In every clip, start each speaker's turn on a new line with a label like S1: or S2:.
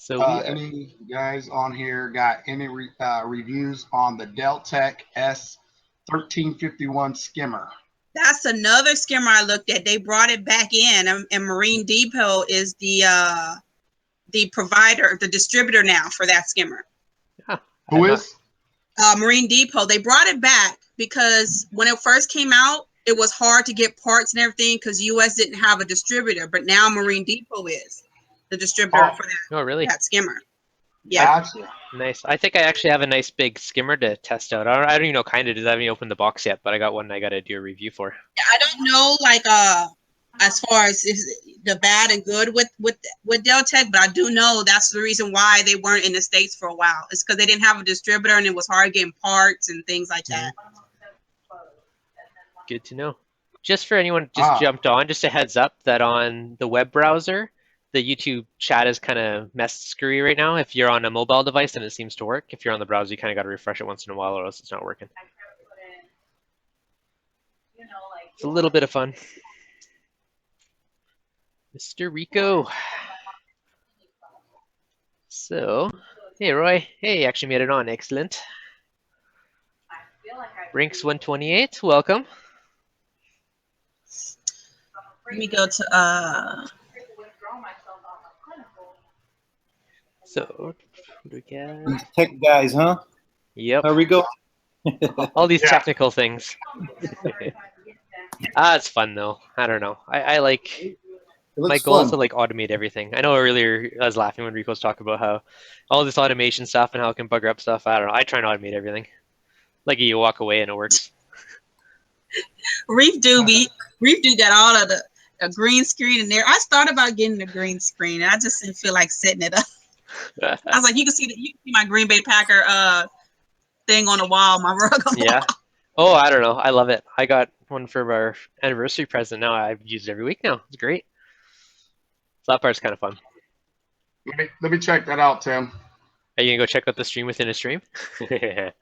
S1: So we are,
S2: any guys on here got any reviews on the Deltek S1351 skimmer?
S3: That's another skimmer I looked at. They brought it back in, and Marine Depot is the provider, the distributor now for that skimmer.
S1: yeah,
S2: Who is?
S3: Marine Depot. They brought it back because when it first came out, it was hard to get parts and everything because US didn't have a distributor, but now Marine Depot is the distributor for that.
S1: Oh, really?
S3: That skimmer. Yeah.
S2: Gotcha.
S1: Nice. I think I actually have a nice big skimmer to test out. I don't even know kind of, I haven't even opened the box yet, but I got one I got to do a review for.
S3: I don't know, like, as far as the bad and good with Deltek, but I do know that's the reason why they weren't in the States for a while. It's because they didn't have a distributor and it was hard getting parts and things like that.
S1: Good to know. Just for anyone just jumped on, just a heads up that on the web browser, the YouTube chat is kind of messed screwy right now. If you're on a mobile device, then it seems to work. If you're on the browser, you kind of got to refresh it once in a while or else it's not working. It's a little bit of fun. Mr. Rico. So, hey, Roy. Hey, you actually made it on. Excellent. Brinks 128, welcome.
S3: Let me go to
S1: So, what do we get?
S4: These tech guys, huh?
S1: Yep.
S4: There we go.
S1: All these technical things. It's fun though. I don't know. I like, my goal is to like automate everything. I know earlier I was laughing when Rico was talking about how all this automation stuff and how it can bugger up stuff. I don't know. I try and automate everything. Like you walk away and it works.
S3: ReefDude got all of the green screen in there. I thought about getting the green screen. I just didn't feel like setting it up. I was like, you can see my Green Bay Packer thing on the wall, my rug on the wall.
S1: Oh, I don't know. I love it. I got one for our anniversary present now. I've used it every week now. It's great. So that part's kind of fun.
S2: Let me check that out, Tim.
S1: Are you gonna go check out the stream within a stream?
S2: No.
S1: Okay.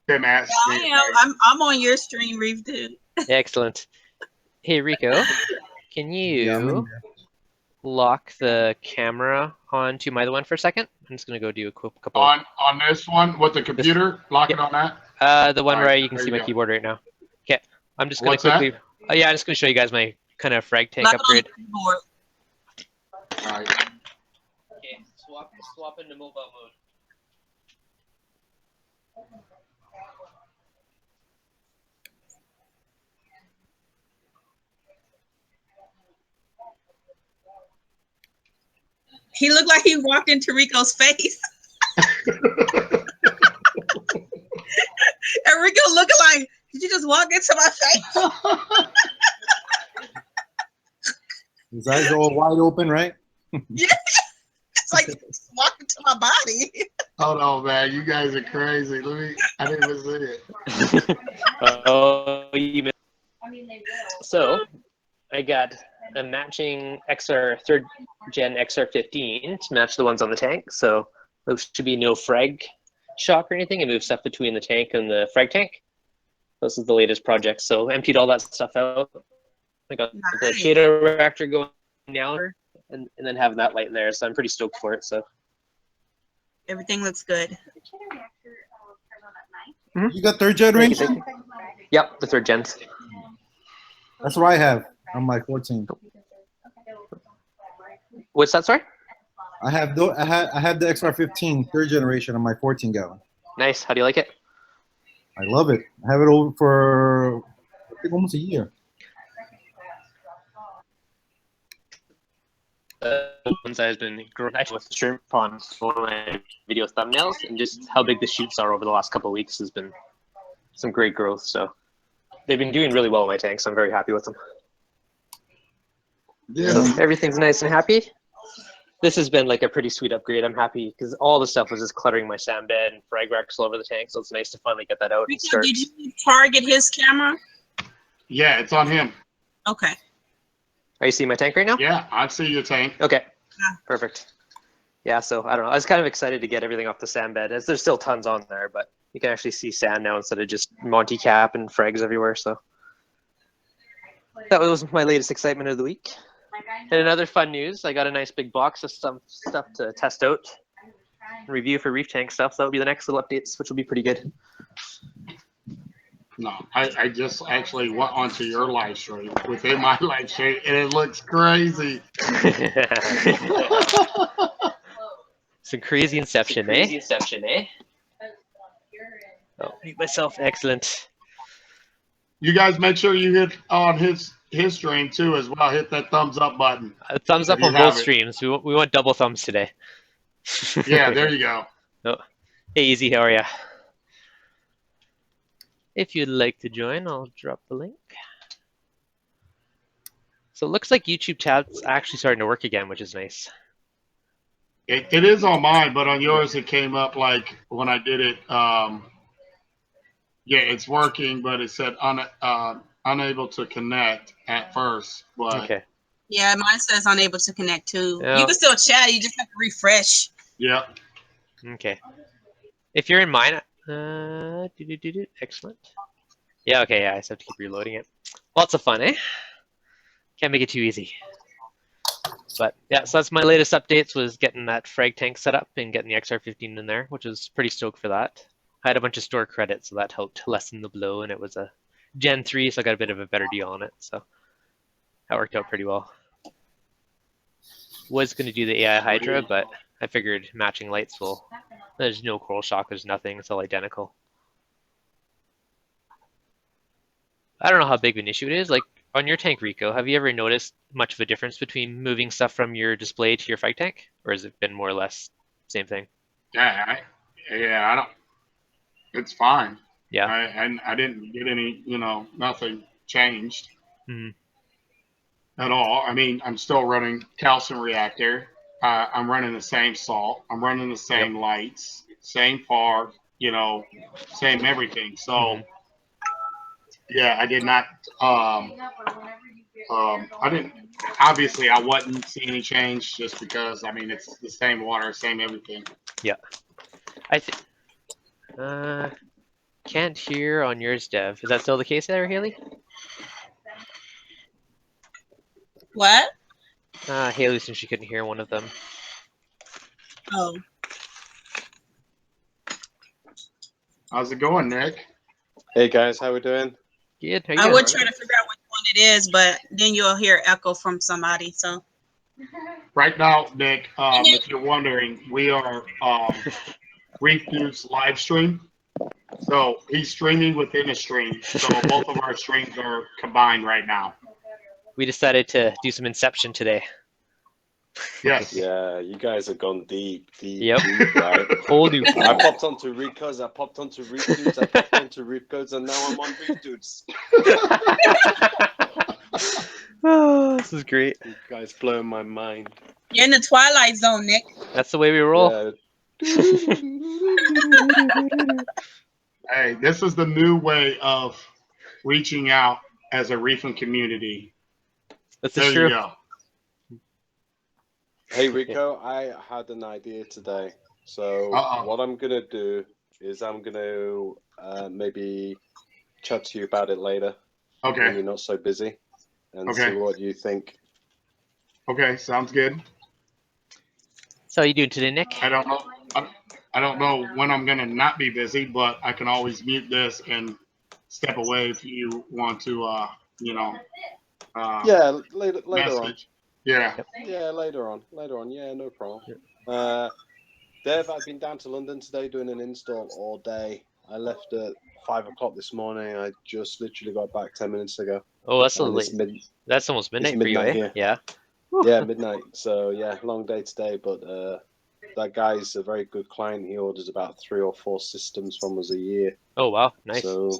S2: Tim asked.
S3: Yeah, I am. I'm on your stream, ReefDude.
S1: Excellent. Hey, Rico, can you lock the camera onto my other one for a second? I'm just gonna go do a couple.
S2: On this one with the computer, lock it on that.
S1: The one where you can see my keyboard right now. Okay, I'm just gonna quickly. Oh yeah, I'm just gonna show you guys my kind of frag tank upgrade.
S2: All right.
S1: Okay, swap into mobile mode.
S3: He looked like he walked into Rico's face. And Rico looking like, did you just walk into my face?
S4: His eyes are all wide open, right?
S3: Yeah. It's like walking to my body.
S2: Hold on, man. You guys are crazy. I didn't even see it.
S1: Oh, you missed. So, I got a matching XR 3rd gen XR15 to match the ones on the tank. So there should be no frag shock or anything. It moves stuff between the tank and the frag tank. This is the latest project. So emptied all that stuff out. I got the Algae Reactor going down and then having that light in there. So I'm pretty stoked for it. So
S3: everything looks good.
S4: You got 3rd generation?
S1: Yep, the 3rd gens.
S4: That's what I have on my 14.
S1: What's that, sorry?
S4: I have the XR15 3rd generation on my 14 gallon.
S1: Nice. How do you like it?
S4: I love it. I have it over for I think almost a year.
S1: Ones I've been growing with shrimp on one of my video thumbnails, and just how big the shoots are over the last couple of weeks has been some great growth. So they've been doing really well in my tank, so I'm very happy with them.
S2: Yeah.
S1: So everything's nice and happy. This has been like a pretty sweet upgrade. I'm happy because all the stuff was just cluttering my sand bed and frag racks all over the tank, so it's nice to finally get that out and start.
S3: Did you target his camera?
S2: Yeah, it's on him.
S3: Okay.
S1: Are you seeing my tank right now?
S2: Yeah, I see your tank.
S1: Okay, perfect. Yeah, so I don't know. I was kind of excited to get everything off the sand bed, as there's still tons on there, but you can actually see sand now instead of just Monty Cap and frags everywhere. So that was my latest excitement of the week. And another fun news, I got a nice big box of some stuff to test out, review for reef tank stuff. So that'll be the next little updates, which will be pretty good.
S2: No, I just actually went onto your live stream within my live stream, and it looks crazy.
S1: Some crazy inception, eh? Oh, mute myself. Excellent.
S2: You guys make sure you hit on his stream too as well. Hit that thumbs up button.
S1: Thumbs up
S2: If you
S1: on both
S2: have it.
S1: streams. We want double thumbs today.
S2: Yeah, there you go.
S1: Oh. Hey, Easy, how are ya? If you'd like to join, I'll drop the link. So it looks like YouTube chat's actually starting to work again, which is nice.
S2: It is on mine, but on yours it came up like when I did it. Yeah, it's working, but it said unable to connect at first. But
S1: Okay.
S3: Yeah, mine says unable to connect too.
S1: Yeah.
S3: You can still chat. You just have to refresh.
S2: yeah,
S1: Okay. If you're in mine, excellent. Yeah, okay, yeah, I just have to keep reloading it. Lots of fun, eh? Can't make it too easy. But yeah, so that's my latest updates, was getting that frag tank set up and getting the XR15 in there, which was pretty stoked for that. I had a bunch of store credits, so that helped lessen the blow, and it was a Gen 3, so I got a bit of a better deal on it, so that worked out pretty well. Was going to do the AI Hydra, but I figured matching lights will... There's no coral shock, there's nothing, it's all identical. I don't know how big of an issue it is. Like, on your tank, Rico, have you ever noticed much of a difference between moving stuff from your display to your frag tank? Or has it been more or less same thing?
S2: yeah, I don't. It's fine.
S1: Yeah.
S2: I didn't get any, nothing changed
S1: Mhm.
S2: at all. I mean, I'm still running calcium reactor. I'm running the same salt. I'm running the same lights, same fog, same everything. So,
S1: Mhm.
S2: yeah, I did not. I didn't. Obviously, I wouldn't see any change just because. I mean, it's the same water, same everything.
S1: Yeah. I think. Can't hear on yours, Dev. Is that still the case there, Haley?
S3: What?
S1: Haley, since she couldn't hear one of them.
S3: Oh.
S2: How's it going, Nick?
S5: Hey guys, how we doing?
S1: Good. How you
S3: I
S1: doing?
S3: would try to figure out which one it is, but then you'll hear echo from somebody. So
S2: Right now, Nick, if you're wondering, we are ReefDudes live stream. So he's streaming within a stream. So both of our streams are combined right now.
S1: We decided to do some Inception today.
S2: Yes.
S5: Yeah, you guys have gone deep,
S1: Yep.
S5: deep, right?
S1: Whole new.
S5: I popped onto Rico's, I popped onto ReefDudes, I popped onto ReefCodes, and now I'm on ReefDudes.
S1: Oh, this is great.
S5: You guys blowing my mind.
S3: you're in the twilight zone, Nick.
S1: That's the way we roll.
S5: Yeah.
S2: Hey, this is the new way of reaching out as a reefing community.
S1: This
S2: There
S1: is true.
S2: you go.
S5: Hey Rico, I had an idea today. So what I'm gonna do is I'm gonna maybe chat to you about it later when
S2: Okay.
S5: you're not so busy, and
S2: Okay.
S5: see what you think.
S2: Okay. Sounds good.
S1: So how you doing today, Nick?
S2: I don't know. I don't know when I'm gonna not be busy, but I can always mute this and step away if you want to.
S5: Yeah, later on.
S2: Message. Yeah.
S5: Yeah, later on. Yeah, no problem. Dev, I've been down to London today doing an install all day. I left at 5 o'clock this morning. I just literally got back 10 minutes ago.
S1: Oh, that's a
S5: And
S1: little
S5: it's
S1: late. That's almost midnight for you,
S5: midnight
S1: eh?
S5: here.
S1: Yeah.
S5: Yeah, midnight. So yeah, long day today. But that guy's a very good client. He orders about 3 or 4 systems from us a year.
S1: Oh wow, nice.
S5: So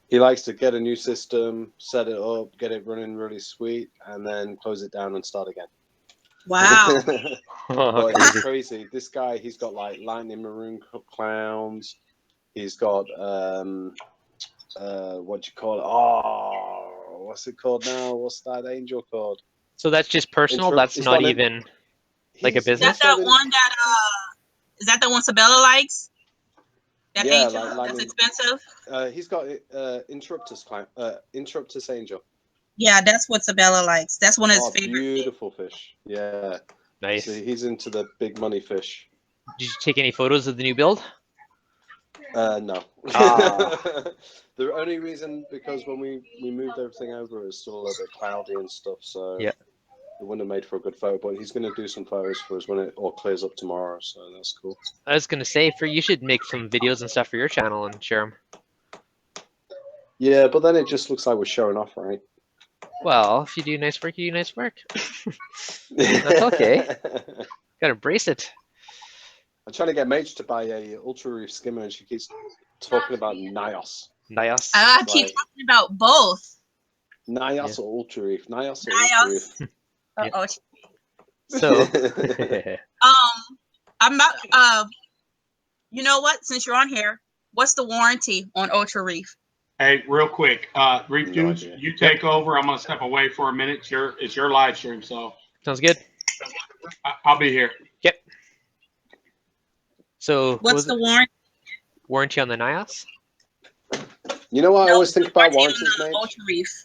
S5: he likes to get a new system, set it up, get it running really sweet, and then close it down and start again.
S3: Wow.
S5: But it's crazy. This guy, he's got like lightning maroon clowns. He's got what do you call it? Oh, what's it called now? What's that angel called?
S1: So that's just personal. That's
S5: It's
S1: not
S5: not
S1: even like a
S3: Is
S1: business.
S3: that one that is that the one Sabella likes? That
S5: Yeah,
S3: angel
S5: like
S3: that's expensive?
S5: He's got Interruptus Angel.
S3: Yeah, that's what Sabella likes. That's one of his
S5: Oh,
S3: favorite.
S5: beautiful fish. Yeah.
S1: Nice.
S5: See, he's into the big money fish.
S1: Did you take any photos of the new build?
S5: No.
S1: Ah.
S5: The only reason, because when we moved everything over, it was still a little bit cloudy and stuff, so
S1: Yeah.
S5: it wouldn't have made for a good photo. But he's going to do some photos for us when it all clears up tomorrow, so that's cool.
S1: I was gonna say, you should make some videos and stuff for your channel and share them.
S5: Yeah, but then it just looks like we're showing off, right?
S1: Well, if you do nice work, you do nice work. That's okay. Gotta embrace it.
S5: I'm trying to get Mage to buy a Ultra Reef skimmer, and she keeps talking about Nios.
S1: Nice.
S3: I keep talking about both.
S5: Nios or Ultra Reef? Nios or Ultra Reef?
S3: Uh-oh.
S1: So,
S3: I'm not. You know what? Since you're on here, what's the warranty on Ultra Reef?
S2: Hey, real quick, Reef
S5: No
S2: Dudes,
S5: idea.
S2: you take over. I'm gonna step away for a minute. It's your live stream, so
S1: sounds good.
S2: I'll be here.
S1: Yep. So, what
S3: What's
S1: was
S3: the
S1: it? Warranty on the Nios?
S5: You know what I always think about
S3: warranty
S5: warranties,
S3: on the
S5: Mage?
S3: Ultra Reef.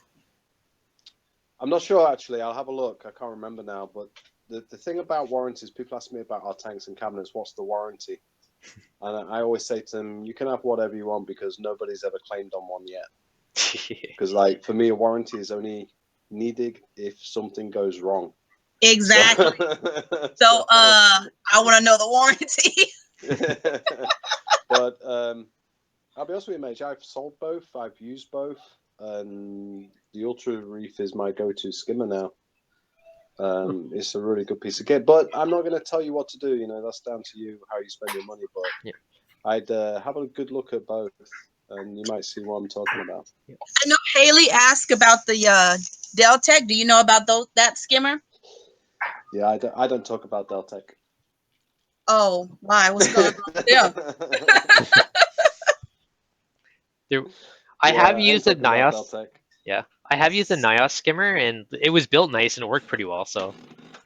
S5: I'm not sure, actually. I'll have a look. I can't remember now. But the thing about warranties, people ask me about our tanks and cabinets, what's the warranty? And I always say to them, you can have whatever you want because nobody's ever claimed on one yet. Because, like, for me, a warranty is only needed if something goes wrong.
S3: Exactly. So, I want to know the warranty.
S5: But I'll be honest with you, Mage. I've sold both. I've used both. And the Ultra Reef is my go-to skimmer now. It's a really good piece of kit. But I'm not going to tell you what to do. You know, that's down to you, how you spend your money. But
S1: yeah.
S5: I'd have a good look at both. And you might see what I'm talking about.
S3: I know Haley asked about the Deltek. Do you know about that skimmer?
S5: Yeah, I don't talk about Deltek.
S3: Oh, why? What's going on with them?
S1: I have used a Nios.
S5: Deltek.
S1: Yeah, I have used a Nios skimmer, and it was built nice and it worked pretty well. So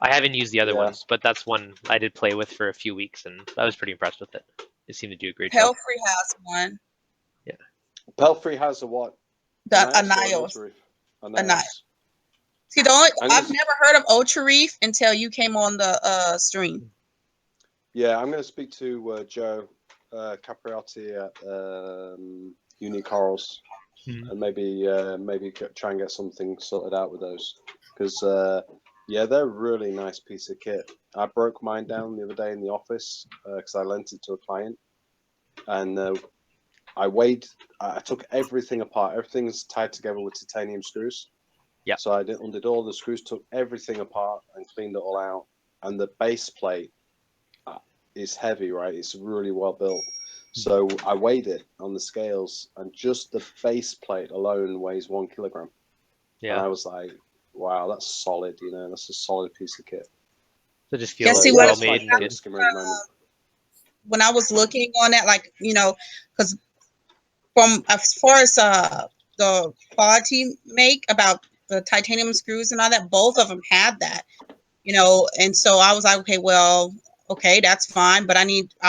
S1: I haven't used the other ones, but that's one I did play with for a few weeks, and I was pretty impressed with it. It seemed to do a great job.
S3: Pelfrey has one.
S1: Yeah.
S5: Pelfrey has a what?
S3: A Nios.
S5: A Nios.
S3: See, I've never heard of Ultra Reef until you came on the stream.
S5: Yeah, I'm going to speak to Joe Capriotti at Unicorals, and maybe try and get something sorted out with those, because yeah, they're a really nice piece of kit. I broke mine down the other day in the office because I lent it to a client, and I took everything apart. Everything's tied together with titanium screws.
S1: Yeah.
S5: So I undid all the screws, took everything apart, and cleaned it all out. And the base plate is heavy, right? It's really well built. So I weighed it on the scales, and just the base plate alone weighs 1 kilogram.
S1: Yeah.
S5: And I was like, wow, that's solid. You know, that's a solid piece of kit.
S1: So just feels
S3: well
S1: made and good.
S3: When I was looking on that, like, you know, because from as far as the quality make about the titanium screws and all that, both of them had that, you know, and so I was like, okay, well, okay, that's fine, but I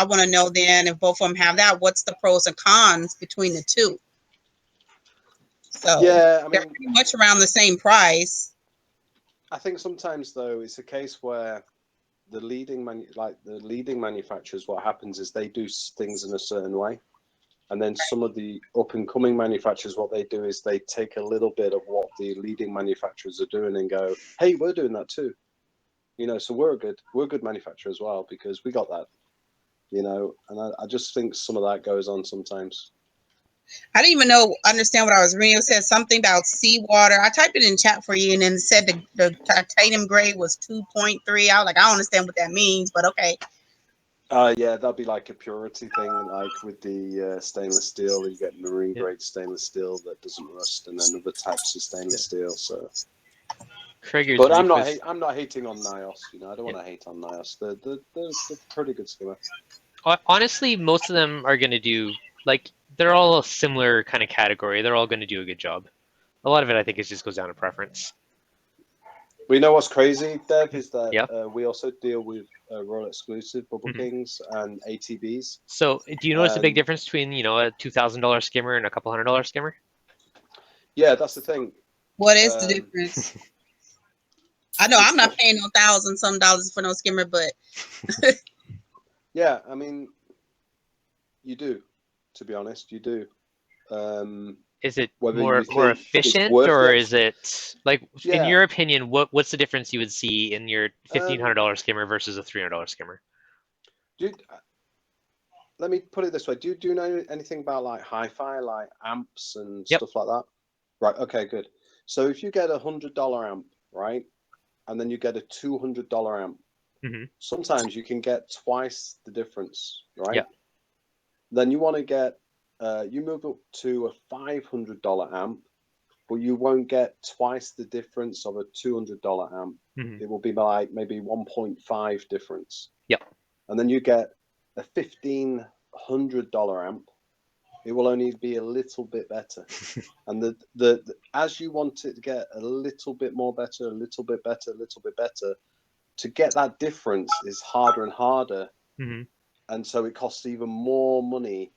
S3: want to know then if both of them have that, what's the pros and cons between the two? So
S5: yeah, I mean,
S3: they're pretty much around the same price.
S5: I think sometimes though it's a case where the leading manufacturers, what happens is they do things in a certain way, and then some of the up and coming manufacturers, what they do is they take a little bit of what the leading manufacturers are doing and go, hey, we're doing that too. You know, so we're a good manufacturer as well because we got that, you know, and I just think some of that goes on sometimes.
S3: I didn't even understand what I was reading. It said something about seawater. I typed it in chat for you, and then it said the titanium grade was 2.3. I was like, I don't understand what that means, but okay.
S5: Yeah, that'd be like a purity thing, like with the stainless steel. You get marine grade stainless steel that doesn't rust, and then other types of stainless steel. So, but I'm not hating on Nios. You know, I don't want to hate on Nios. They're pretty good skimmer.
S1: Honestly, most of them are going to do, like, they're all a similar kind of category. They're all going to do a good job. A lot of it, I think, just goes down to preference.
S5: We know what's crazy, Dev, is that we also deal with Royal Exclusive, Bubble Kings, and ATBs.
S1: So, do you notice a big difference between, you know, a $2,000 skimmer and a couple $100 skimmer?
S5: Yeah, that's the thing.
S3: What is the difference? I know I'm not paying no $1,000 dollars for no skimmer, but
S5: yeah, I mean, you do. To be honest, you do.
S1: Is it
S5: Whether
S1: more
S5: you think it's
S1: efficient,
S5: worth
S1: or
S5: it.
S1: is it like, in
S5: Yeah.
S1: your opinion, what's the difference you would see in your $1,500 skimmer versus a $300 skimmer?
S5: Let me put it this way: do you know anything about like hi-fi, like amps and
S1: Yep.
S5: stuff like that? Right. Okay. Good. So if you get $100 amp, right, and then you get a $200 amp,
S1: Mm-hmm.
S5: sometimes you can get twice the difference, right?
S1: Yeah.
S5: Then you want to get, you move up to a $500 amp, but you won't get twice the difference of a $200 amp.
S1: Mm-hmm.
S5: It will be like maybe 1.5 difference.
S1: Yep.
S5: And then you get a $1,500 amp. It will only be a little bit better. And the as you want it to get a little bit more better, a little bit better, a little bit better, to get that difference is harder and harder.
S1: Mm-hmm.
S5: And so it costs even more money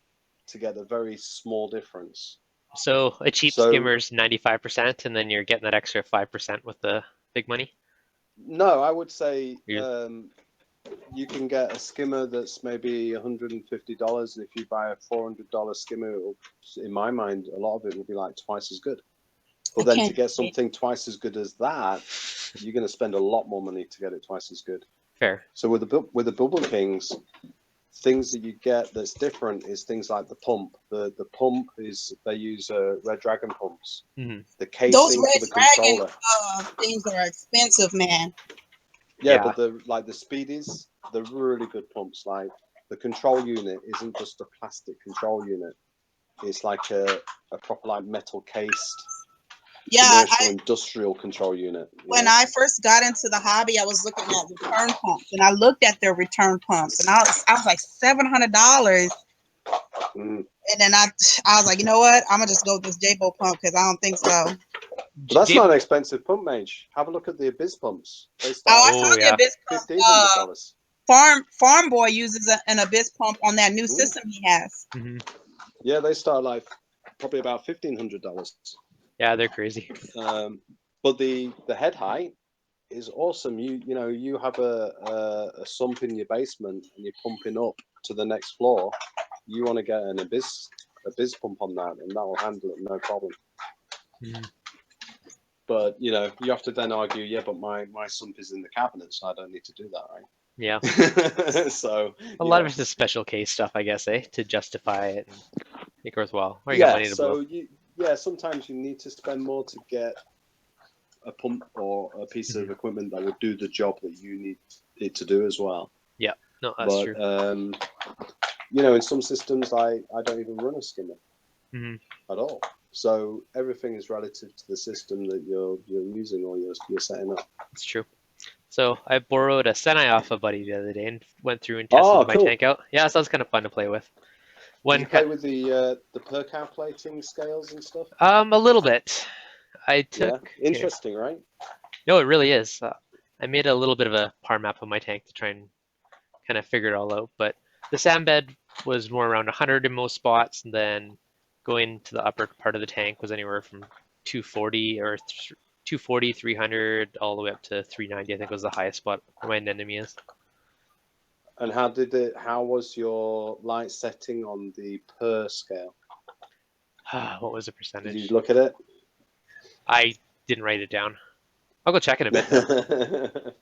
S5: to get a very small difference.
S1: So a cheap skimmer's 95%, and then you're getting that extra 5% with the big money?
S5: No, I would say you can get a skimmer that's maybe $150, and if you buy a $400 skimmer, in my mind, a lot of it will be like twice as good. But then to get something twice as good as that, you're going to spend a lot more money to get it twice as good.
S1: Fair.
S5: So with the Bubble Kings, things that you get that's different is things like the pump. The pump is, they use Red Dragon pumps.
S1: Mm-hmm.
S5: The casing
S3: those
S5: for
S3: Red
S5: the
S3: Dragon
S5: controller.
S3: things are expensive, man.
S5: Yeah,
S1: Yeah.
S5: but the Speedies, they're really good pumps. Like the control unit isn't just a plastic control unit; it's like a proper like metal cased commercial industrial control unit.
S3: When I first got into the hobby, I was looking at return pumps, and I looked at their return pumps, and I was like $700. And then I was like, you know what? I'm gonna just go with this J-Bo pump because I don't think so.
S5: But that's not an expensive pump, Mage. Have a look at the Abyss pumps. They start
S3: I saw the Abyss pump.
S5: $1,500.
S3: Farm Boy uses an Abyss pump on that new system he has.
S1: Mm-hmm.
S5: Yeah, they start like probably about $1,500.
S1: Yeah, they're crazy.
S5: But the head height is awesome. You have a sump in your basement and you're pumping up to the next floor. You want to get an Abyss pump on that, and that will handle it no problem.
S1: Mm.
S5: But you have to then argue, yeah, but my sump is in the cabinet, so I don't need to do that, right?
S1: Yeah.
S5: So
S1: a lot of it's just special case stuff, I guess, to justify it and make it worthwhile. Or you got money to blow.
S5: Sometimes you need to spend more to get a pump or a piece of equipment that will do the job that you need it to do as well.
S1: Yeah, no, that's true.
S5: In some systems, I don't even run a skimmer
S1: Mm-hmm.
S5: at all. So everything is relative to the system that you're using or you're setting up.
S1: It's true. So I borrowed a Senai off a buddy the other day and went through and tested my tank out. Yeah, so that's kind of fun to play with.
S5: Did you play with the per calculating scales and stuff?
S1: A little bit. I took.
S5: Yeah. Interesting, right?
S1: No, it really is. I made a little bit of a par map of my tank to try and kind of figure it all out. But the sand bed was more around 100 in most spots, and then going to the upper part of the tank was anywhere from 240 or 240, 300, all the way up to 390. I think was the highest spot where my anemone is.
S5: And how was your light setting on the per scale?
S1: What was the percentage?
S5: Did you look at it?
S1: I didn't write it down. I'll go check in a bit.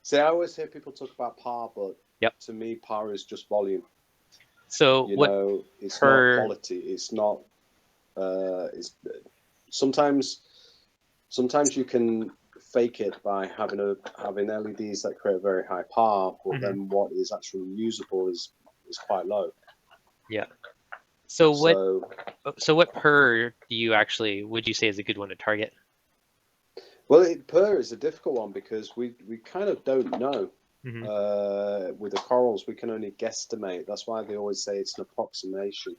S5: See, I always hear people talk about par, but to me, par is just volume.
S1: So
S5: it's not quality. It's not. It's sometimes you can fake it by having LEDs that create a very high par, but then what is actually usable is quite low.
S1: Yeah. So what per do you would you say is a good one to target?
S5: Well, per is a difficult one because we kind of don't know. With the corals, we can only guesstimate. That's why they always say it's an approximation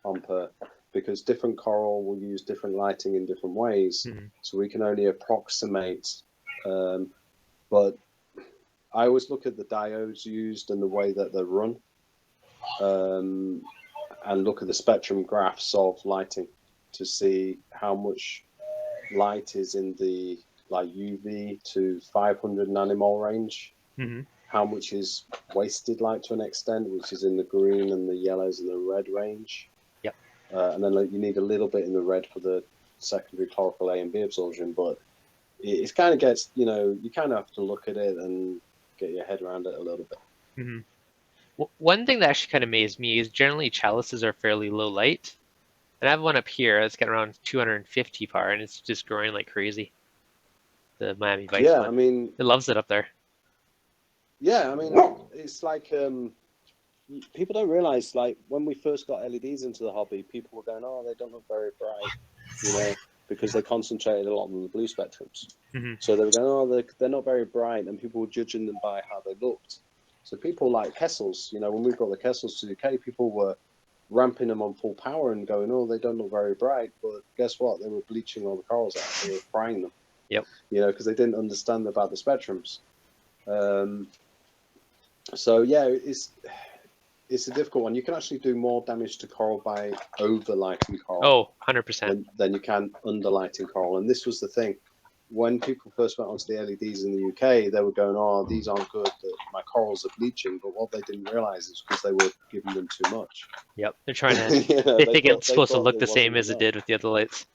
S5: on per, because different coral will use different lighting in different ways. So we can only approximate. But I always look at the diodes used and the way that they're run, and look at the spectrum graphs of lighting to see how much light is in the like UV to 500 nanomole range.
S1: Mm-hmm.
S5: How much is wasted light to an extent, which is in the green and the yellows and the red range.
S1: Yep.
S5: And then you need a little bit in the red for the secondary chlorophyll A and B absorption, but it kind of gets, you kind of have to look at it and get your head around it a little bit.
S1: Mm-hmm. One thing that actually kind of amazed me is generally chalices are fairly low light. And I have one up here that's got around 250 par, and it's just growing like crazy. The Miami Vice one.
S5: I mean,
S1: it loves it up there.
S5: Yeah, I mean, it's like people don't realize, like, when we first got LEDs into the hobby, people were going, "Oh, they don't look very bright," because they concentrated a lot on the blue spectrums.
S1: Mm-hmm.
S5: So they were going, "Oh, they're not very bright," and people were judging them by how they looked. So people like Kessels, when we brought the Kessels to the UK, people were ramping them on full power and going, "Oh, they don't look very bright," but guess what? They were bleaching all the corals out. They were frying them.
S1: Yep.
S5: Because they didn't understand about the spectrums. So yeah, it's a difficult one. You can actually do more damage to coral by overlighting coral.
S1: Oh, 100%.
S5: Than you can underlighting coral. And this was the thing. When people first went onto the LEDs in the UK, they were going, "Oh, these aren't good. My corals are bleaching." But what they didn't realize is because they were giving them too much.
S1: Yep, they're trying to. They think it's supposed to look the same as it did with the other lights.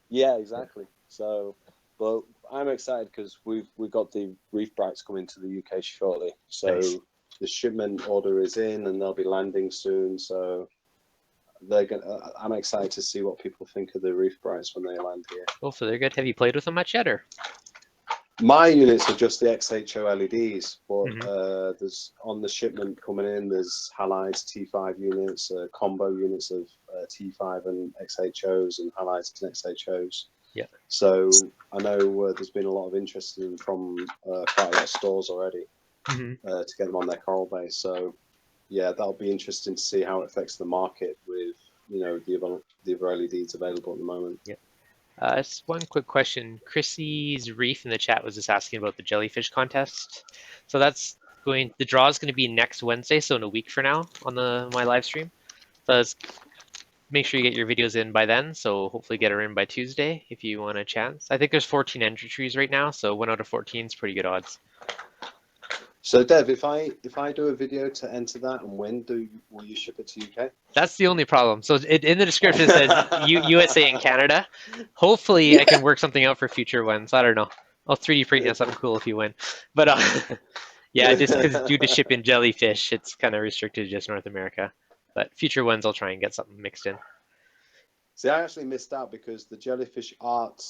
S5: Yeah, exactly. So, but I'm excited because we've got the Reef Brights coming to the UK shortly. So
S1: Nice.
S5: The shipment order is in, and they'll be landing soon. So I'm excited to see what people think of the Reef Brights when they land here.
S1: Oh, so they're good. Have you played with them much yet, or?
S5: My units are just the XHO LEDs, but
S1: Mhm.
S5: there's on the shipment coming in. There's halides T5 units, combo units of T5 and XHOs, and halides and XHOs.
S1: Yeah.
S5: So I know there's been a lot of interest in them from quite a lot of stores already to get them on their coral base. So yeah, that'll be interesting to see how it affects the market with the other LEDs available at the moment.
S1: Yeah. Just one quick question. Chrissy's Reef in the chat was just asking about the Jellyfish Contest. So the draw is going to be next Wednesday, so in a week for now on my live stream. So make sure you get your videos in by then. So hopefully get her in by Tuesday if you want a chance. I think there's 14 entries right now, so 1 out of 14 is pretty good odds.
S5: So Dev, if I do a video to enter that and win, will you ship it to UK?
S1: That's the only problem. So in the description it says USA and Canada. Hopefully I can work something out for future ones. I don't know. I'll 3D print you something cool if you win. But yeah, just because due to shipping jellyfish, it's kind of restricted to just North America. But future ones, I'll try and get something mixed in.
S5: See, I actually missed out because the Jellyfish Art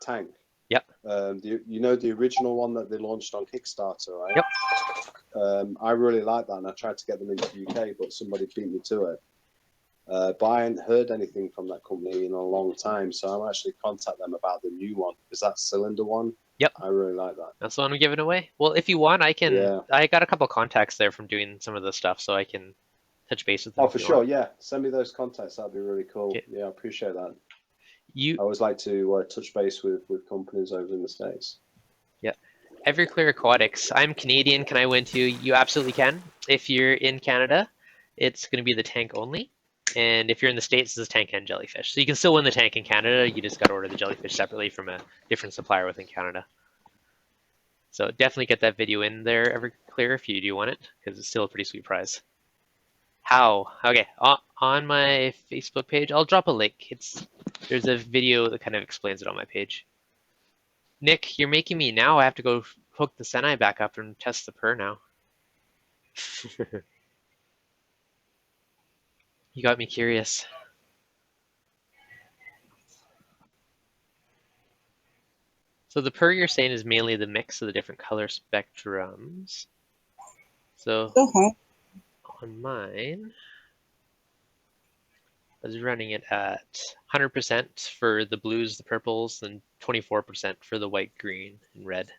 S5: tank.
S1: Yep.
S5: The original one that they launched on Kickstarter, right?
S1: Yep.
S5: I really like that, and I tried to get them into the UK, but somebody beat me to it. But I hadn't heard anything from that company in a long time, so I'm actually contact them about the new one. Is that cylinder one?
S1: Yep.
S5: I really like that.
S1: That's the one I'm giving away. Well, if you want, I can.
S5: Yeah.
S1: I got a couple contacts there from doing some of the stuff, so I can touch base with them.
S5: Oh, for sure. Yeah, send me those contacts. That'd be really cool.
S1: Okay.
S5: Yeah, I appreciate that.
S1: I
S5: always like to touch base with companies over in the States.
S1: Yeah. Everclear Aquatics. I'm Canadian. Can I win too? You absolutely can. If you're in Canada, it's going to be the tank only. And if you're in the States, it's tank and jellyfish. So you can still win the tank in Canada. You just got to order the jellyfish separately from a different supplier within Canada. So definitely get that video in there, Everclear, if you do want it, because it's still a pretty sweet prize. How? Okay, on my Facebook page, I'll drop a link. There's a video that kind of explains it on my page. Nick, you're making me now. I have to go hook the Senai back up and test the Perl now. You got me curious. So the Perl you're saying is mainly the mix of the different color spectrums. So on mine, I was running it at 100% for the blues, the purples, and 24% for the white, green, and red.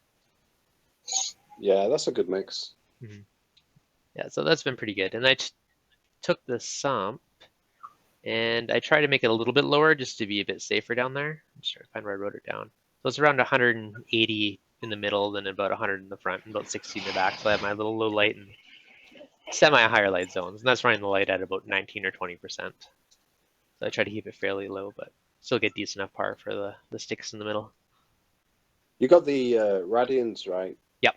S5: Yeah, that's a good mix.
S1: Mm-hmm. Yeah, so that's been pretty good. And I took the sump and I tried to make it a little bit lower just to be a bit safer down there. I'm just trying to find where I wrote it down. So it's around 180 in the middle, then about 100 in the front, and about 60 in the back. So I have my little low light and semi-higher light zones, and that's running the light at about 19 or 20%. So I try to keep it fairly low, but still get decent enough par for the sticks in the middle.
S5: You got the Radians, right?
S1: Yep.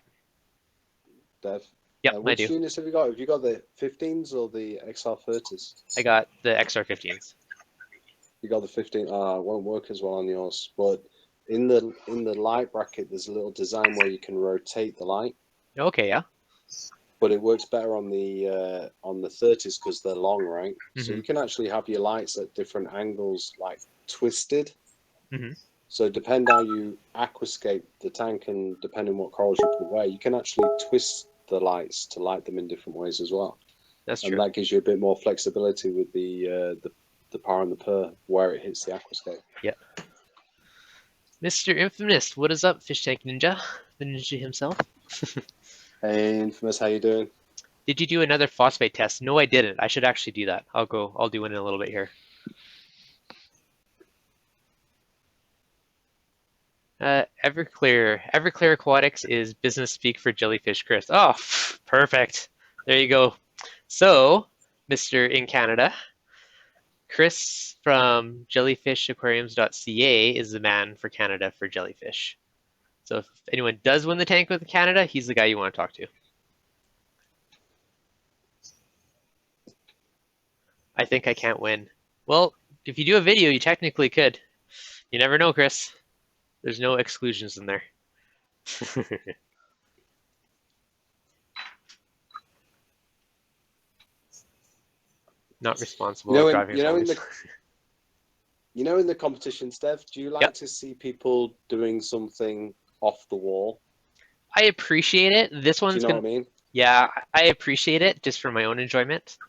S5: Dev.
S1: Yep, I
S5: Which
S1: do.
S5: units have you got? Have you got the 15s or the XR30s?
S1: I got the XR15s.
S5: You got the 15. It won't work as well on yours. But in the light bracket, there's a little design where you can rotate the light.
S1: Okay, yeah.
S5: But it works better on the 30s because they're long, right? So you can actually have your lights at different angles, like twisted. So depend how you aquascape the tank and depending what corals you put where, you can actually twist the lights to light them in different ways as well.
S1: That's true.
S5: And that gives you a bit more flexibility with the par and the per where it hits the aquascape.
S1: Yeah. Mr. Infamous, what is up, Fish Tank Ninja? The ninja himself.
S5: Hey, Infamous, how you doing?
S1: Did you do another phosphate test? No, I didn't. I should actually do that. I'll do one in a little bit here. Everclear Aquatics is business speak for Jellyfish Chris. Oh, perfect. There you go. So, Mr. in Canada, Chris from jellyfishaquariums.ca is the man for Canada for jellyfish. So if anyone does win the tank with Canada, he's the guy you want to talk to. I think I can't win. Well, if you do a video, you technically could. You never know, Chris. There's no exclusions in there. Not responsible for driving
S5: in the competition, Steph, do you like to see people doing something off the wall?
S1: I appreciate it. This one's
S5: do you know what I mean?
S1: Yeah, I appreciate it just for my own enjoyment.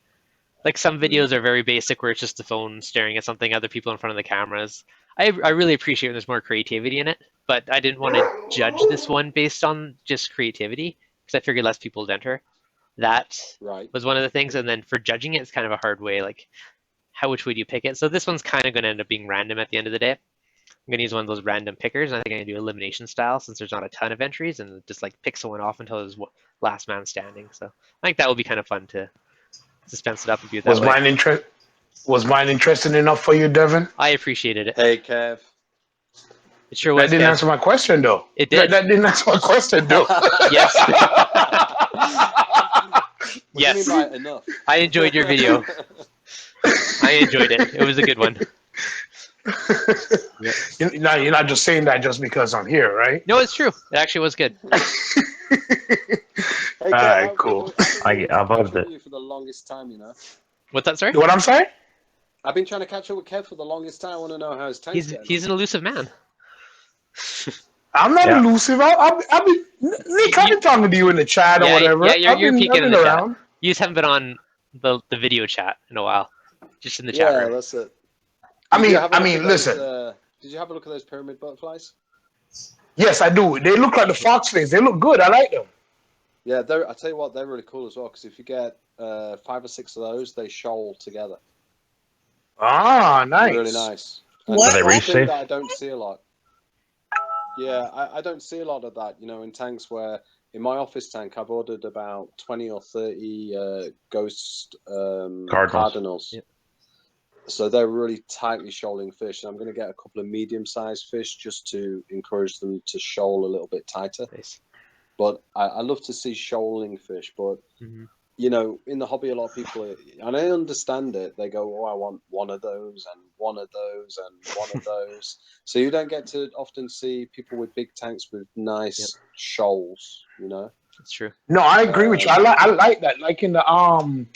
S1: Like some videos are very basic where it's just the phone staring at something, other people in front of the cameras. I really appreciate when there's more creativity in it, but I didn't want to judge this one based on just creativity because I figured less people would enter. That was one of the things, and then for judging it, it's kind of a hard way. Like, which way do you pick it? So this one's kind of going to end up being random at the end of the day. I'm going to use one of those random pickers, and I think I'm going to do elimination style since there's not a ton of entries, and just like pick someone off until there's last man standing. So I think that would be kind of fun to suspense it up and do it that way.
S6: Was mine interesting enough for you, Devin?
S1: I appreciated it.
S5: Hey, Kev.
S1: It sure was.
S6: That didn't answer my question, though.
S1: It did.
S6: That didn't answer my question, though.
S1: Yes.
S5: What do you mean by enough?
S1: I enjoyed your video. I enjoyed it. It was a good one.
S6: You're not just saying that just because I'm here, right?
S1: No, it's true. It actually was good.
S5: Hey,
S6: all right, cool.
S7: I loved it.
S5: You for the longest time, you know.
S1: What's that, sorry?
S6: What I'm saying?
S5: I've been trying to catch up with Kev for the longest time. I want to know how his tank's going.
S1: He's an elusive man.
S6: I'm not elusive. I've been Nick. I've been talking to you in the chat or whatever.
S1: Yeah, you're peeking in the
S6: around.
S1: chat. You just haven't been on the video chat in a while. Just in the chat room.
S5: Yeah, that's it.
S6: I mean, listen.
S5: Did you have a look at those pyramid butterflies?
S6: Yes, I do. They look like the fox things. They look good. I like them.
S5: Yeah, I tell you what, they're really cool as well. Because if you get 5 or 6 of those, they shoal together.
S6: Ah, nice.
S5: Really nice.
S7: Are they reef safe?
S5: That I don't see a lot. Yeah, I don't see a lot of that. You know, in tanks where in my office tank, I've ordered about 20 or 30 ghost cardinals. Yep. So they're really tightly shoaling fish. And I'm going to get a couple of medium-sized fish just to encourage them to shoal a little bit tighter.
S1: Nice.
S5: But I love to see shoaling fish. But, you know, in the hobby, a lot of people, and I understand it, they go, oh, I want one of those and one of those and one of those. So you don't get to often see people with big tanks with nice shoals, you know?
S1: That's true.
S6: No, I agree with you. I like that. Like in the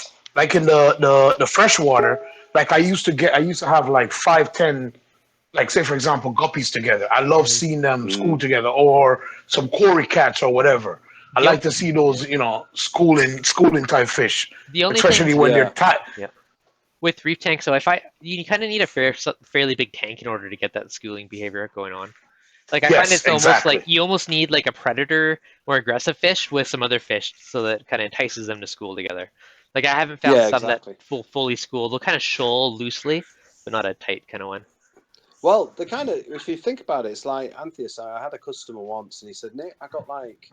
S6: freshwater, like I used to have like 5, 10, like say for example, guppies together. I love seeing them school together, or some quarry cats or whatever. I like to see those, you know, schooling type fish, especially when they're tight.
S1: Yeah. With reef tanks, so you kind of need a fairly big tank in order to get that schooling behavior going on. Like I find it's almost like you almost need like a predator or aggressive fish with some other fish, so that it kind of entices them to school together. Like I haven't found some that fully school. They'll kind of shoal loosely, but not a tight kind of one.
S5: Well, the kind of, if you think about it, it's like Antheus. I had a customer once, and he said, "Nick, I got like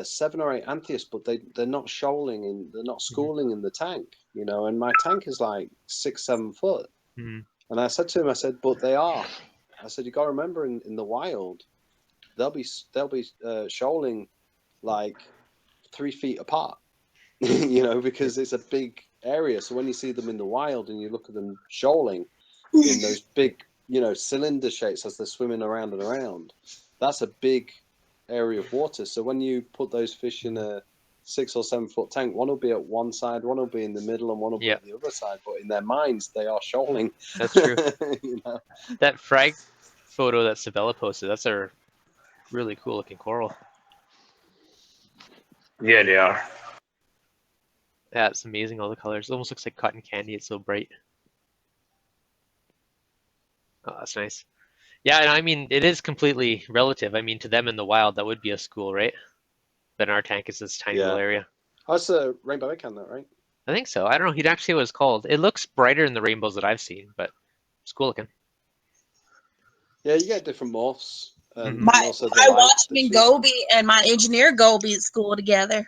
S5: 7 or 8 Antheus, but they're not shoaling and they're not schooling in the tank, you know. And my tank is like 6, 7 foot, And I said to him, I said, but they are. I said, you got to remember in the wild, they'll be shoaling like 3 feet apart, you know, because it's a big area. So when you see them in the wild and you look at them shoaling in those big, you know, cylinder shapes as they're swimming around and around, that's a big area of water. So when you put those fish in a 6 or 7 foot tank, one will be at one side, one will be in the middle, and one will be at the other side. But in their minds, they are shoaling.
S1: That's true.
S5: You know?
S1: That frag photo that Sabella posted, that's a really cool looking coral.
S6: Yeah, they are.
S1: Yeah, it's amazing, all the colors. It almost looks like cotton candy, it's so bright. Oh, that's nice. Yeah, and I mean, it is completely relative. I mean, to them in the wild, that would be a school, right? But in our tank, it's this tiny little area.
S5: Oh, it's a rainbow egg, that, right?
S1: I think so. I don't know. He'd actually say what it's called. It looks brighter than the rainbows that I've seen, but it's cool looking.
S5: Yeah, you get different morphs. And
S3: My
S5: also the
S3: watchman
S5: fishes.
S3: Goby and my engineer Goby at school together.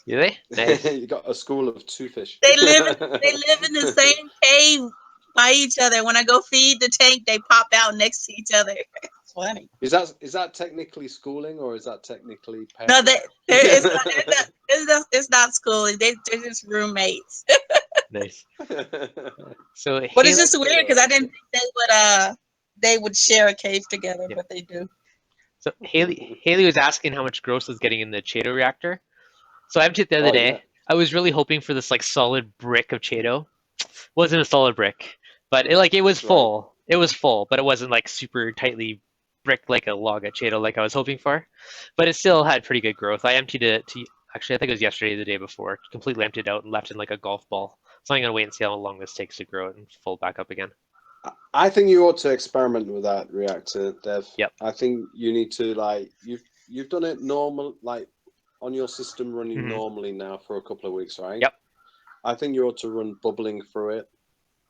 S1: Do they? Nice.
S5: You got a school of 2 fish.
S3: They live in the same cave by each other. When I go feed the tank, they pop out next to each other. It's funny.
S5: Is that technically schooling or is that technically
S3: No,
S5: parenting?
S3: it's not schooling. They're just roommates.
S1: Nice. So,
S3: But it's just weird because I didn't think they would share a cave together, but they do.
S1: So Haley was asking how much gross was getting in the Chaeto reactor. So I emptied it the other day. Yeah. I was really hoping for this like solid brick of Chaeto. Wasn't a solid brick, but it was full. Right. It was full, but it wasn't like super tightly bricked like a log of Chaeto like I was hoping for. But it still had pretty good growth. I emptied it actually I think it was yesterday, the day before. Completely emptied out and left in like a golf ball. So I'm gonna wait and see how long this takes to grow it and fold back up again.
S5: I think you ought to experiment with that reactor, Dev.
S1: Yep.
S5: I think you need to you've done it normal on your system running normally now for a couple of weeks, right?
S1: Yep.
S5: I think you ought to run bubbling through it.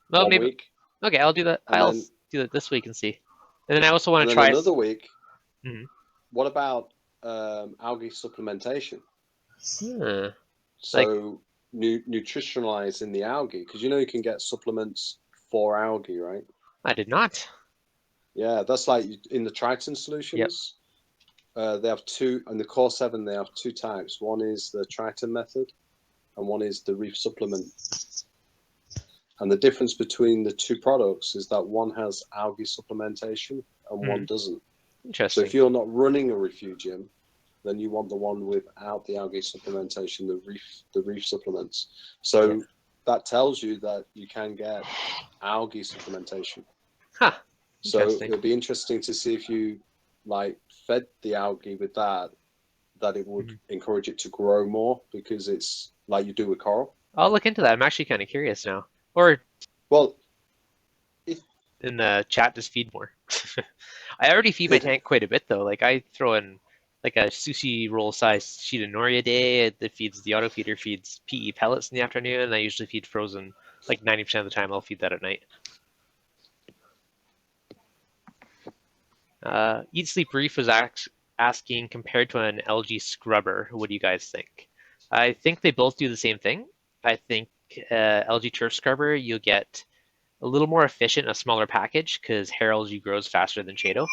S1: Well, maybe.
S5: Week.
S1: Okay, I'll do that. I'll do that this week and see. And then I also want to try
S5: another week.
S1: Mm-hmm.
S5: What about algae supplementation?
S1: Yeah.
S5: So nutritionalizing the algae, because you can get supplements for algae, right?
S1: I did not.
S5: Yeah, that's like in the Triton solutions. Yep. They have 2, and the Core 7, they have 2 types. One is the Triton method, and one is the Reef supplement. And the difference between the 2 products is that one has algae supplementation and one doesn't.
S1: Interesting.
S5: So if you're not running a refugium, then you want the one without the algae supplementation, the reef supplements. So that tells you that you can get algae supplementation.
S1: Huh.
S5: So it'll be interesting to see if you fed the algae with that it would encourage it to grow more, because it's like you do with coral.
S1: I'll look into that. I'm actually kind of curious now. Or in the chat, just feed more. I already feed my tank quite a bit though. Like I throw in like a sushi roll size sheet of nori a day. The auto feeder feeds PE pellets in the afternoon, and I usually feed frozen like 90% of the time. I'll feed that at night. Eat Sleep Reef was asking, compared to an algae scrubber, what do you guys think? I think they both do the same thing. I think algae turf scrubber, you'll get a little more efficient in a smaller package because hair algae grows faster than Chaeto.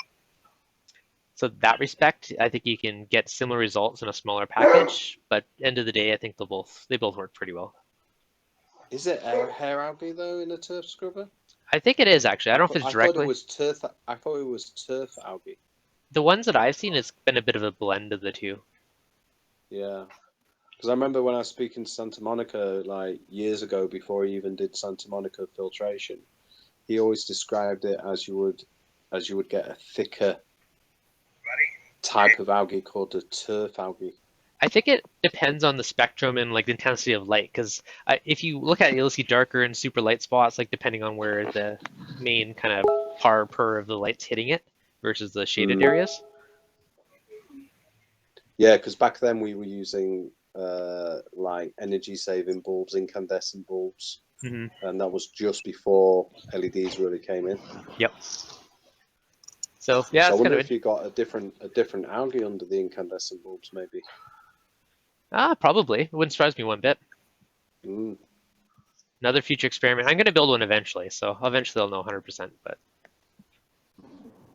S1: So that respect, I think you can get similar results in a smaller package, but end of the day, I think they both work pretty well.
S5: Is it hair algae though in a turf scrubber?
S1: I think it is actually. I don't know if it's directly.
S5: I thought it was turf algae.
S1: The ones that I've seen, it's been a bit of a blend of the two.
S5: Yeah, because I remember when I was speaking to Santa Monica years ago, before he even did Santa Monica filtration, he always described it as you would get a thicker type of algae called a turf algae.
S1: I think it depends on the spectrum and the intensity of light, because if you look at it, you'll see darker and super light spots, depending on where the main kind of per of the light's hitting it versus the shaded areas.
S5: Yeah, because back then we were using energy saving bulbs, incandescent bulbs, and that was just before LEDs really came in.
S1: Yep. So yeah,
S5: I wonder if you got a different algae under the incandescent bulbs, maybe.
S1: Probably. It wouldn't surprise me one bit. Another future experiment. I'm going to build one eventually, so eventually I'll know 100%. But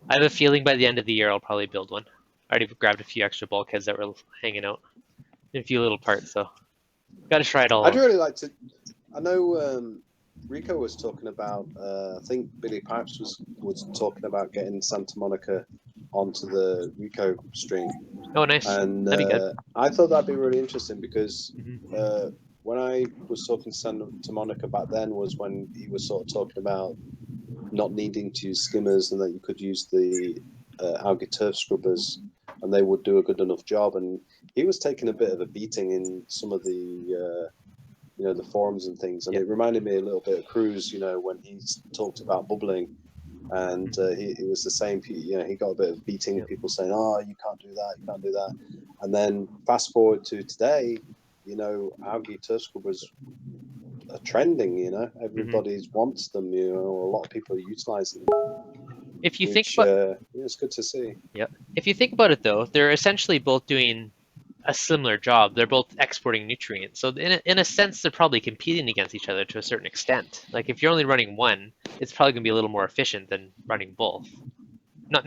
S1: I have a feeling by the end of the year I'll probably build one. I already grabbed a few extra bulkheads that were hanging out in a few little parts, so got to try it all
S5: I'd
S1: out.
S5: really like to. I know Rico was talking about. I think Billy Pipes was talking about getting Santa Monica onto the Rico stream.
S1: Oh, nice.
S5: And
S1: That'd be good.
S5: I thought that'd be really interesting because
S1: Mhm.
S5: when I was talking to Santa Monica back then was when he was sort of talking about not needing to use skimmers and that you could use the algae turf scrubbers and they would do a good enough job. And he was taking a bit of a beating in some of the the forums and things. And it reminded me a little bit of Cruz, when he talked about bubbling. And he was the same. He got a bit of beating. People saying, "Oh, you can't do that. You can't do that." And then fast forward to today, algae turf scrubbers are trending. Everybody wants them. A lot of people are utilizing them.
S1: If you think about,
S5: it's good to see.
S1: yeah, if you think about it though, they're essentially both doing a similar job. They're both exporting nutrients, so in a sense, they're probably competing against each other to a certain extent. Like if you're only running one, it's probably gonna be a little more efficient than running both. Not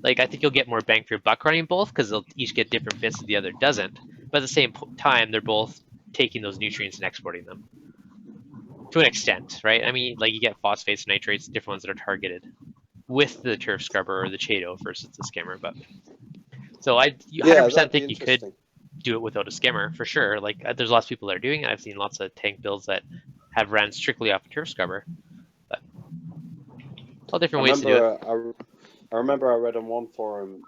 S1: like I think you'll get more bang for your buck running both because they'll each get different bits that the other doesn't. But at the same time, they're both taking those nutrients and exporting them to an extent, right? I mean, like you get phosphates, nitrates, different ones that are targeted with the turf scrubber or the Chaeto versus the skimmer. But so I 100% think you could do it without a skimmer for sure. Like there's lots of people that are doing it. I've seen lots of tank builds that have ran strictly off a turf scrubber. But all different ways to do it.
S5: I remember I read on one forum,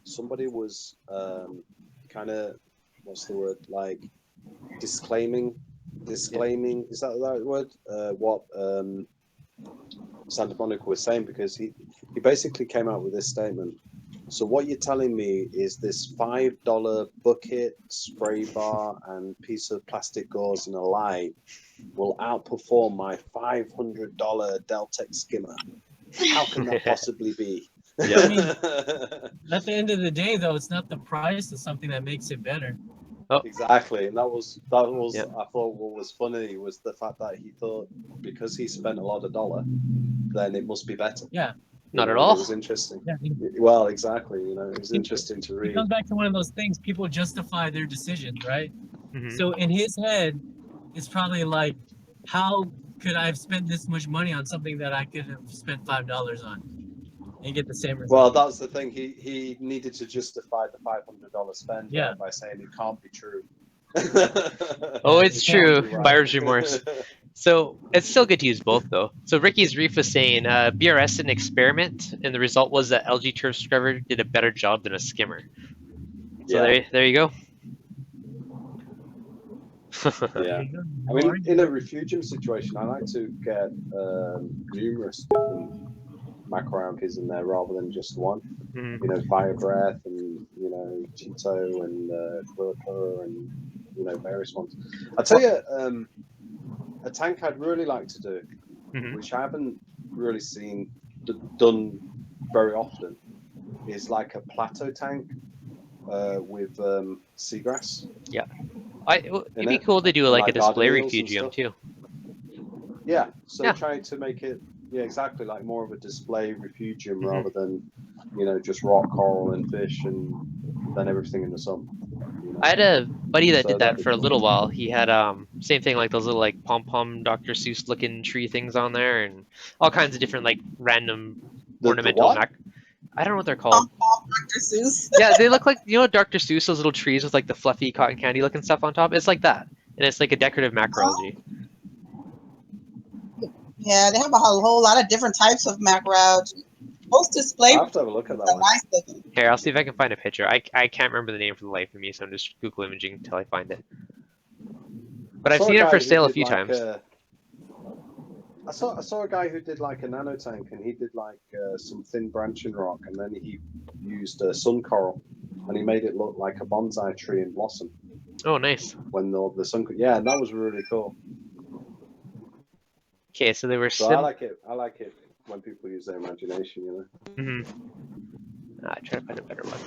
S5: somebody was kind of, what's the word, like disclaiming, is that the right word? What Santa Monica was saying, because he basically came out with this statement. So what you're telling me is this $5 bucket, spray bar, and piece of plastic gauze and a light will outperform my $500 Deltek skimmer. How can that possibly be?
S1: Yeah.
S8: I mean, at the end of the day, though, it's not the price; it's something that makes it better.
S1: Oh.
S5: Exactly, and that was
S1: Yep.
S5: I thought what was funny was the fact that he thought because he spent a lot of dollar, then it must be better.
S8: Yeah.
S1: Not at all.
S5: It was interesting.
S8: Yeah.
S5: Well, exactly. It was interesting to
S8: It
S5: read.
S8: comes back to one of those things: people justify their decisions, right?
S1: Mhm.
S8: So in his head, it's probably like, how could I have spent this much money on something that I could have spent $5 on and get the same result?
S5: Well, that's the thing. He needed to justify the $500 spend by saying it can't be true.
S1: Oh, it's true.
S5: Right.
S1: Buyer's remorse. So it's still good to use both though. So Ricky's Reef was saying BRS did an experiment, and the result was that algae turf scrubber did a better job than a skimmer. So there you go.
S5: Yeah. I mean, in a refugium situation, I like to get numerous different macroalgae in there rather than just one.
S1: Mhm.
S5: Fire breath and Cheeto and Quilliper and various ones. I'll tell you, a tank I'd really like to do,
S1: Mhm.
S5: which I haven't really seen done very often, is like a plateau tank with seagrass.
S1: Yeah. It'd be cool to do like a display refugium too.
S5: Yeah, so trying to make it, exactly, like more of a display refugium rather than, just rock, coral, and fish, and then everything in the sun.
S1: I had a buddy that did that for a little while. He had same thing, like those little like pom-pom Dr. Seuss looking tree things on there, and all kinds of different like random ornamental I don't know what they're called.
S3: Dr. Seuss.
S1: Yeah, they look like, Dr. Seuss, those little trees with like the fluffy cotton candy looking stuff on top. It's like that, and it's like a decorative macroalgae.
S3: Yeah, they have a whole lot of different types of macroalgae. Most display.
S5: I'll have to have a look at that one.
S3: Nice looking.
S1: Here, I'll see if I can find a picture. I can't remember the name for the life of me, so I'm just Google imaging until I find it. But I've seen it for sale a few times.
S5: I saw a guy who did like a nano tank, and he did like some thin branching rock, and then he used sun coral, and he made it look like a bonsai tree in blossom.
S1: Oh, nice.
S5: When the sun, and that was really cool.
S1: Okay, so they were.
S5: So I like it when people use their imagination,
S1: I try to find a better one.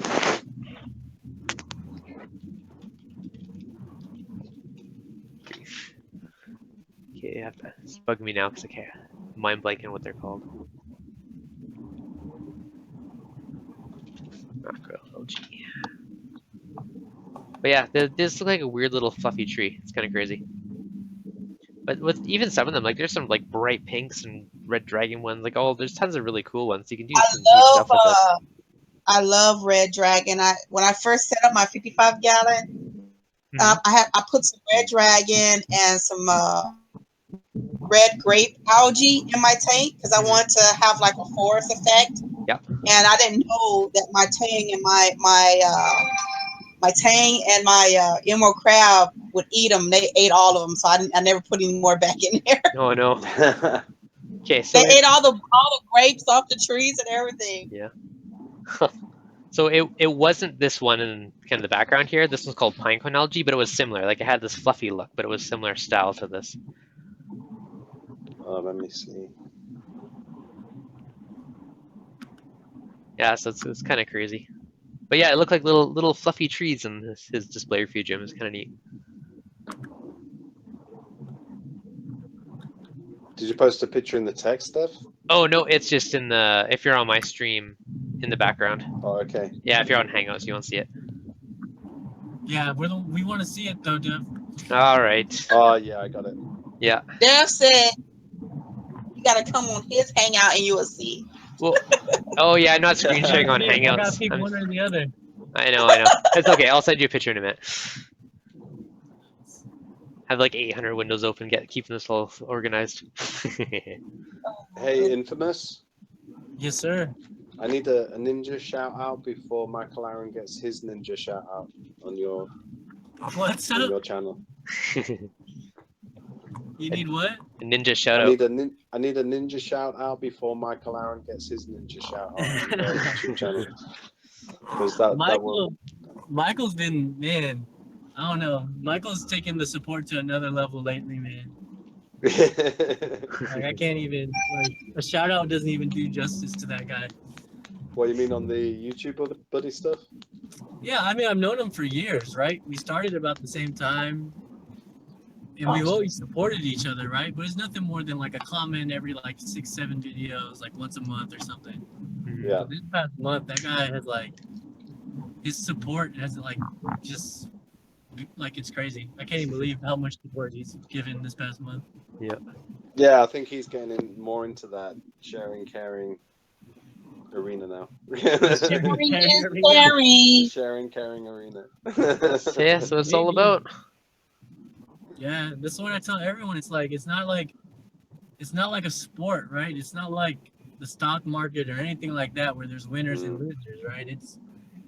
S1: have to. It's bugging me now because I can't mind blanking what they're called. Macroalgae. But yeah, this looks like a weird little fluffy tree. It's kind of crazy. But with even some of them, like there's some like bright pinks and red dragon ones. Like there's tons of really cool ones. You can do some neat stuff with it.
S3: I love red dragon. When I first set up my 55 gallon, I put some red dragon and some red grape algae in my tank because I wanted to have like a forest effect.
S1: Yeah.
S3: And I didn't know that my tang and my emerald crab would eat them. They ate all of them, so I never put any more back in there.
S1: Oh no. Okay, so
S3: they ate all the grapes off the trees and everything.
S1: Yeah. So it wasn't this one in kind of the background here. This one's called pinecone algae, but it was similar. Like it had this fluffy look, but it was similar style to this.
S5: Let me see.
S1: Yeah, so it's kind of crazy. But yeah, it looked like little fluffy trees in his display refugium. It's kind of neat.
S5: Did you post a picture in the text stuff?
S1: Oh no, it's just in the if you're on my stream in the background.
S5: Oh, okay.
S1: Yeah, if you're on Hangouts, you won't see it.
S8: Yeah, we want to see it though, Dev.
S1: All right.
S5: Oh yeah, I got it.
S1: Yeah.
S3: Dev said you gotta come on his Hangout and you will see.
S1: Well, oh yeah, I'm not screen sharing on
S8: I gotta
S1: Hangouts.
S8: pick one or the other.
S1: I know. It's okay. I'll send you a picture in a minute. Have like 800 windows open, keeping this all organized.
S5: Hey, Infamous.
S8: Yes, sir.
S5: I need a ninja shout out before Michael Aaron gets his ninja shout out on your
S8: What's
S5: on
S8: up?
S5: your channel.
S8: You need what?
S1: A ninja shout out.
S5: I need a ninja shout out before Michael Aaron gets his ninja shout out on your YouTube channel. Because
S8: Michael's been, man, I don't know. Michael's taken the support to another level lately, man. Like, I can't even, like, a shout out doesn't even do justice to that guy.
S5: What do you mean on the YouTube buddy stuff?
S8: Yeah, I mean, I've known him for years, right? We started about the same time, and we've always supported each other, right? But it's nothing more than like a comment every like 6-7 videos, like once a month or something.
S5: Yeah.
S8: So this past month, that guy has like, his support has like just like it's crazy. I can't even believe how much support he's given this past month.
S1: Yeah.
S5: Yeah, I think he's getting more into that sharing, caring arena now. Sharing, caring arena.
S1: Yeah, so it's all about.
S8: Yeah, this is what I tell everyone. It's not like a sport, right? It's not like the stock market or anything like that where there's winners and losers, right? It's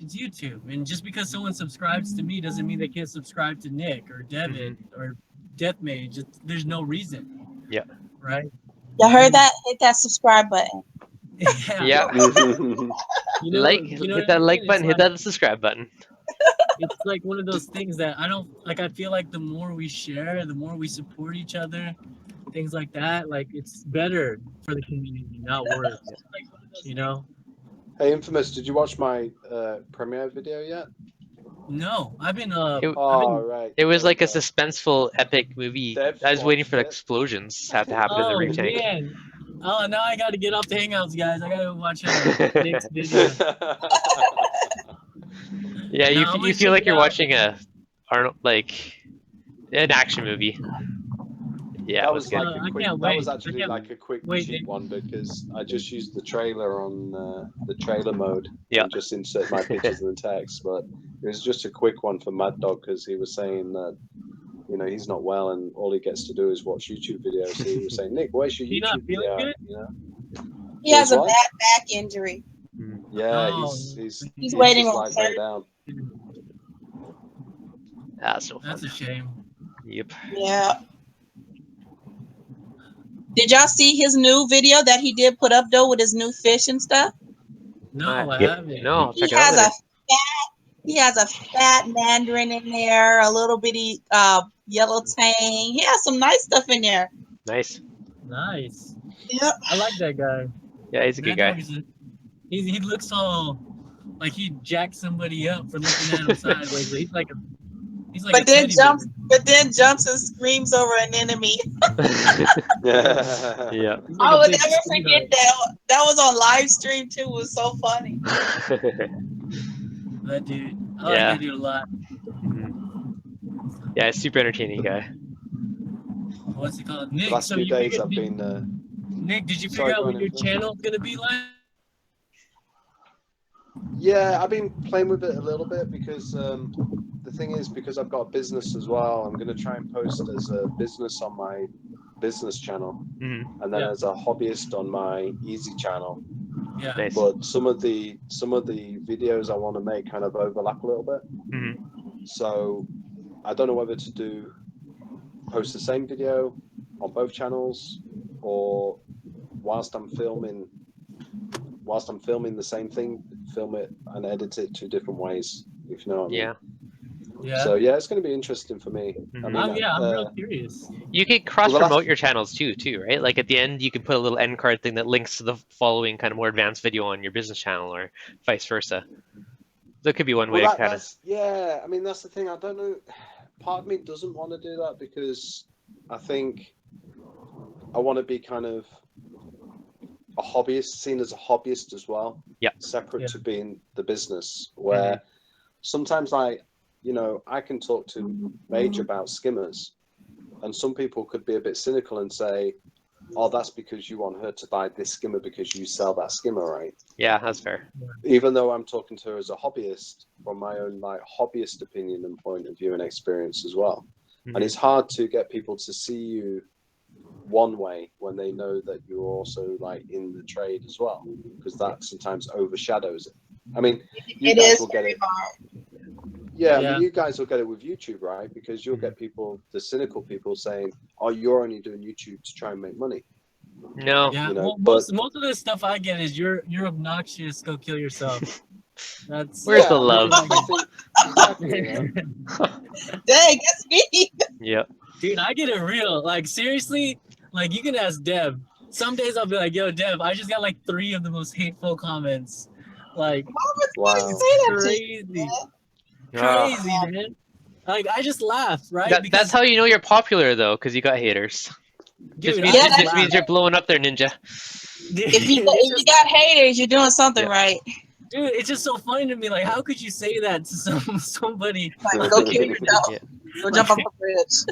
S8: YouTube, and just because someone subscribes to me doesn't mean they can't subscribe to Nick or Devin or Deathmage. There's no reason.
S1: Yeah.
S8: Right.
S3: You heard that? Hit that subscribe button.
S1: Yeah. Hit that like button. Hit that subscribe button.
S8: It's like one of those things that I feel like the more we share, the more we support each other, things like that. Like it's better for the community, not worse. You know.
S5: Hey, Infamous, did you watch my premiere video yet?
S8: No, I've been.
S5: Right.
S1: It was like a suspenseful, epic movie.
S5: Dev's
S1: I was waiting for the
S5: watched it.
S1: explosions to happen in the reef tank.
S8: Man. Oh, now I got to get off the Hangouts, guys. I got to watch Nick's video.
S1: Yeah,
S8: No,
S1: you feel like you're watching an action movie. Yeah,
S5: that
S1: it
S5: was
S1: good.
S5: like a quick. That was actually like a quick cheap one because I just used the trailer on the trailer mode.
S1: Yeah.
S5: And just insert my pictures in the text, but it was just a quick one for Mad Dog because he was saying that he's not well and all he gets to do is watch YouTube videos. So he was saying, Nick, where's your YouTube video?
S8: Good?
S3: He has a bad back injury.
S5: Yeah,
S8: Oh,
S3: he's waiting
S5: just
S3: on
S5: like lay down.
S1: That's so fun.
S8: That's a shame.
S1: Yep.
S3: Yeah. Did y'all see his new video that he did put up though with his new fish and stuff?
S8: No, I
S7: Yeah.
S8: haven't.
S1: No,
S3: He
S1: check it out later.
S3: has a fat mandarin in there, a little bitty yellow tang. He has some nice stuff in there.
S1: Nice.
S8: Nice.
S3: Yep.
S8: I like that guy.
S1: Yeah, he's a good guy.
S8: He looks all like he jacked somebody up for looking at him sideways. But he's like
S3: But
S8: a
S3: then
S8: teddy
S3: jumps
S8: bear.
S3: but then jumps and screams over an enemy.
S1: Yeah.
S8: It's like
S3: I
S8: a
S3: would
S8: big
S3: never forget
S8: sweetheart.
S3: that. That was on live stream too. It was so funny.
S8: That dude. I like
S1: Yeah.
S8: that dude a lot.
S1: Yeah, super entertaining guy.
S8: What's it called?
S5: The
S8: Nick,
S5: last
S8: so
S5: few
S8: you
S5: days
S8: figured,
S5: I've been.
S8: Nick, did you
S5: Sorry,
S8: figure out
S5: go
S8: what
S5: on,
S8: your
S5: Angela.
S8: channel's gonna be like?
S5: Yeah, I've been playing with it a little bit because the thing is, because I've got a business as well, I'm going to try and post as a business on my business channel, and then
S8: Yeah.
S5: as a hobbyist on my easy channel.
S8: Yeah.
S1: Nice.
S5: But some of the videos I want to make kind of overlap a little bit. So I don't know whether to post the same video on both channels, or whilst I'm filming the same thing, film it and edit it 2 different ways, if you know what I mean.
S1: Yeah.
S8: Yeah.
S5: So yeah, it's going to be interesting for me. I mean,
S8: I'm real curious.
S1: You could cross promote your channels too, right? Like at the end, you can put a little end card thing that links to the following kind of more advanced video on your business channel, or vice versa. That could be one way to kind of.
S5: Yeah, I mean, that's the thing. I don't know. Part of me doesn't want to do that because I think I want to be kind of a hobbyist, seen as a hobbyist as well.
S1: Yeah.
S5: Separate to being the business, where sometimes I can talk to Mage about skimmers, and some people could be a bit cynical and say, "Oh, that's because you want her to buy this skimmer because you sell that skimmer, right?"
S1: Yeah, that's fair.
S5: Even though I'm talking to her as a hobbyist from my own hobbyist opinion and point of view and experience as well. And it's hard to get people to see you one way when they know that you're also in the trade as well, because that sometimes overshadows it. I mean, you guys will get it. Yeah, I mean, you guys will get it with YouTube, right? Because you'll get people, the cynical people, saying, "Oh, you're only doing YouTube to try and make money."
S1: No.
S8: Yeah.
S5: But
S8: most of the stuff I get is you're obnoxious. Go kill yourself. That's
S1: where's the love?
S5: Exactly.
S3: Dang, that's me.
S1: Yeah.
S8: Dude, I get it real. Like seriously, you can ask Deb. Some days I'll be like, "Yo, Deb, I just got 3 of the most hateful comments."
S5: Wow.
S8: Crazy. Crazy, man. I just laugh, right?
S1: That's how you know you're popular, though, because you got haters.
S8: Dude,
S1: just means you're blowing up there, Ninja.
S3: If you got haters, you're doing something right.
S8: Dude, it's just so funny to me. How could you say that to somebody?
S3: Go kill yourself. Go jump off a bridge.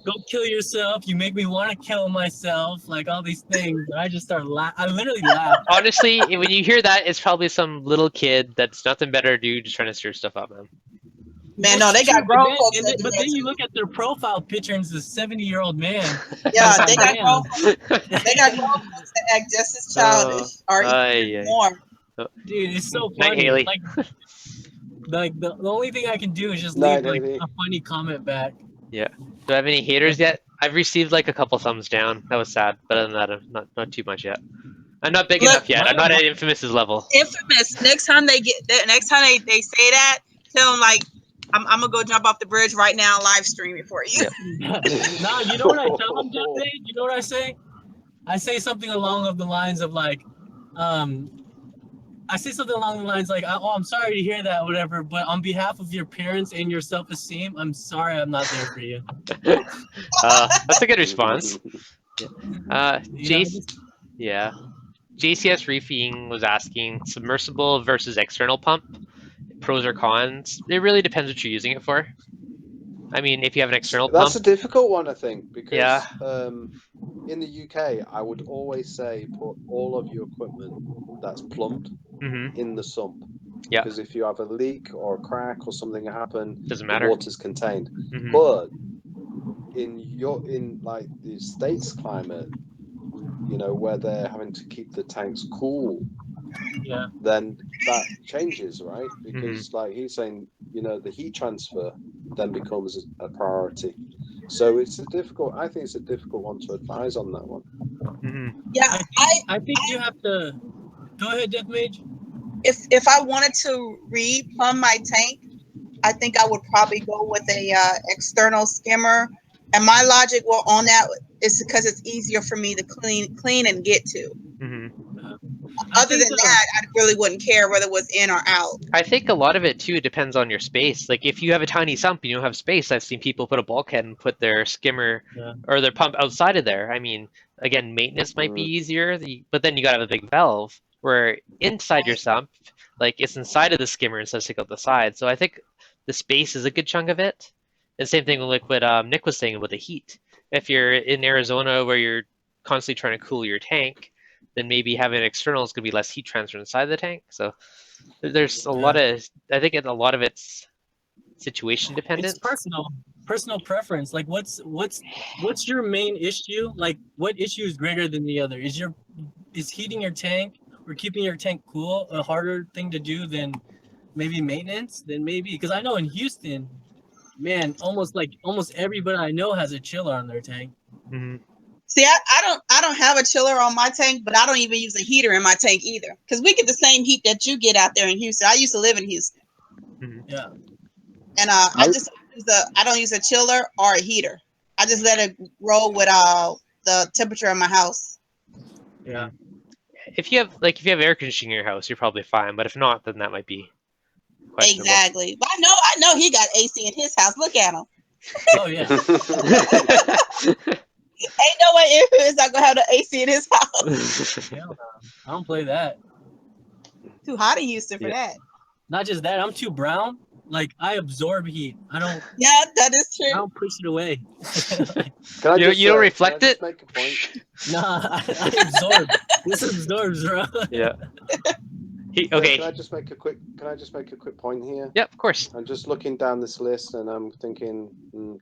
S8: Go kill yourself. You make me want to kill myself. All these things. And I just start laughing. I literally laugh.
S1: Honestly, when you hear that, it's probably some little kid that's nothing better to do, just trying to stir stuff up, man.
S3: Man, no, they got grown folks.
S8: But then you look at their profile picture and it's a 70-year-old man.
S3: Yeah, they got grown folks. They got grown folks that act just as childish or even more.
S8: Dude, it's so funny.
S1: Night, Haley.
S8: The only thing I can do is just leave a funny comment back.
S1: Yeah. Do I have any haters yet? I've received a couple thumbs down. That was sad, but other than that, not too much yet. I'm not big enough yet. I'm not at Infamous's level.
S3: Infamous. Next time they say that, tell them I'm gonna go jump off the bridge right now, live stream it for you.
S8: Yeah. No, you know what I tell them, Jesse? You know what I say? I say something along the lines of "Oh, I'm sorry to hear that, whatever. But on behalf of your parents and your self-esteem, I'm sorry I'm not there for you."
S1: That's a good response. JCS Reefing was asking submersible versus external pump, pros or cons. It really depends what you're using it for. I mean, if you have an external pump,
S5: that's a difficult one, I think, because in the UK, I would always say put all of your equipment that's plumbed in the sump.
S1: Yeah.
S5: Because if you have a leak or a crack or something happen,
S1: doesn't matter.
S5: The water's contained. But in the States climate, where they're having to keep the tanks cool, then that changes, right? Because he's saying, the heat transfer then becomes a priority. So I think it's a difficult one to advise on that one.
S3: Yeah,
S8: I think you have to go ahead, Death Mage.
S3: If I wanted to re-plumb my tank, I think I would probably go with a external skimmer. And my logic is because it's easier for me to clean and get to. other than that, I really wouldn't care whether it was in or out.
S1: I think a lot of it too depends on your space. Like if you have a tiny sump and you don't have space, I've seen people put a bulkhead and put their skimmer or their pump outside of there. I mean, again, maintenance might be easier, but then you gotta have a big valve. Where inside your sump, like it's inside of the skimmer instead of sticking out the side. So I think the space is a good chunk of it. And same thing with like what Nick was saying about the heat. If you're in Arizona where you're constantly trying to cool your tank, then maybe having an external is going to be less heat transfer inside the tank. So there's a lot of, I think a lot of it's situation dependent.
S8: It's personal preference. Like what's your main issue? Like what issue is greater than the other? Is heating your tank or keeping your tank cool a harder thing to do than maybe maintenance? Then maybe, because I know in Houston, man, almost everybody I know has a chiller on their tank.
S1: Mm-hmm.
S3: See, I don't have a chiller on my tank, but I don't even use a heater in my tank either, because we get the same heat that you get out there in Houston. I used to live in Houston.
S1: Mm-hmm.
S8: Yeah.
S3: And I don't use a chiller or a heater. I just let it roll with the temperature of my house.
S8: Yeah.
S1: If you have air conditioning in your house, you're probably fine. But if not, then that might be questionable.
S3: Exactly. But I know he got AC in his house. Look at him.
S8: Oh yeah.
S3: Ain't no way is not gonna have the AC in his house.
S8: Hell no. I don't play that.
S3: Too hot in Houston for that.
S8: Not just that, I'm too brown. Like I absorb heat. I don't.
S3: Yeah, that is true.
S8: I don't push it away.
S1: You don't reflect it?
S5: Make a point?
S8: Nah, I absorb. This absorbs, bro.
S1: Yeah.
S5: Okay. Can I just make a quick point here?
S1: Yeah, of course.
S5: I'm just looking down this list and I'm thinking,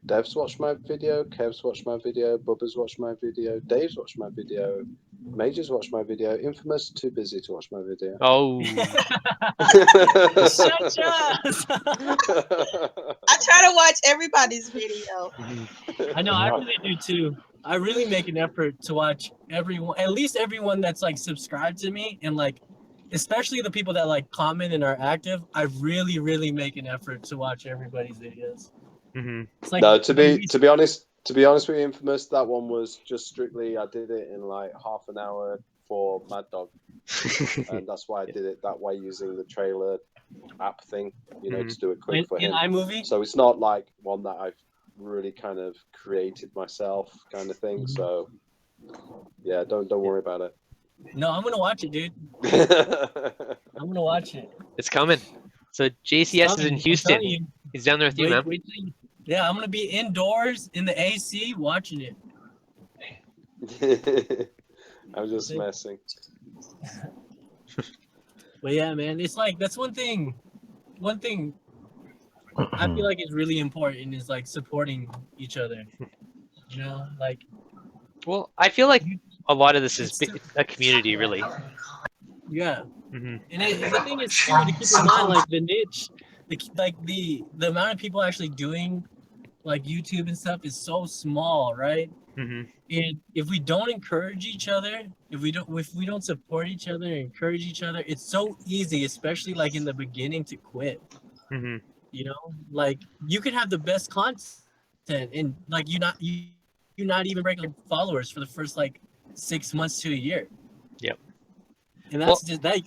S5: Dev's watched my video, Kev's watched my video, Bubba's watched my video, Dave's watched my video, Major's watched my video, Infamous too busy to watch my video.
S1: Oh.
S8: Shut up.
S3: I try to watch everybody's video.
S8: I know, I really do too. I really make an effort to watch everyone, at least everyone that's like subscribed to me, and like especially the people that like comment and are active. I really, really make an effort to watch everybody's videos.
S1: Mm-hmm.
S8: It's like,
S5: no, to be honest with you, Infamous, that one was just strictly I did it in like half an hour for Mad Dog, and that's why I did it that way using the trailer app thing, to do it quick for him.
S8: In iMovie?
S5: So it's not like one that I've really kind of created myself, kind of thing. So yeah, don't worry about it.
S8: No, I'm gonna watch it, dude. I'm gonna watch it.
S1: It's coming. So JCS is in Houston. He's down there with you, man.
S8: Yeah, I'm gonna be indoors in the AC watching it.
S5: I'm just messing.
S8: But yeah, man, it's like that's one thing I feel like is really important is like supporting each other. Like.
S1: Well, I feel like a lot of this is a community, really.
S8: Yeah.
S1: Mm-hmm.
S8: And the thing is too, to keep in mind, like the niche, the amount of people actually doing like YouTube and stuff is so small, right?
S1: Mm-hmm.
S8: And if we don't encourage each other, if we don't support each other and encourage each other, it's so easy, especially like in the beginning, to quit.
S1: Mm-hmm.
S8: Like you could have the best content and like you're not even breaking followers for the first like 6 months to a year.
S1: Yep.
S8: And that's just like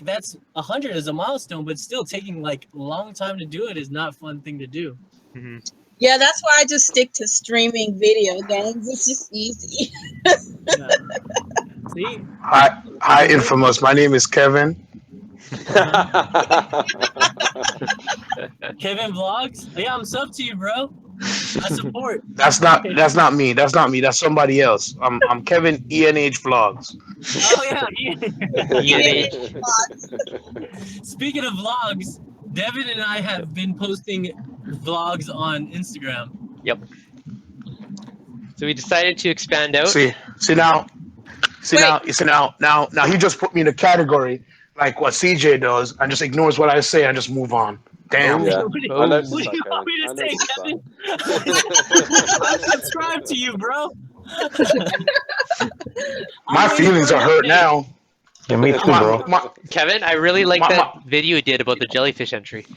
S8: that's 100 is a milestone, but still taking like a long time to do it is not a fun thing to do.
S1: Mm-hmm.
S3: Yeah, that's why I just stick to streaming video games. It's just easy.
S8: Yeah. See?
S6: Hi, Infamous. My name is Kevin.
S8: Kevin Vlogs? Yeah, I'm sub to you, bro. I support.
S6: That's not me. That's somebody else. I'm Kevin ENH Vlogs.
S8: Oh yeah. Speaking of vlogs, Devin and I have been posting vlogs on Instagram.
S1: Yep. So we decided to expand out.
S6: Now he just put me in a category like what CJ does and just ignores what I say and just move on. Damn.
S5: Yeah.
S8: What do you want me to say, Kevin? I'm subscribed to you, bro.
S6: My feelings are hurt now.
S7: Yeah, me too, bro.
S1: Kevin, I really like that video you did about the jellyfish entry.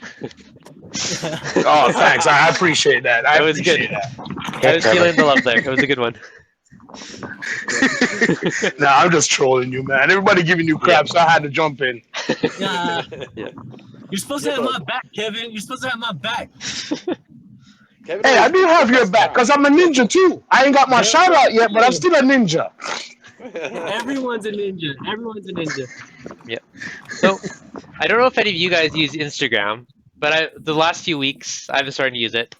S6: Oh, thanks. I appreciate that.
S1: That was good. I was feeling the love there. It was a good one.
S6: Nah, I'm just trolling you, man. Everybody giving you crap, so I had to jump in.
S8: Yeah.
S1: Yeah.
S8: You're supposed to have my back, Kevin. You're supposed to have my back.
S5: Kevin
S6: Hey, I
S5: always
S6: do
S5: gives
S6: have
S5: the
S6: your
S5: best
S6: back because I'm a ninja too. I ain't got my shout out yet, but I'm still a ninja.
S8: Everyone's a ninja. Everyone's a ninja.
S1: So I don't know if any of you guys use Instagram, but the last few weeks I've been starting to use it.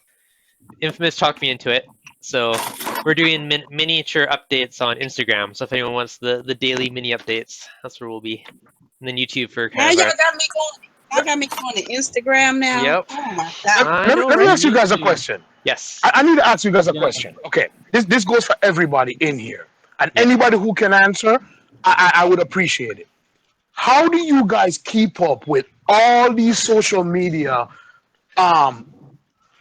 S1: Infamous talked me into it, so we're doing miniature updates on Instagram. So if anyone wants the daily mini updates, that's where we'll be. And then YouTube for
S3: Now
S1: kind of
S3: y'all
S1: our,
S3: got me going. Y'all got me going to Instagram now.
S1: Yep.
S3: Oh my god.
S6: Let me ask you guys a question.
S1: Yes.
S6: I need to ask you guys a
S8: Yeah.
S6: question. Okay, this goes for everybody in here, and
S1: Yeah.
S6: anybody who can answer, I would appreciate it. How do you guys keep up with all these social media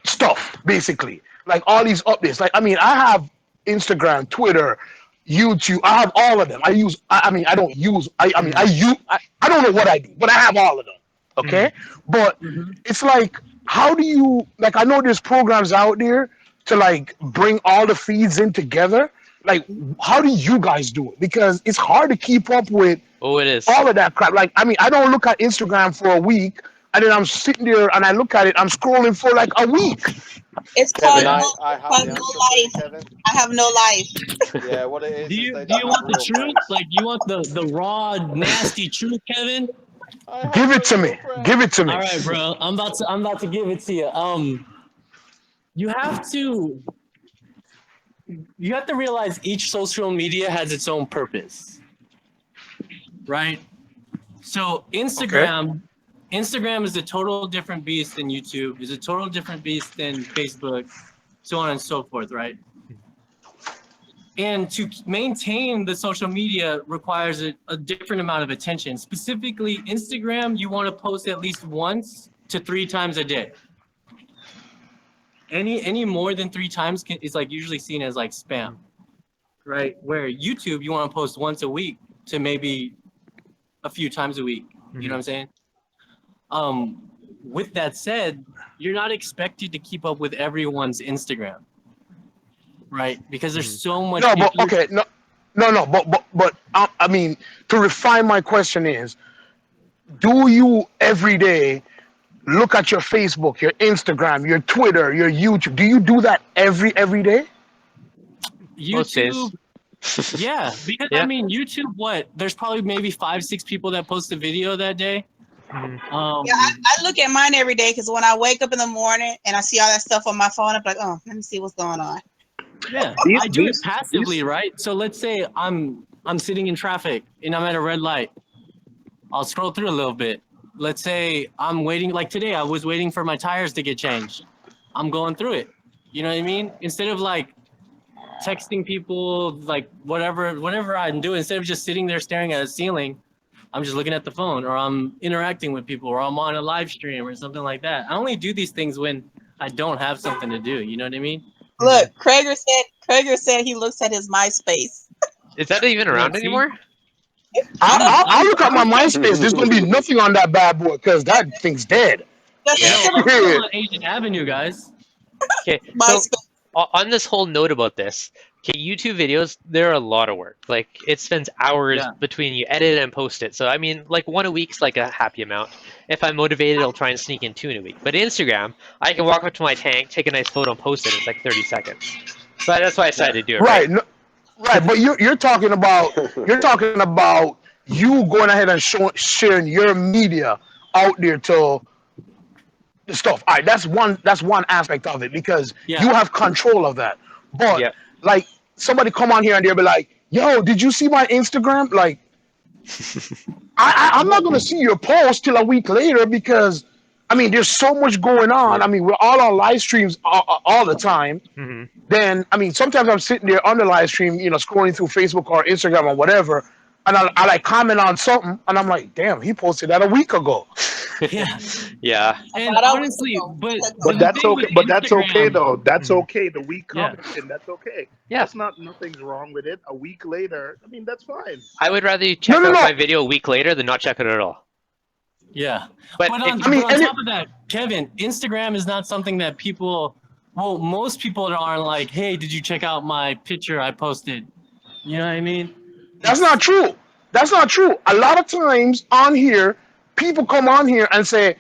S6: stuff, basically? Like all these updates. Like, I mean, I have Instagram, Twitter, YouTube. I have all of them. I use. I mean, I don't use. I mean, I use. I don't know what I do, but I have all of them. Okay, but it's like, how do you like? I know there's programs out there to like bring all the feeds in together. Like, how do you guys do it? Because it's hard to keep up with
S1: Oh, it is.
S6: all of that crap. Like, I mean, I don't look at Instagram for a week, and then I'm sitting there and I look at it. I'm scrolling for like a week.
S3: It's called,
S5: Kevin,
S3: no,
S5: I have
S3: called
S5: the
S3: no
S5: answer for you,
S3: life.
S5: Kevin.
S3: I have no life.
S5: Yeah, what it is
S8: Do you
S5: they
S8: do you
S5: don't
S8: want
S5: have
S8: the
S5: real
S8: truth?
S5: friends.
S8: Like you want the raw, nasty truth, Kevin?
S5: I have
S6: Give
S5: no
S6: it to me.
S5: real friends.
S6: Give it to me.
S8: All right, bro. I'm about to give it to you. You have to realize each social media has its own purpose, right? So Instagram is a total different beast than YouTube. Is a total different beast than Facebook, so on and so forth, right? And to maintain the social media requires a different amount of attention. Specifically, Instagram, you want to post at least once to 3 times a day. Any more than 3 times is like usually seen as like spam, right? Where YouTube, you want to post once a week to maybe a few times a week. You know what I'm saying? With that said, you're not expected to keep up with everyone's Instagram, right? Because there's so much.
S6: No, but okay, no, but I mean, to refine my question is, do you every day look at your Facebook, your Instagram, your Twitter, your YouTube? Do you do that every day?
S1: Most days.
S8: YouTube. Yeah, because
S1: Yeah.
S8: I mean, YouTube. What? There's probably maybe 5-6 people that post a video that day.
S3: Yeah, I look at mine every day because when I wake up in the morning and I see all that stuff on my phone, I'm like, oh, let me see what's going on.
S8: Yeah, I do it passively, right? So let's say I'm sitting in traffic and I'm at a red light. I'll scroll through a little bit. Let's say I'm waiting, like today, I was waiting for my tires to get changed. I'm going through it. You know what I mean? Instead of like texting people, like whatever I'm doing, instead of just sitting there staring at a ceiling, I'm just looking at the phone, or I'm interacting with people, or I'm on a live stream or something like that. I only do these things when I don't have something to do. You know what I mean?
S3: Look, Krager said he looks at his MySpace.
S1: Is that even around
S8: see?
S1: anymore?
S6: I'll look at my MySpace. There's gonna be nothing on that bad boy because that thing's dead.
S3: That's
S8: No,
S3: still
S8: I'm still on Asian Avenue, guys.
S1: Okay, so
S3: MySpace.
S1: on this whole note about this, okay, YouTube videos, they're a lot of work. Like, it spends hours
S8: Yeah.
S1: between you edit and post it. So, I mean, like, 1 a week's like a happy amount. If I'm motivated, I'll try and sneak in 2 in a week. But Instagram, I can walk up to my tank, take a nice photo, and post it. It's like 30 seconds. So that's why I decided to do it.
S6: Right, no, right. But you're talking about you going ahead and sharing your media out there to the stuff. All right, that's one aspect of it because
S8: Yeah.
S6: you have control of that. But
S1: Yeah.
S6: like somebody come on here and they'll be like, "Yo, did you see my Instagram?" Like, I'm not gonna see your post till a week later because, I mean, there's so much going on.
S1: Yeah.
S6: I mean, we're all on live streams all the time.
S1: Mm-hmm.
S6: Then, I mean, sometimes I'm sitting there on the live stream, you know, scrolling through Facebook or Instagram or whatever, and I like comment on something, and I'm like, damn, he posted that a week ago.
S8: Yeah.
S1: Yeah.
S8: And
S3: thought I was
S8: honestly,
S3: supposed
S8: but
S3: to-
S9: But
S8: the
S9: that's
S8: thing
S9: okay.
S8: with
S9: But that's okay
S8: Instagram-
S9: though. That's
S1: Mhm.
S9: okay. The week
S8: Yeah.
S9: commenting, that's okay.
S1: Yeah.
S9: That's nothing's wrong with it. A week later, I mean, that's fine.
S1: I would rather you check
S6: No.
S1: out my video a week later than not check it at all.
S8: Yeah.
S1: But
S8: But
S1: if-
S8: on,
S6: I mean,
S8: but on
S6: and
S8: top of that, Kevin, Instagram is not something that people, well, most people aren't like, hey, did you check out my picture I posted? You know what I mean?
S6: That's not true. That's not true. A lot of times on here, people come on here and say,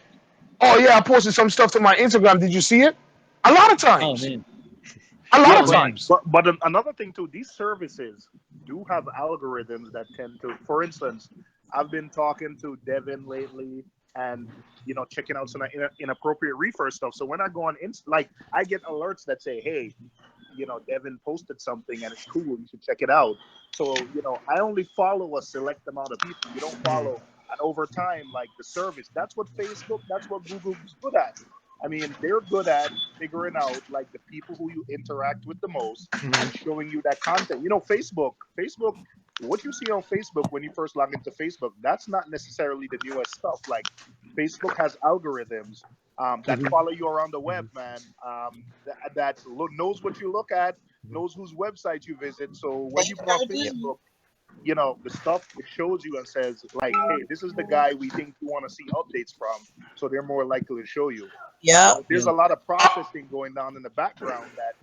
S6: "Oh yeah, I posted some stuff to my Instagram. Did you see it?" A lot of
S8: Oh
S6: times.
S8: man.
S6: A lot
S9: Yeah,
S6: of
S8: Oh, man.
S6: times.
S9: but another thing too, these services do have algorithms that tend to. For instance, I've been talking to Devin lately, and checking out some inappropriate reefer stuff. So when I go on like I get alerts that say, "Hey, Devin posted something and it's cool. You should check it out." So I only follow a select amount of people. You don't follow, and over time, like the service. That's what Facebook. That's what Google is good at. I mean, they're good at figuring out like the people who you interact with the most and showing you that content. Facebook, what you see on Facebook when you first log into Facebook, that's not necessarily the newest stuff. Like Facebook has algorithms that follow you around the web, man. Knows what you look at, knows whose website you visit. So when you go on Facebook, the stuff it shows you and says like, "Hey, this is the guy we think you want to see updates from." So they're more likely to show you.
S3: Yeah.
S9: So there's a lot of processing going on in the background that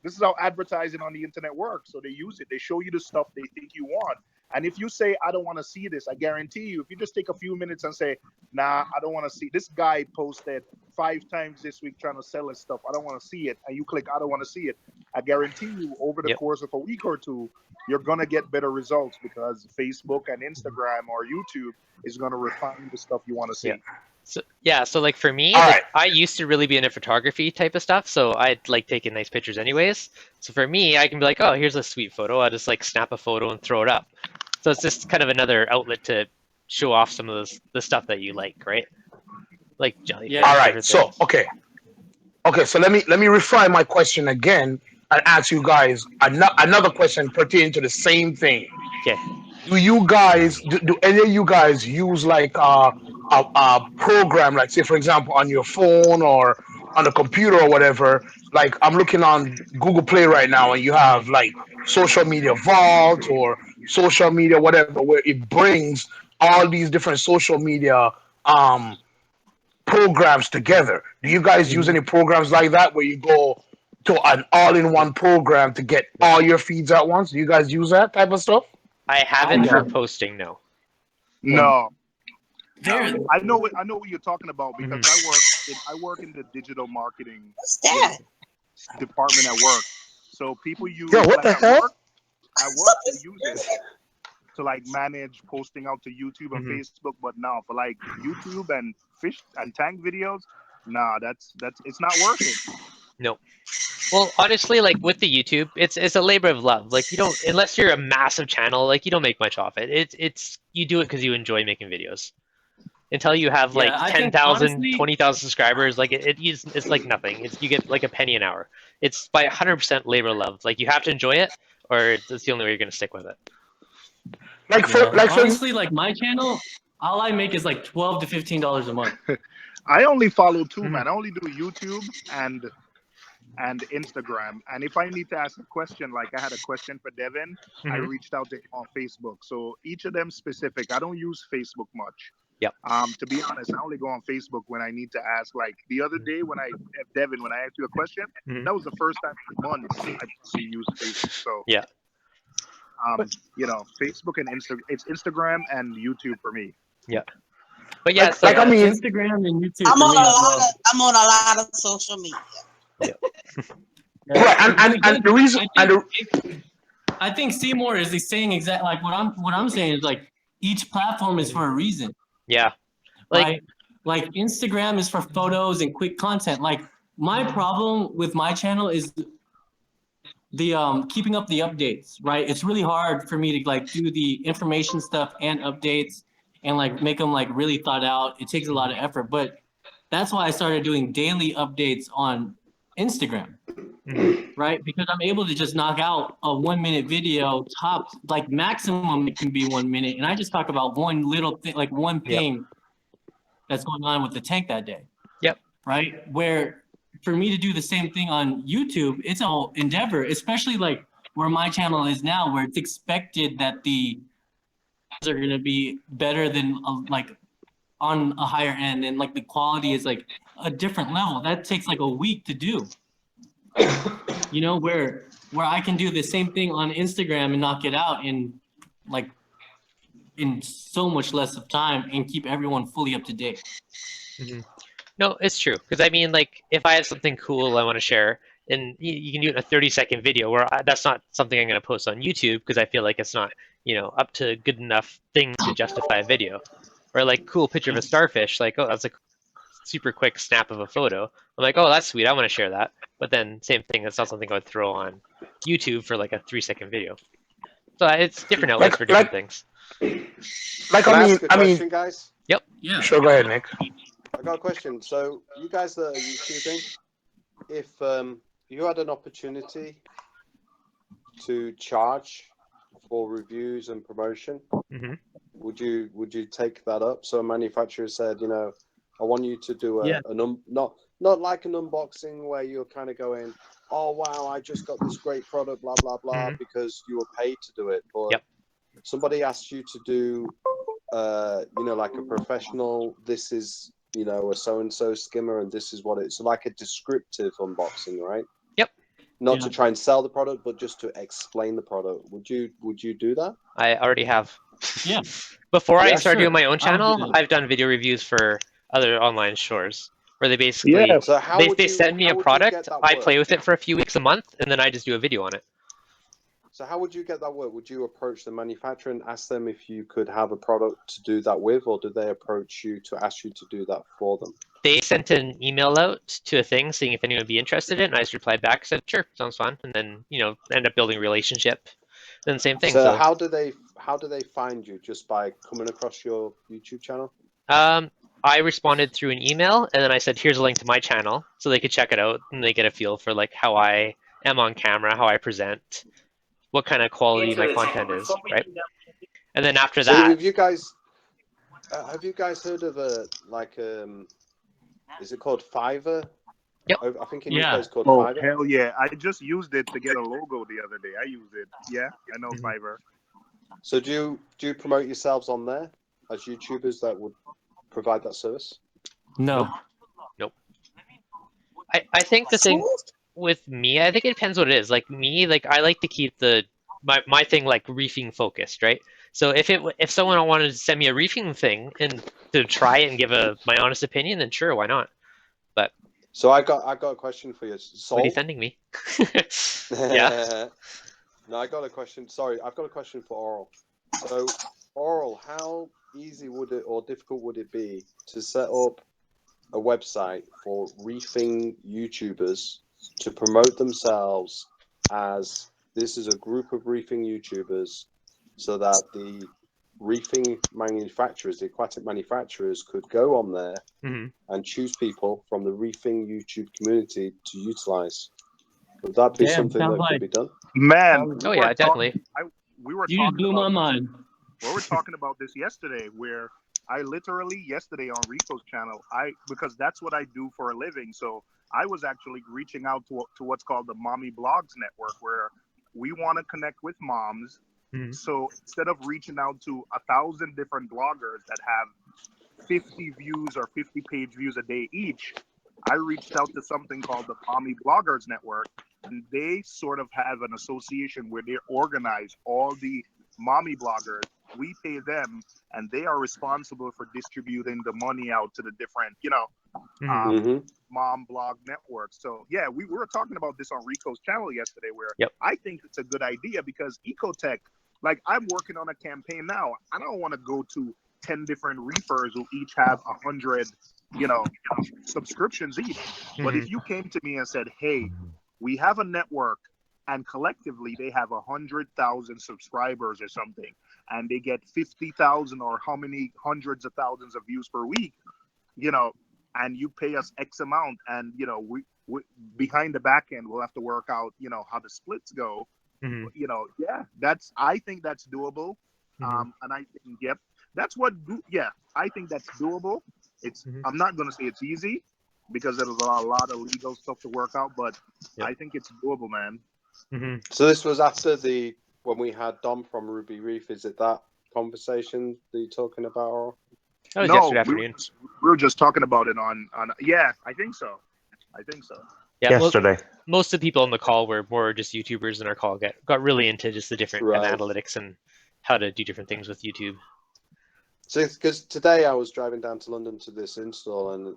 S9: this is how advertising on the internet works. So they use it. They show you the stuff they think you want. And if you say, "I don't want to see this," I guarantee you, if you just take a few minutes and say, "Nah, I don't want to see this guy posted 5 times this week trying to sell his stuff. I don't want to see it," and you click, "I don't want to see it," I guarantee you over the course of a week or two, you're going to get better results because Facebook and Instagram or YouTube is going to refine the stuff you want to see.
S1: So like for me, I used to really be into photography type of stuff, so I'd like taking nice pictures anyways. So for me, I can be like, "Oh, here's a sweet photo. I'll just like snap a photo and throw it up." So it's just kind of another outlet to show off some of the stuff that you like, right? Like Jellyfish.
S6: All right. So okay. So let me refine my question again and ask you guys another question pertaining to the same thing.
S1: Okay.
S6: Do you guys do any of you guys use like a program, like say for example on your phone or on the computer or whatever? Like I'm looking on Google Play right now, and you have like social media vault or social media whatever, where it brings all these different social media programs together. Do you guys use any programs like that where you go to an all-in-one program to get all your feeds at once? Do you guys use that type of stuff?
S1: I haven't for posting, no.
S9: No. I know what you're talking about because I work in the digital marketing department at work. So people use
S6: what the hell?
S9: At work they use it to like manage posting out to YouTube and Facebook, but now for like YouTube and fish and tank videos, nah, that's it's not working.
S1: No. Well, honestly, like with the YouTube, it's a labor of love. Like you don't, unless you're a massive channel, like you don't make much off it. It's you do it because you enjoy making videos. Until you have like 10,000, 20,000 subscribers, like it's like nothing. You get like a penny an hour. It's by 100% labor of love. Like you have to enjoy it, or it's the only way you're gonna stick with it.
S8: Honestly, like my channel, all I make is like $12 to $15 a month.
S9: I only follow 2, man. I only do YouTube and Instagram. And if I need to ask a question, like I had a question for Devin, I reached out to him on Facebook. So each of them specific. I don't use Facebook much.
S1: Yep.
S9: To be honest, I only go on Facebook when I need to ask. Like the other day when Devin, when I asked you a question, that was the first time in months I actually used Facebook. So
S1: yeah.
S9: Facebook and it's Instagram and YouTube for me.
S1: Yeah. But yeah,
S8: like I mean, Instagram and YouTube.
S3: I'm on a lot of social media.
S6: Right, and the reason
S8: I think Seymour is saying exactly like what I'm saying is like each platform is for a reason.
S1: Yeah.
S8: Like Instagram is for photos and quick content. Like my problem with my channel is the keeping up the updates, right? It's really hard for me to like do the information stuff and updates and like make them like really thought out. It takes a lot of effort, but that's why I started doing daily updates on Instagram, right? Because I'm able to just knock out a 1-minute video, top like maximum it can be 1 minute, and I just talk about one little thing, like one thing that's going on with the tank that day.
S1: Yep.
S8: Right? Where for me to do the same thing on YouTube, it's an endeavor, especially like where my channel is now, where it's expected that the are going to be better than like on a higher end, and like the quality is like a different level. That takes like a week to do. Where where I can do the same thing on Instagram and knock it out in so much less of time and keep everyone fully up to date.
S1: Mm-hmm. No, it's true. Because I mean, like, if I have something cool I want to share, and you can do it in a 30-second video, where that's not something I'm going to post on YouTube because I feel like it's not, up to good enough thing to justify a video. Or like, cool picture of a starfish, like, oh, that's a super quick snap of a photo. I'm like, oh, that's sweet. I want to share that. But then same thing, that's not something I would throw on YouTube for like a 3-second video. So it's different outlets for different things.
S6: Like,
S5: Can
S6: I
S5: ask a question, guys?
S1: Yep.
S8: Yeah.
S6: Sure, go ahead, Nick.
S5: I got a question. So you guys that are YouTubing, if you had an opportunity to charge for reviews and promotion,
S1: Mm-hmm.
S5: would you take that up? So a manufacturer said, I want you to do not like an unboxing where you're kind of going, oh wow, I just got this great product, blah blah blah, because you were paid to do it. But somebody asked you to do, like a professional. This is a so and so skimmer, and this is what it's like, a descriptive unboxing, right?
S1: Yep.
S5: Not to try and sell the product, but just to explain the product. Would you do that?
S1: I already have.
S8: Yeah.
S1: Before I
S8: Yeah,
S1: started
S8: sure.
S1: doing my own
S8: I'll do
S1: channel,
S8: that.
S1: I've done video reviews for other online stores where they basically
S5: So how
S1: they
S5: would you-
S1: send me
S5: how
S1: a
S5: would you get
S1: product,
S5: that
S1: I
S5: work?
S1: play with it for a few weeks, a month, and then I just do a video on it.
S5: So how would you get that work? Would you approach the manufacturer and ask them if you could have a product to do that with, or do they approach you to ask you to do that for them?
S1: They sent an email out to a thing seeing if anyone would be interested in it, and I just replied back, said, sure, sounds fun, and then, end up building a relationship. Then same thing.
S5: So how do they find you? Just by coming across your YouTube channel?
S1: I responded through an email, and then I said, here's a link to my channel, so they could check it out, and they get a feel for like how I am on camera, how I present, what kind of quality my content is, right? And then after
S5: So
S1: that,
S5: have you guys heard of is it called Fiverr?
S1: Yep.
S5: I think in UK it's called
S9: Oh,
S5: Fiverr.
S9: hell yeah. I just used it to get a logo the other day. I used it. Yeah, I know Fiverr.
S5: So do you promote yourselves on there as YouTubers that would provide that service?
S8: No.
S1: Nope. I think the thing with me, I think it depends what it is. Like me, like I like to keep my thing like reefing focused, right? So if someone wanted to send me a reefing thing and to try it and give my honest opinion, then sure, why not? But
S5: so I got a question for you. Salt?
S1: what are you sending me? Yeah.
S5: No, I got a question. Sorry, I've got a question for Oral. So, Oral, how easy would it or difficult would it be to set up a website for reefing YouTubers to promote themselves as this is a group of reefing YouTubers, so that the reefing manufacturers, the aquatic manufacturers, could go on there and choose people from the reefing YouTube community to utilize? Would that be something that could be done?
S9: Man.
S1: Oh yeah, definitely.
S9: We were
S8: You
S9: talking
S8: blew
S9: about
S8: my mind.
S9: We were talking about this yesterday, where I literally yesterday on Rico's channel, because that's what I do for a living. So I was actually reaching out to what's called the Mommy Blogs Network, where we want to connect with moms. So instead of reaching out to 1,000 different bloggers that have 50 views or 50-page views a day each, I reached out to something called the Mommy Bloggers Network, and they sort of have an association where they organize all the mommy bloggers. We pay them, and they are responsible for distributing the money out to the different, mom blog networks. So yeah, we were talking about this on Rico's channel yesterday, where I think it's a good idea because Ecotech, like I'm working on a campaign now. I don't want to go to 10 different reefers who each have 100, subscriptions each. But if you came to me and said, hey, we have a network and collectively they have 100,000 subscribers or something, and they get 50,000 or how many hundreds of thousands of views per week, and you pay us X amount, and we behind the back end we'll have to work out how the splits go. I think that's doable. And I think that's what I think that's doable. It's I'm not going to say it's easy because there's a lot of legal stuff to work out, but I think it's doable, man.
S5: So this was after when we had Dom from Ruby Reef. Is it that conversation that you're talking about? Or?
S1: That was yesterday afternoon.
S9: We were just talking about it on I think so. I think so.
S1: Yeah,
S7: Yesterday.
S1: most of the people on the call were more just YouTubers in our call. Got really into just the different kind of analytics and how to do different things with YouTube.
S5: So, because today I was driving down to London to this install, and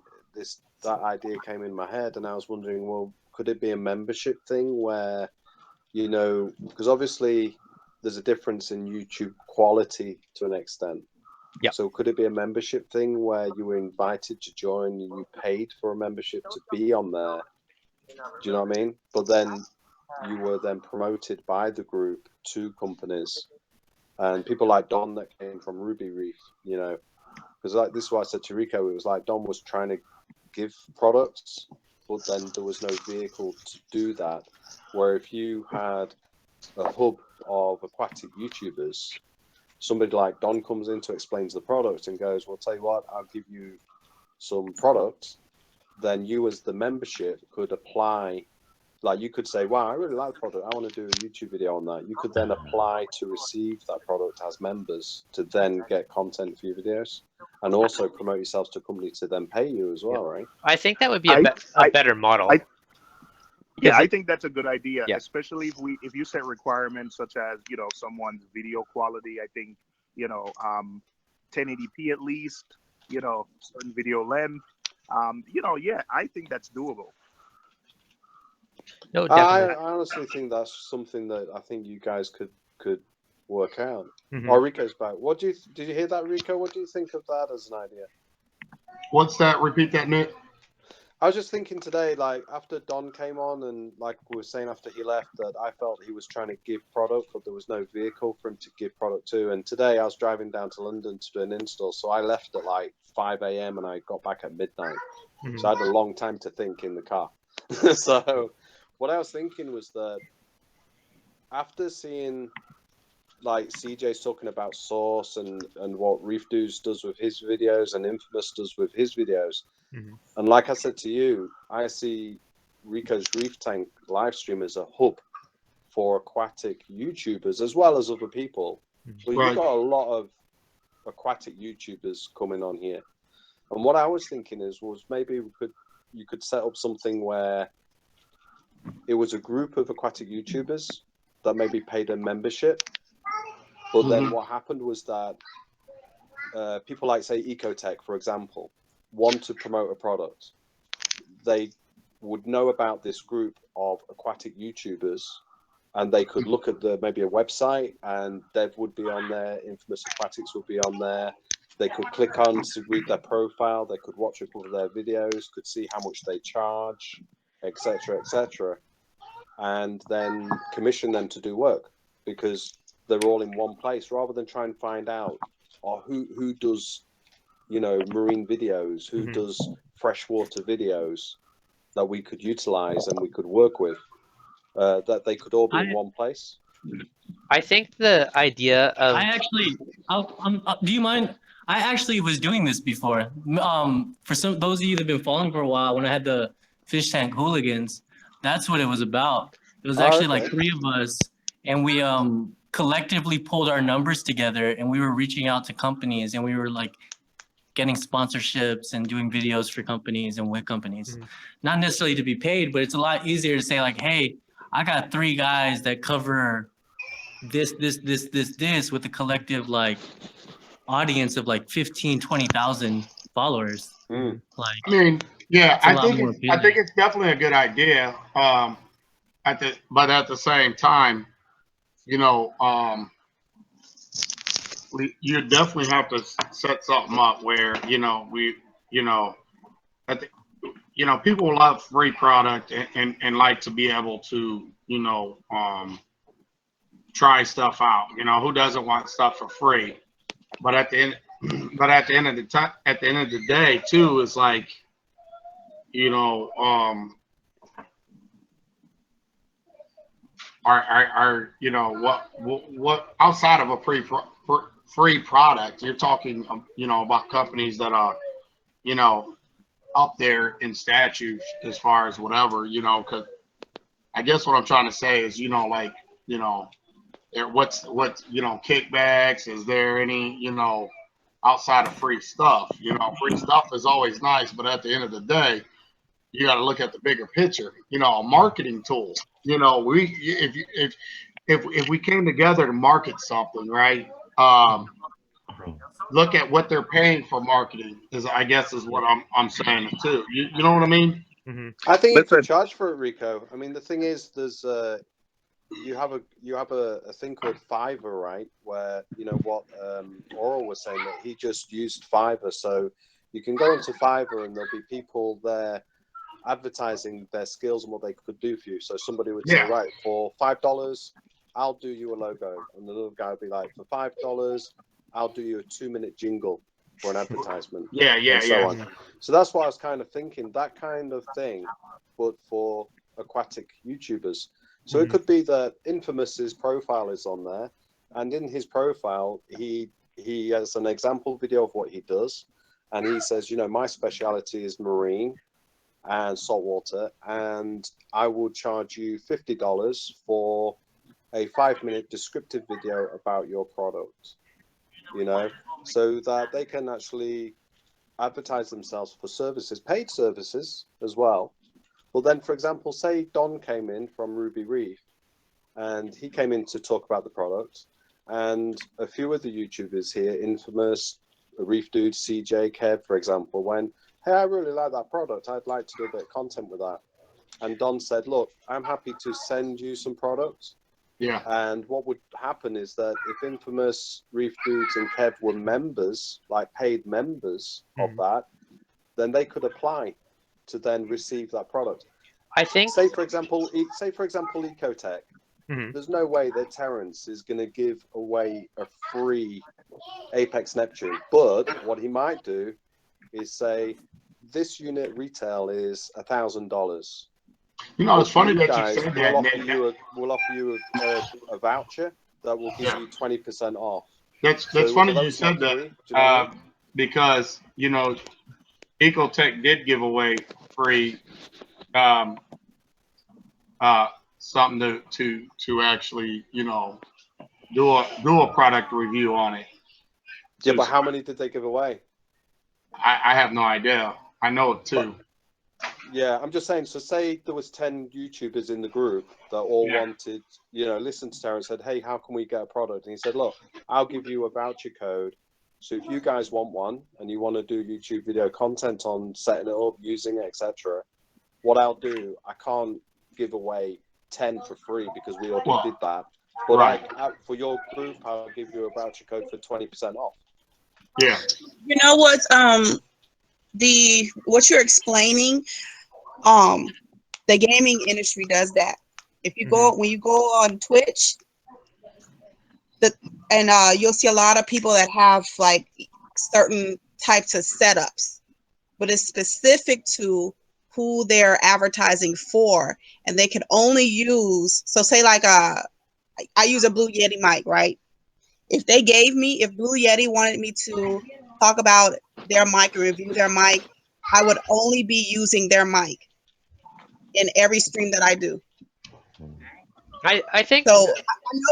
S5: that idea came in my head, and I was wondering, well, could it be a membership thing where, you know, because obviously there's a difference in YouTube quality to an extent.
S1: Yeah.
S5: So could it be a membership thing where you were invited to join and you paid for a membership to be on there? Do you know what I mean? But then you were then promoted by the group to companies, and people like Don that came from Ruby Reef, you know, because like this is what I said to Rico. It was like Don was trying to give products, but then there was no vehicle to do that. Where if you had a hub of aquatic YouTubers, somebody like Don comes in to explains the product and goes, well, tell you what, I'll give you some products. Then you as the membership could apply, like you could say, wow, I really like the product. I want to do a YouTube video on that. You could then apply to receive that product as members to then get content for your videos and also promote yourselves to a company to then pay you as well, right?
S1: I think that would be a better model.
S9: I think that's a good idea,
S1: Yeah.
S9: especially if you set requirements such as, you know, someone's video quality. I think, you know, 1080p at least, you know, certain video length. You know, yeah, I think that's doable.
S1: No,
S5: I
S1: definitely.
S5: honestly think that's something that I think you guys could work out.
S1: Mhm.
S5: Oh, Rico's back. Did you hear that, Rico? What do you think of that as an idea?
S2: What's that? Repeat that, Nick.
S5: I was just thinking today, like after Don came on, and like we were saying after he left, that I felt he was trying to give product, but there was no vehicle for him to give product to. And today I was driving down to London to do an install, so I left at like 5 a.m. and I got back at midnight.
S1: Mhm.
S5: So I had a long time to think in the car. So what I was thinking was that after seeing like CJ's talking about Source and what ReefDudes does with his videos and Infamous does with his videos.
S1: Mhm.
S5: And like I said to you, I see Rico's Reef Tank live stream as a hub for aquatic YouTubers as well as other people. But
S2: Right.
S5: you've got a lot of aquatic YouTubers coming on here. And what I was thinking was maybe you could set up something where it was a group of aquatic YouTubers that maybe paid a membership. But then what happened was that people like, say, Ecotech, for example, want to promote a product. They would know about this group of aquatic YouTubers, and they could look at maybe a website, and Dev would be on there, Infamous Aquatics would be on there. They could click on to read their profile. They could watch a couple of their videos, could see how much they charge, etc., and then commission them to do work because they're all in one place rather than try and find out who does, you know, marine videos, who does freshwater videos that we could utilize and we could work with, that they could all be in one place.
S1: I think the idea of
S8: do you mind? I actually was doing this before. For those of you that have been following for a while, when I had the fish tank hooligans, that's what it was about. It was actually like 3 of us, and we collectively pulled our numbers together, and we were reaching out to companies, and we were like getting sponsorships and doing videos for companies and with companies. Not necessarily to be paid, but it's a lot easier to say like, hey, I got 3 guys that cover this with a collective like audience of like 15, 20,000 followers. Like,
S2: I mean, yeah, I think
S8: appealing.
S2: it's definitely a good idea. But at the same time, you know, you definitely have to set something up where, you know, people love free product and like to be able to, you know, try stuff out. You know, who doesn't want stuff for free? But at the end of the day, too, it's like, you know, you know, what outside of a free product, you're talking, you know, about companies that are, you know, up there in statute as far as whatever, you know, because I guess what I'm trying to say is, you know, like, you know, what's you know, kickbacks? Is there any, you know, outside of free stuff? You know, free stuff is always nice, but at the end of the day, you got to look at the bigger picture. You know, a marketing tool. You know, if we came together to market something, right? Look at what they're paying for marketing. I guess is what I'm saying too. You know what I mean?
S1: Mm-hmm.
S5: I think you
S9: Listen.
S5: could charge for it, Rico. I mean, the thing is, there's you have a thing called Fiverr, right? Where you know what Oral was saying that he just used Fiverr, so you can go into Fiverr and there'll be people there advertising their skills and what they could do for you. So somebody would say, right, for $5, I'll do you a logo, and the little guy would be like, for $5, I'll do you a 2-minute jingle for an advertisement. And so on. So that's what I was kind of thinking, that kind of thing, but for aquatic YouTubers. So it could be that Infamous's profile is on there, and in his profile, he has an example video of what he does, and he says, you know, my speciality is marine and saltwater, and I will charge you $50 for a 5-minute descriptive video about your product, you know, so that they can actually advertise themselves for services, paid services as well. Well, then, for example, say Don came in from Ruby Reef, and he came in to talk about the product, and a few of the YouTubers here, Infamous, ReefDudes, CJ, Kev, for example, went, hey, I really like that product. I'd like to do a bit of content with that. And Don said, look, I'm happy to send you some products.
S2: Yeah.
S5: And what would happen is that if Infamous, ReefDudes, and Kev were members, like paid members of that, then they could apply to then receive that product.
S1: I think.
S5: Say for example, Ecotech. There's no way that Terrence is going to give away a free Apex Neptune. But what he might do is say, this unit retail is $1,000.
S2: You know, it's funny that
S5: guys
S2: you said
S5: will
S2: that.
S5: We'll offer you a voucher that will give you 20% off.
S2: That's funny you said that because you know, Ecotech did give away free something to actually, you know, do a product review on it.
S5: Yeah, but how many did they give away?
S2: I have no idea. I know it too.
S5: Yeah, I'm just saying, so say there was 10 YouTubers in the group that all wanted, you know, listened to Terrence and said, hey, how can we get a product? And he said, look, I'll give you a voucher code. So if you guys want one and you want to do YouTube video content on setting it up, using it, etc., what I'll do, I can't give away 10 for free because we already did that. But for your group, I'll give you a voucher code for 20% off.
S2: Yeah.
S3: You know what? What you're explaining, the gaming industry does that. If you when you go on Twitch, you'll see a lot of people that have like certain types of setups, but it's specific to who they're advertising for, and they can only use. So say like I use a Blue Yeti mic, right? If Blue Yeti wanted me to talk about their mic and review their mic, I would only be using their mic in every stream that I do.
S1: I think
S3: so.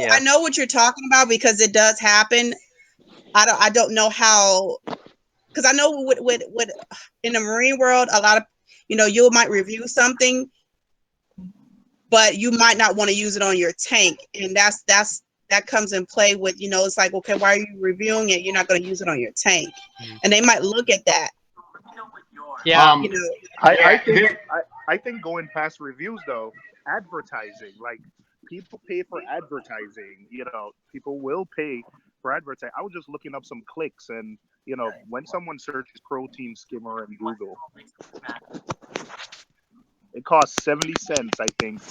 S3: I know what you're talking about because it does happen. I don't know how, because I know with in the marine world, a lot of you might review something, but you might not want to use it on your tank, and that comes in play with it's like, okay, why are you reviewing it? You're not going to use it on your tank, and they might look at that.
S1: Yeah,
S9: I think going past reviews though, advertising, like people pay for advertising. People will pay for advertising. I was just looking up some clicks, and when someone searches protein skimmer in Google, it costs 70 cents, I think.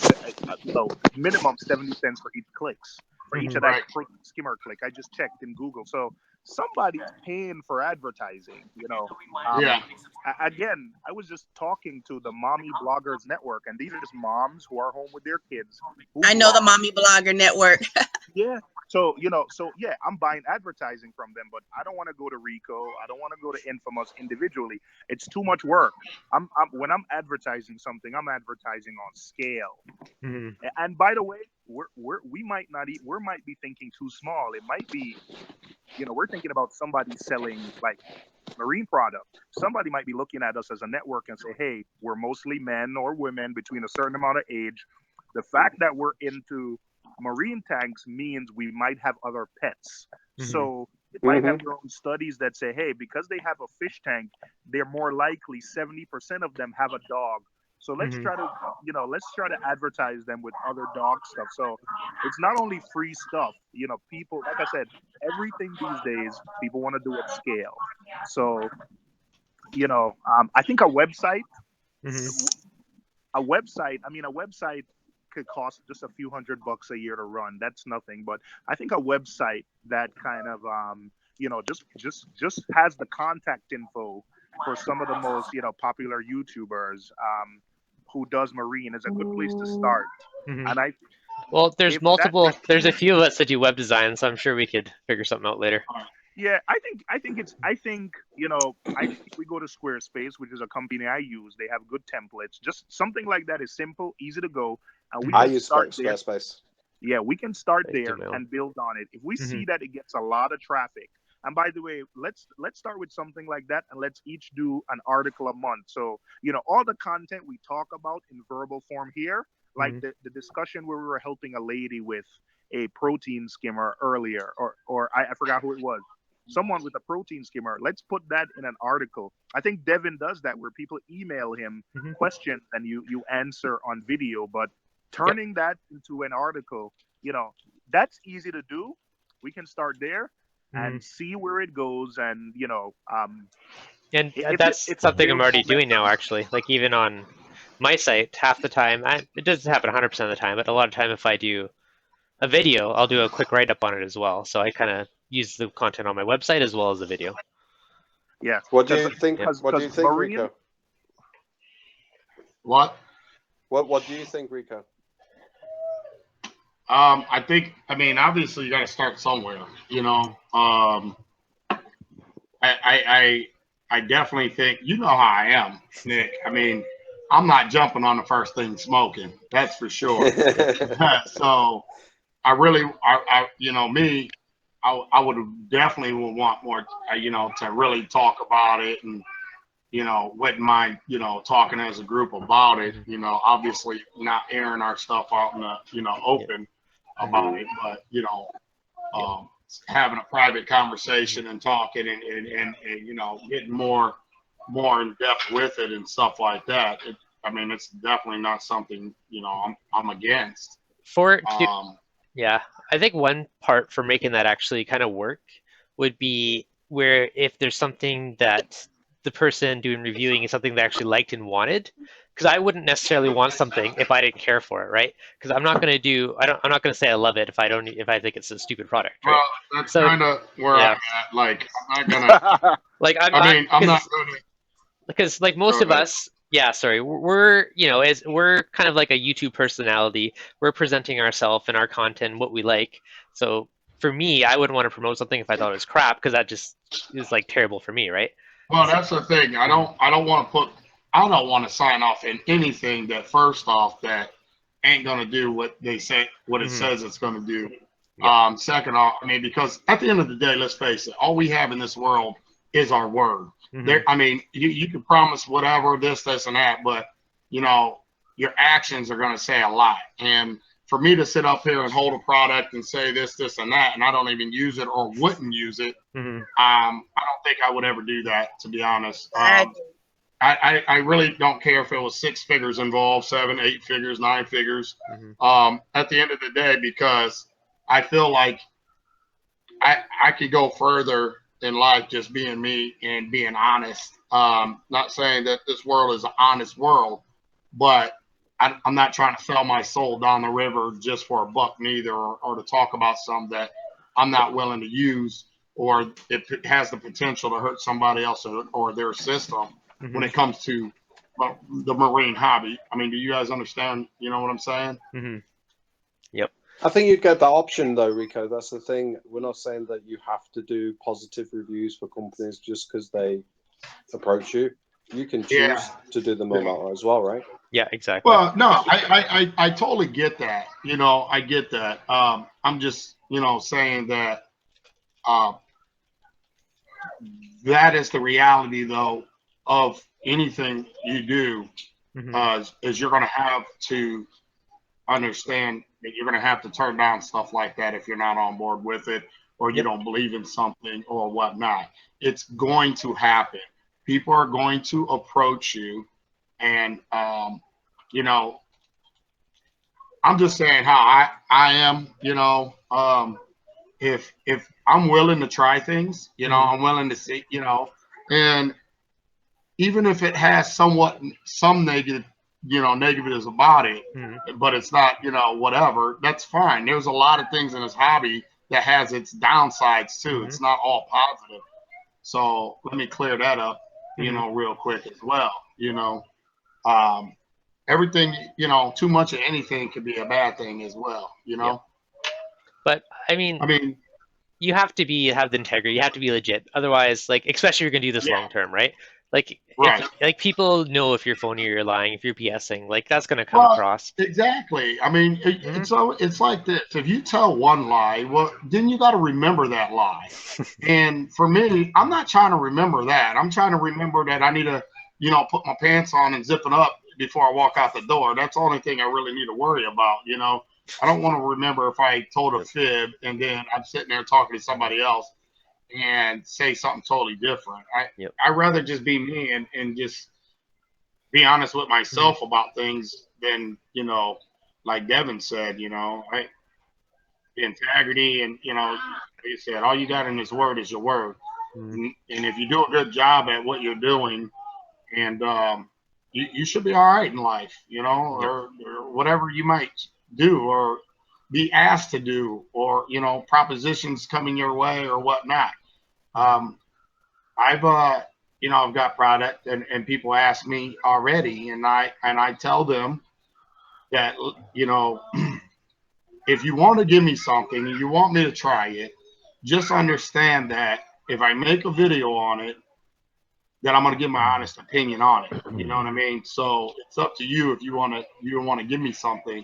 S9: Minimum 70 cents for each clicks. For each of that protein skimmer click. I just checked in Google. So somebody's paying for advertising, Again, I was just talking to the Mommy Bloggers Network, and these are just moms who are home with their kids.
S3: I know the Mommy Blogger Network.
S9: Yeah. So, I'm buying advertising from them, but I don't want to go to Rico. I don't want to go to Infamous individually. It's too much work. When I'm advertising something, I'm advertising on scale. And by the way, we might be thinking too small. It might be, we're thinking about somebody selling like marine product, somebody might be looking at us as a network and say, hey, we're mostly men or women between a certain amount of age. The fact that we're into marine tanks means we might have other pets. So it might have their own studies that say, hey, because they have a fish tank, they're more likely 70% of them have a dog. So let's try to, let's try to advertise them with other dog stuff. So it's not only free stuff, people, like I said, everything these days, people want to do at scale. So, I think a website could cost just a few $100 a year to run. That's nothing. But I think a website that kind of, just has the contact info for some of the most, popular YouTubers, who does marine is a good place to start. And
S1: there's there's a few of us that do web design, so I'm sure we could figure something out later.
S9: Yeah, I think if we go to Squarespace, which is a company I use, they have good templates. Just something like that is simple, easy to go, and we can
S5: use
S9: start there.
S5: Squarespace.
S9: Yeah, we can start there and build on it. If we see that it gets a lot of traffic, and by the way, let's start with something like that, and let's each do an article a month. So all the content we talk about in verbal form here, like the discussion where we were helping a lady with a protein skimmer earlier, or I forgot who it was. Someone with a protein skimmer. Let's put that in an article. I think Devin does that, where people email him questions and you answer on video. But turning that into an article, that's easy to do. We can start there and see where it goes, and
S1: that's something I'm already doing now, actually. Like even on my site, half the time, it doesn't happen 100% of the time, but a lot of time if I do a video, I'll do a quick write-up on it as well. So I kind of use the content on my website as well as the video.
S9: Yeah.
S5: What do you think? What do you think, Rico?
S2: What
S5: do you think, Rico?
S2: I mean, obviously you got to start somewhere, I definitely think, how I am, Nick. I mean, I'm not jumping on the first thing smoking. That's for sure. So I really, I would definitely want more, to really talk about it, and, wouldn't mind, talking as a group about it, obviously not airing our stuff out in the, open about it, but, having a private conversation and talking and getting more in depth with it and stuff like that. It's definitely not something, I'm against.
S1: Yeah, I think one part for making that actually kind of work would be where if there's something that the person doing reviewing is something they actually liked and wanted, because I wouldn't necessarily want something if I didn't care for it, right? Because I'm not going to say I love it if I think it's a stupid product, right?
S2: Well, that's kind of where I'm at. Like, I'm not gonna. I'm not gonna.
S1: Because like most of us, we're we're kind of like a YouTube personality. We're presenting ourselves and our content, what we like. So for me, I wouldn't want to promote something if I thought it was crap, because that just is like terrible for me, right?
S2: Well, that's the thing. I don't want to sign off in anything that, first off, that ain't gonna do what they say, what it says it's gonna do. Second off, because at the end of the day, let's face it, all we have in this world is our word. You can promise whatever, this, and that, but your actions are going to say a lot. And for me to sit up here and hold a product and say this, and that, and I don't even use it or wouldn't use it, I don't think I would ever do that, to be honest. I really don't care if it was 6 figures involved, 7, 8 figures, 9 figures. At the end of the day, because I feel like I could go further in life just being me and being honest. Not saying that this world is an honest world, but I'm not trying to sell my soul down the river just for a buck neither, or to talk about something that I'm not willing to use, or it has the potential to hurt somebody else or their system when it comes to the marine hobby. Do you guys understand, what I'm saying?
S1: Yep.
S5: I think you'd get that option though, Rico. That's the thing. We're not saying that you have to do positive reviews for companies just because they approach you. You can choose to do them or not as well, right?
S1: Yeah, exactly.
S2: Well, no, I totally get that. I get that. I'm just, saying that that is the reality, though, of anything you do. Is you're going to have to understand that you're going to have to turn down stuff like that if you're not on board with it, or you don't believe in something or whatnot. It's going to happen. People are going to approach you, and you know, I'm just saying how I am. You know, if I'm willing to try things, you know, I'm willing to see, you know, and even if it has some negative, you know, negatives about it, but it's not, you know, whatever, that's fine. There's a lot of things in this hobby that has its downsides too. It's not all positive. So let me clear that up, you know, real quick as well. You know, everything, you know, too much of anything could be a bad thing as well, you know.
S1: But I mean, you have to have the integrity. You have to be legit. Otherwise, like, especially if you're gonna do this long term, right? Like, like people know if you're phony or you're lying, if you're BSing, like that's gonna come across.
S2: Exactly. I mean, it's like this. If you tell one lie, well, then you got to remember that lie. And for me, I'm not trying to remember that. I'm trying to remember that I need to, you know, put my pants on and zip it up before I walk out the door. That's the only thing I really need to worry about. You know, I don't want to remember if I told a fib and then I'm sitting there talking to somebody else and say something totally different. I'd rather just be me and just be honest with myself about things than, you know, like Devin said, you know, the integrity and, you know, like you said, all you got in this word is your word. And if you do a good job at what you're doing, and you should be all right in life, you know, or whatever you might do or be asked to do, or, you know, propositions coming your way or whatnot. I've you know, I've got product and people ask me already, and I tell them that, you know, if you want to give me something and you want me to try it, just understand that if I make a video on it, that I'm going to give my honest opinion on it. You know what I mean? So it's up to you if you want to give me something.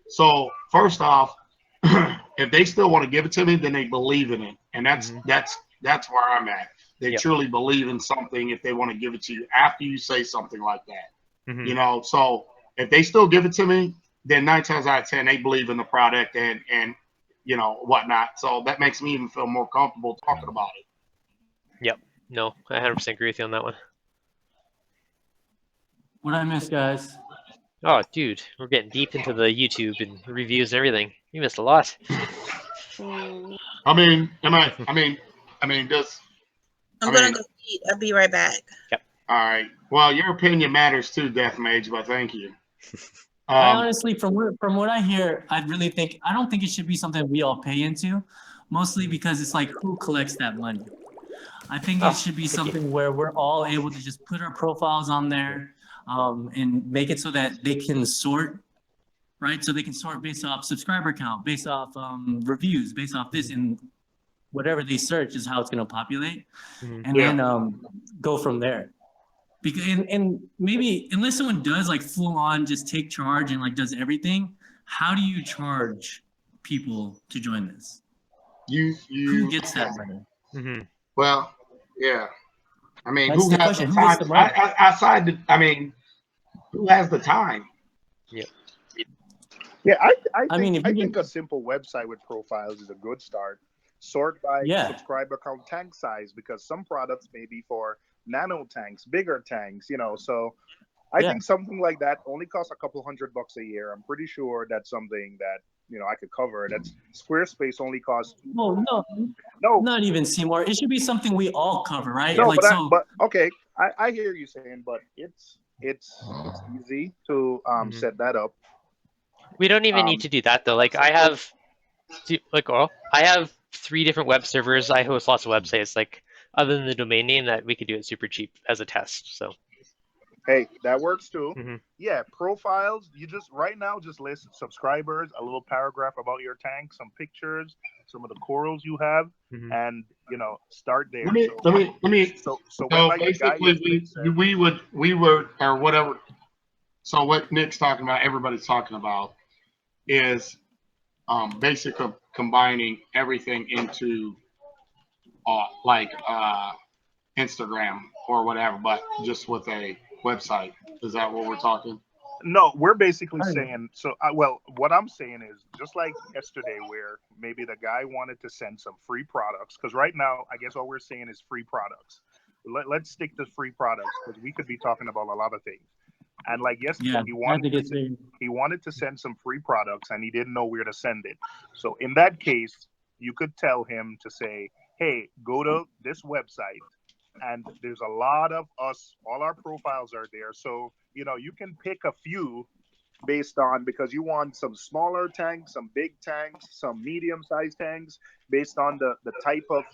S2: So first off, if they still want to give it to me, then they believe in it, and that's where I'm at. They truly believe in something if they want to give it to you after you say something like that. You know, so if they still give it to me, then 9 times out of 10 they believe in the product and you know, whatnot. So that makes me even feel more comfortable talking about it.
S1: No, I 100% agree with you on that one.
S8: What I miss, guys?
S1: Oh, dude, we're getting deep into the YouTube and reviews and everything. You missed a lot.
S2: I mean, does
S3: I'm gonna go eat. I'll be right back.
S2: All right. Well, your opinion matters too, Death Mage, but thank you.
S8: I honestly, from what I hear, I don't think it should be something we all pay into, mostly because it's like, who collects that money? I think it should be something where we're all able to just put our profiles on there, and make it so that they can sort, right? So they can sort based off subscriber count, based off reviews, based off this, and whatever they search is how it's going to populate, and then go from there. Because and maybe unless someone does like full on just take charge and like does everything, how do you charge people to join this? Who gets that money?
S2: Well, yeah. I mean,
S8: That's
S2: who
S8: the
S2: has
S8: question.
S2: the
S8: Who gets the money?
S2: I mean, who has the time?
S9: Yeah, I
S8: mean,
S9: think a simple website with profiles is a good start. Sort by subscriber count, tank size, because some products may be for nano tanks, bigger tanks, you know. So I think something like that only costs a couple $100 a year. I'm pretty sure that's something that, you know, I could cover. That's Squarespace only costs.
S8: No, not even Seymour. It should be something we all cover, right?
S9: No,
S8: like,
S9: but okay, I hear you saying, but it's easy to set that up.
S1: We don't even need to do that though. Like I have 3 different web servers. I host lots of websites. Like other than the domain name, that we could do it super cheap as a test. So
S9: hey, that works too. Yeah, profiles. You just right now just list subscribers, a little paragraph about your tank, some pictures, some of the corals you have, and you know, start there.
S2: Let me. So basically, we would or whatever. So what Nick's talking about, everybody's talking about, is basically combining everything into Instagram or whatever, but just with a website. Is that what we're talking?
S9: No, we're basically saying, so, well, what I'm saying is just like yesterday where maybe the guy wanted to send some free products, because right now, I guess all we're saying is free products. Let's stick to free products because we could be talking about a lot of things. And like yesterday,
S8: Yeah,
S9: he wanted to send some free products and he didn't know where to send it. So in that case, you could tell him to say, hey, go to this website. And there's a lot of us, all our profiles are there. So, you know, you can pick a few based on, because you want some smaller tanks, some big tanks, some medium-sized tanks, based on the type of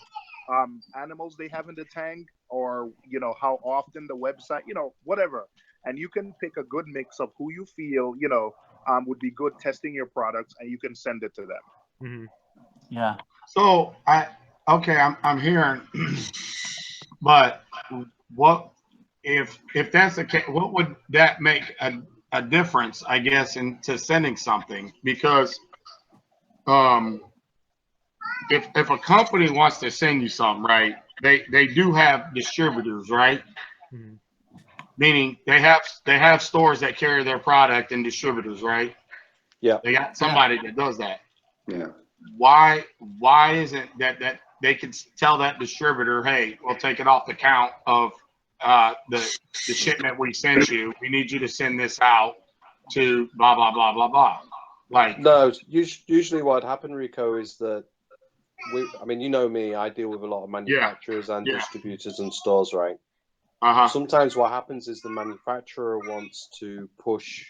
S9: animals they have in the tank, or, you know, how often the website, you know, whatever. And you can pick a good mix of who you feel, you know, would be good testing your products, and you can send it to them.
S1: Mm-hmm.
S8: Yeah.
S2: So I'm hearing, but what if that's the case? What would that make a difference? I guess into sending something, because if a company wants to send you something, right? They do have distributors, right?
S1: Mm-hmm.
S2: Meaning they have stores that carry their product and distributors, right?
S5: Yeah.
S2: They got somebody that does that.
S5: Yeah.
S2: Why isn't that they could tell that distributor, hey, we'll take it off the count of the shipment we sent you. We need you to send this out to blah blah blah blah blah. Like,
S5: no, usually what happened, Rico, is that I mean, you know me, I deal with a lot of manufacturers and distributors and stores, right?
S2: Uh-huh.
S5: Sometimes what happens is the manufacturer wants to push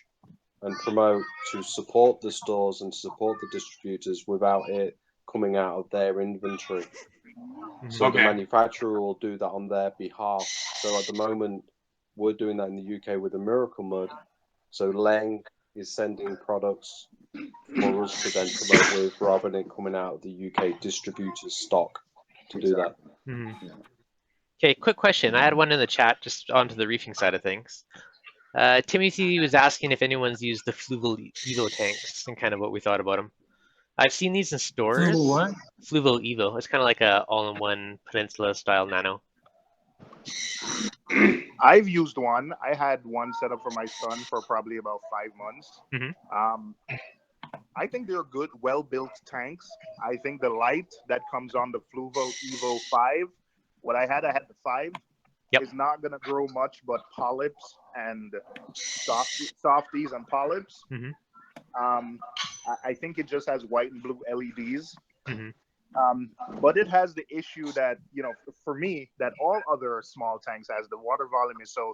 S5: and promote to support the stores and support the distributors without it coming out of their inventory. So the manufacturer will do that on their behalf. So at the moment, we're doing that in the UK with the Miracle Mud. So Leng is sending products for us to then promote with, rather than it coming out of the UK distributor's stock to do that.
S1: Mm-hmm. Okay, quick question. I had one in the chat just onto the reefing side of things. Timothy was asking if anyone's used the Fluval Evo tanks and kind of what we thought about them. I've seen these in stores.
S8: Fluval what?
S1: Fluval Evo. It's kind of like a all-in-one Peninsula style nano.
S9: I've used one. I had one set up for my son for probably about 5 months.
S1: Mm-hmm.
S9: I think they're good, well-built tanks. I think the light that comes on the Fluval Evo 5, what I had the 5, is not going to grow much but polyps and softies and polyps.
S1: Mm-hmm.
S9: I think it just has white and blue LEDs.
S1: Mm-hmm.
S9: But it has the issue that, you know, for me, that all other small tanks has, the water volume is so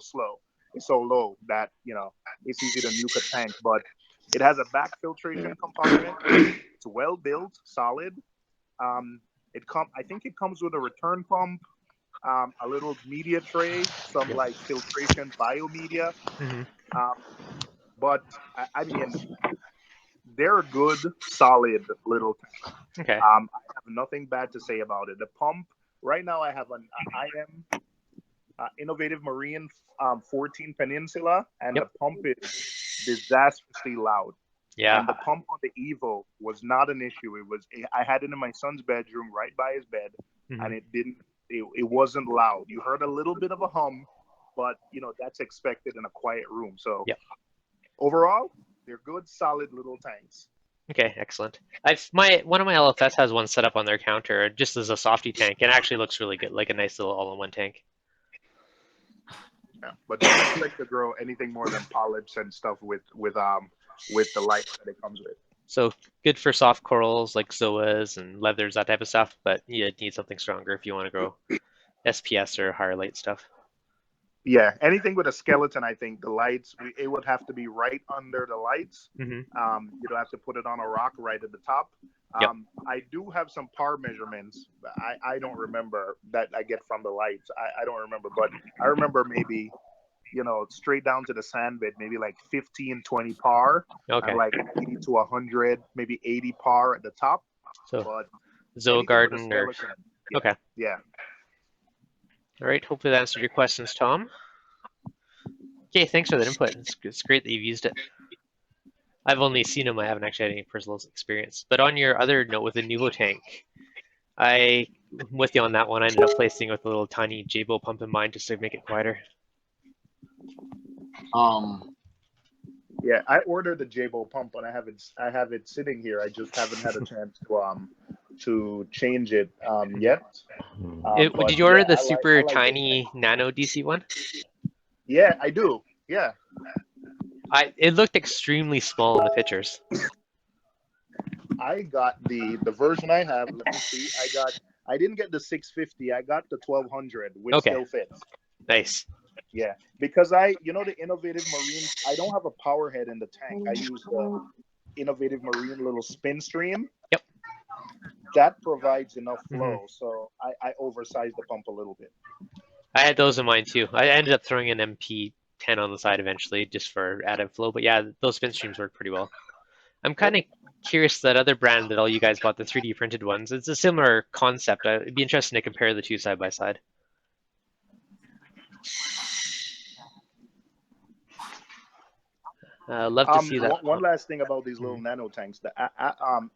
S9: low that, you know, it's easy to nuke a tank. But it has a back filtration compartment. It's well built, solid. I think it comes with a return pump, a little media tray, some like filtration biomedia.
S1: Mm-hmm.
S9: But I mean, they're a good, solid little tank.
S1: Okay.
S9: I have nothing bad to say about it. The pump, right now I have an IM Innovative Marine 14 Peninsula, and the pump is disastrously loud.
S1: Yeah.
S9: And the pump on the Evo was not an issue. I had it in my son's bedroom right by his bed, and it wasn't loud. You heard a little bit of a hum, but you know, that's expected in a quiet room. So overall, they're good, solid little tanks.
S1: Okay, excellent. One of my LFS has one set up on their counter just as a softy tank, and it actually looks really good, like a nice little all-in-one tank.
S9: Yeah, but don't expect to grow anything more than polyps and stuff with the light that it comes with.
S1: So good for soft corals like zoas and leathers, that type of stuff, but you need something stronger if you want to grow SPS or higher light stuff.
S9: Yeah, anything with a skeleton, I think the lights, it would have to be right under the lights.
S1: Mm-hmm.
S9: You'd have to put it on a rock right at the top. I do have some par measurements. I don't remember that I get from the lights. I don't remember, but I remember maybe, you know, straight down to the sand bed, maybe like 15, 20 par, and like 80 to 100, maybe 80 par at the top.
S1: So,
S9: but
S1: Zoo Garden or... Okay.
S9: Yeah.
S1: All right, hopefully that answered your questions, Tom. Okay, thanks for that input. It's great that you've used it. I've only seen them. I haven't actually had any personal experience. But on your other note with the Nuvo tank, I'm with you on that one. I ended up placing with a little tiny J-bow pump in mine just to make it quieter.
S9: Yeah, I ordered the J-bow pump, and I have it sitting here. I just haven't had a chance to change it yet. But
S1: Did you order
S9: yeah,
S1: the
S9: I
S1: super
S9: like
S1: tiny nano DC one?
S9: Yeah, I do. Yeah.
S1: It looked extremely small in the pictures.
S9: I got the version I have. Let me see. I didn't get the 650. I got the 1200, which
S1: Okay.
S9: still fits.
S1: Nice.
S9: Yeah, because the Innovative Marine, I don't have a power head in the tank. I use the Innovative Marine little spin stream.
S1: Yep.
S9: That provides enough flow, so I oversized the pump a little bit.
S1: I had those in mine too. I ended up throwing an MP10 on the side eventually just for added flow, but yeah, those spin streams work pretty well. I'm kind of curious that other brand that all you guys bought, the 3D printed ones. It's a similar concept. It'd be interesting to compare the two side by side. Love to see that.
S9: One last thing about these little nano tanks, the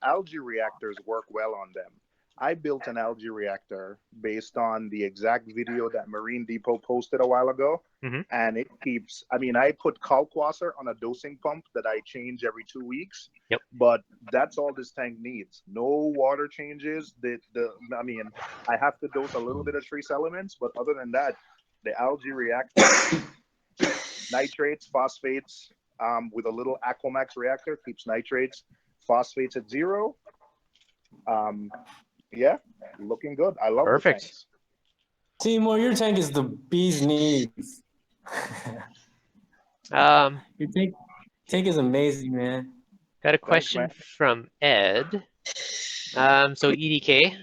S9: algae reactors work well on them. I built an algae reactor based on the exact video that Marine Depot posted a while ago, and it keeps. I mean, I put kalkwasser on a dosing pump that I change every 2 weeks.
S1: Yep.
S9: But that's all this tank needs. No water changes. I mean, I have to dose a little bit of trace elements, but other than that, the algae reactor, nitrates, phosphates, with a little Aquamax reactor keeps nitrates, phosphates at 0. Yeah, looking good. I love
S1: Perfect.
S9: The tanks.
S10: Seymour, your tank is the bee's knees. Your tank is amazing, man.
S1: Got a question from Ed. So EDK,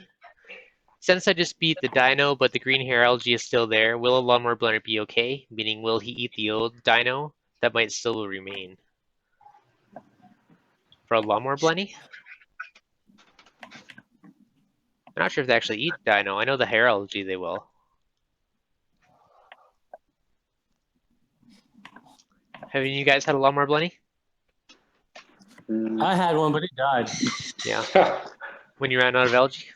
S1: since I just beat the dino, but the green hair algae is still there, will a lawnmower blender be okay? Meaning, will he eat the old dino? That might still remain. For a lawnmower blenny? I'm not sure if they actually eat dino. I know the hair algae they will. Have you guys had a lawnmower blenny?
S10: I had one, but it died.
S1: Yeah. When you ran out of algae?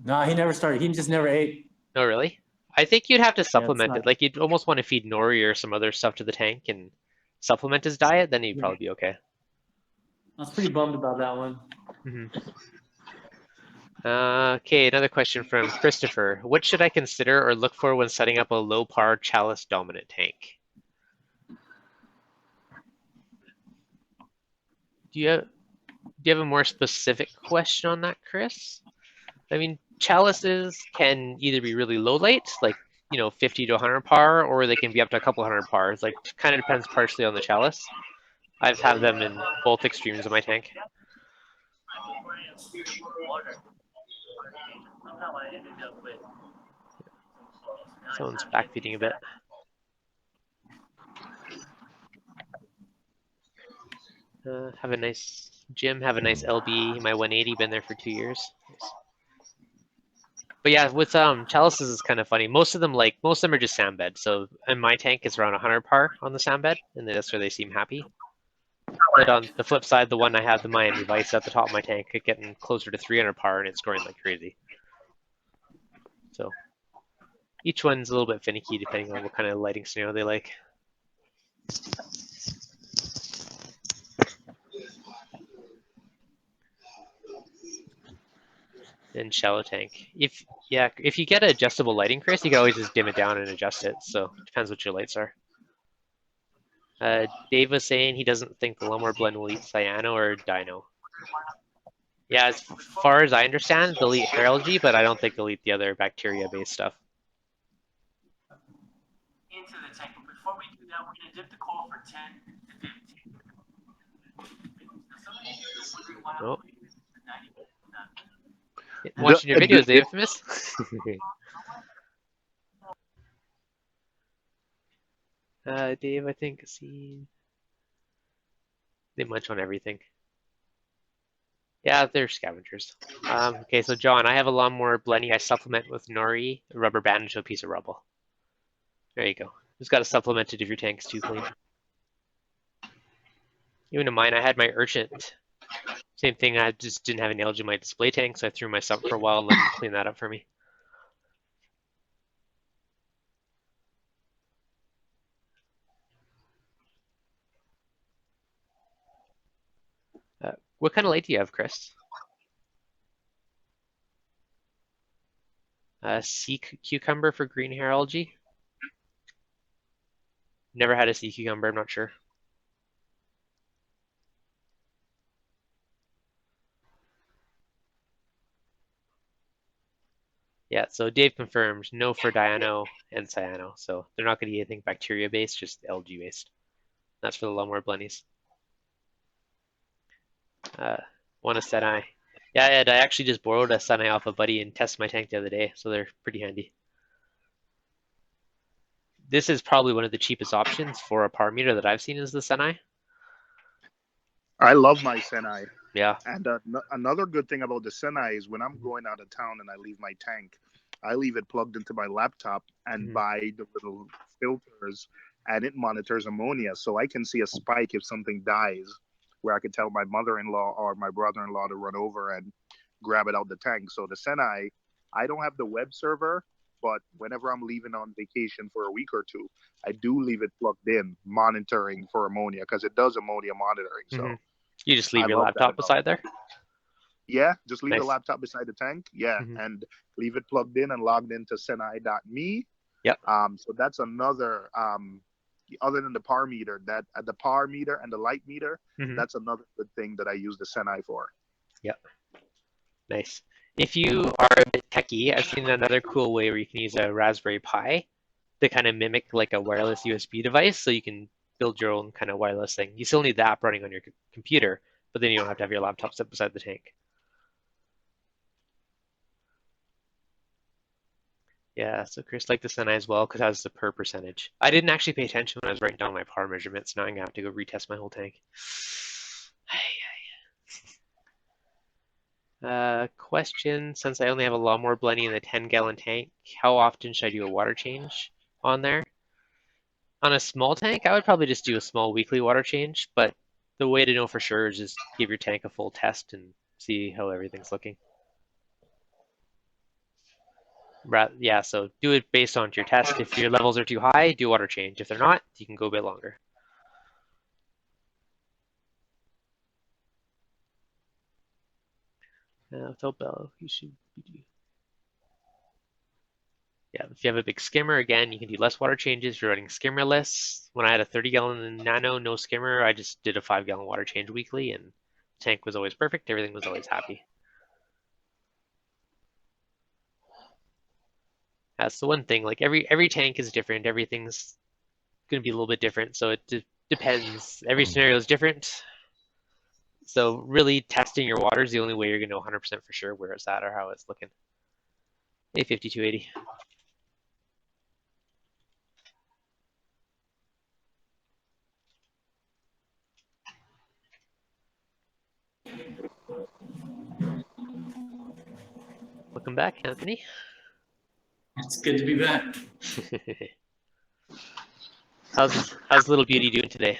S10: No, he never started. He just never ate.
S1: Oh, really? I think you'd have to supplement it. Like, you'd almost want to feed nori or some other stuff to the tank and supplement his diet, then he'd probably be okay.
S10: I was pretty bummed about that one.
S1: Okay, another question from Christopher. What should I consider or look for when setting up a low par chalice dominant tank? Do you have a more specific question on that, Chris? I mean, chalices can either be really low light, like 50 to 100 par, or they can be up to a couple hundred pars. Like, kind of depends partially on the chalice. I've had them in both extremes of my tank. Someone's backfeeding a bit. Have a nice Jim. Have a nice LB. My 180. Been there for 2 years. Nice. But yeah, with chalices it's kind of funny. Most of them are just sand bed. So in my tank it's around 100 par on the sand bed, and that's where they seem happy. But on the flip side, the one I have, the Miami Vice at the top of my tank, it's getting closer to 300 par, and it's scoring like crazy. So each one's a little bit finicky depending on what kind of lighting scenario they like. And shallow tank. If you get an adjustable lighting, Chris, you can always just dim it down and adjust it. So it depends what your lights are. Dave was saying he doesn't think the lawnmower blend will eat cyano or dino. Yeah, as far as I understand, they'll eat hair algae, but I don't think they'll eat the other bacteria-based stuff.
S10: Into the tank. Before we do that, we're going to dip the coral for 10 to 15.
S1: Oh. Watching your videos, Dave, Infamous. Dave, I think, they munch on everything. Yeah, they're scavengers. Okay, so John, I have a lawnmower blenny. I supplement with nori, a rubber band into a piece of rubble. There you go. Just got to supplement it if your tank's too clean. Even in mine, I had my urchin Same thing, I just didn't have any algae in my display tank, so I threw my sump for a while and let him clean that up for me. What kind of light do you have, Chris? Sea cucumber for green hair algae? Never had a sea cucumber, I'm not sure. Yeah, so Dave confirmed no for diano and cyano, so they're not going to eat anything bacteria-based, just algae-based. That's for the lawnmower blennies. One a Senai. Yeah, Ed, I actually just borrowed a Senai off a buddy and tested my tank the other day, so they're pretty handy. This is probably one of the cheapest options for a par meter that I've seen is the Senai.
S9: I love my Senai.
S1: Yeah.
S9: And another good thing about the Senai is when I'm going out of town and I leave my tank, I leave it plugged into my laptop and buy the little filters, and it monitors ammonia, so I can see a spike if something dies, where I could tell my mother-in-law or my brother-in-law to run over and grab it out the tank. So the Senai, I don't have the web server, but whenever I'm leaving on vacation for a week or two, I do leave it plugged in, monitoring for ammonia, because it does ammonia monitoring. So
S1: you just leave your laptop beside there?
S9: Yeah, just leave
S1: Nice.
S9: the laptop beside the tank. Yeah, and leave it plugged in and logged into senai.me.
S1: Yep.
S9: So that's another, other than the par meter, that the par meter and the light meter, that's another good thing that I use the Senai for.
S1: Yep. Nice. If you are a bit techie, I've seen another cool way where you can use a Raspberry Pi to kind of mimic like a wireless USB device, so you can build your own kind of wireless thing. You still need the app running on your computer, but then you don't have to have your laptop set beside the tank. Yeah, so Chris liked the Senai as well because it has the per percentage. I didn't actually pay attention when I was writing down my par measurements. Now I'm gonna have to go retest my whole tank. Question, since I only have a lawnmower blending in a 10-gallon tank, how often should I do a water change on there? On a small tank, I would probably just do a small weekly water change, but the way to know for sure is just give your tank a full test and see how everything's looking. Yeah, so do it based on your test. If your levels are too high, do water change. If they're not, you can go a bit longer. Without bellow, you should be. Yeah, if you have a big skimmer, again, you can do less water changes. If you're running skimmerless, when I had a 30-gallon nano, no skimmer, I just did a 5-gallon water change weekly, and the tank was always perfect. Everything was always happy. That's the one thing. Like every tank is different. Everything's going to be a little bit different, so it depends. Every scenario is different. So really testing your water is the only way you're going to know 100% for sure where it's at or how it's looking. Hey, 5280. Welcome back, Anthony.
S10: It's good to be back.
S1: How's little beauty doing today?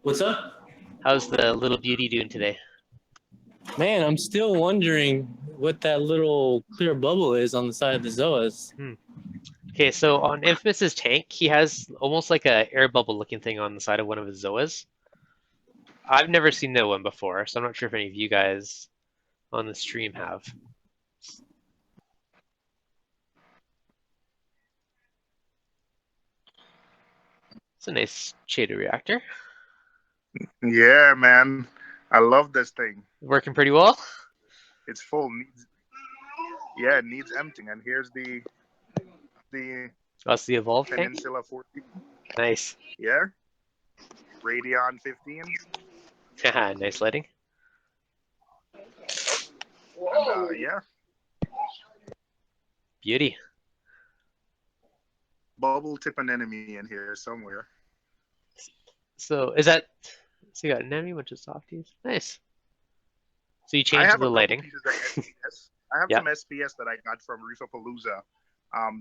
S10: What's up?
S1: How's the little beauty doing today?
S10: Man, I'm still wondering what that little clear bubble is on the side of the Zoas.
S1: Okay, so on Infamous's tank, he has almost like a air bubble looking thing on the side of one of his Zoas. I've never seen that one before, so I'm not sure if any of you guys on the stream have. It's a nice shaded reactor.
S9: Yeah, man. I love this thing.
S1: Working pretty well?
S9: It's full. Yeah, it needs emptying. And here's the
S1: That's the Evolve tank?
S9: Peninsula 14.
S1: Nice.
S9: Yeah. Radeon 15.
S1: Nice lighting.
S9: And, yeah.
S1: Beauty.
S9: Bubble tip anemone in here somewhere.
S1: So is that, so you got anemone, bunch of softies. Nice. So you changed the lighting.
S9: I have some SPS that I got from Reefapalooza.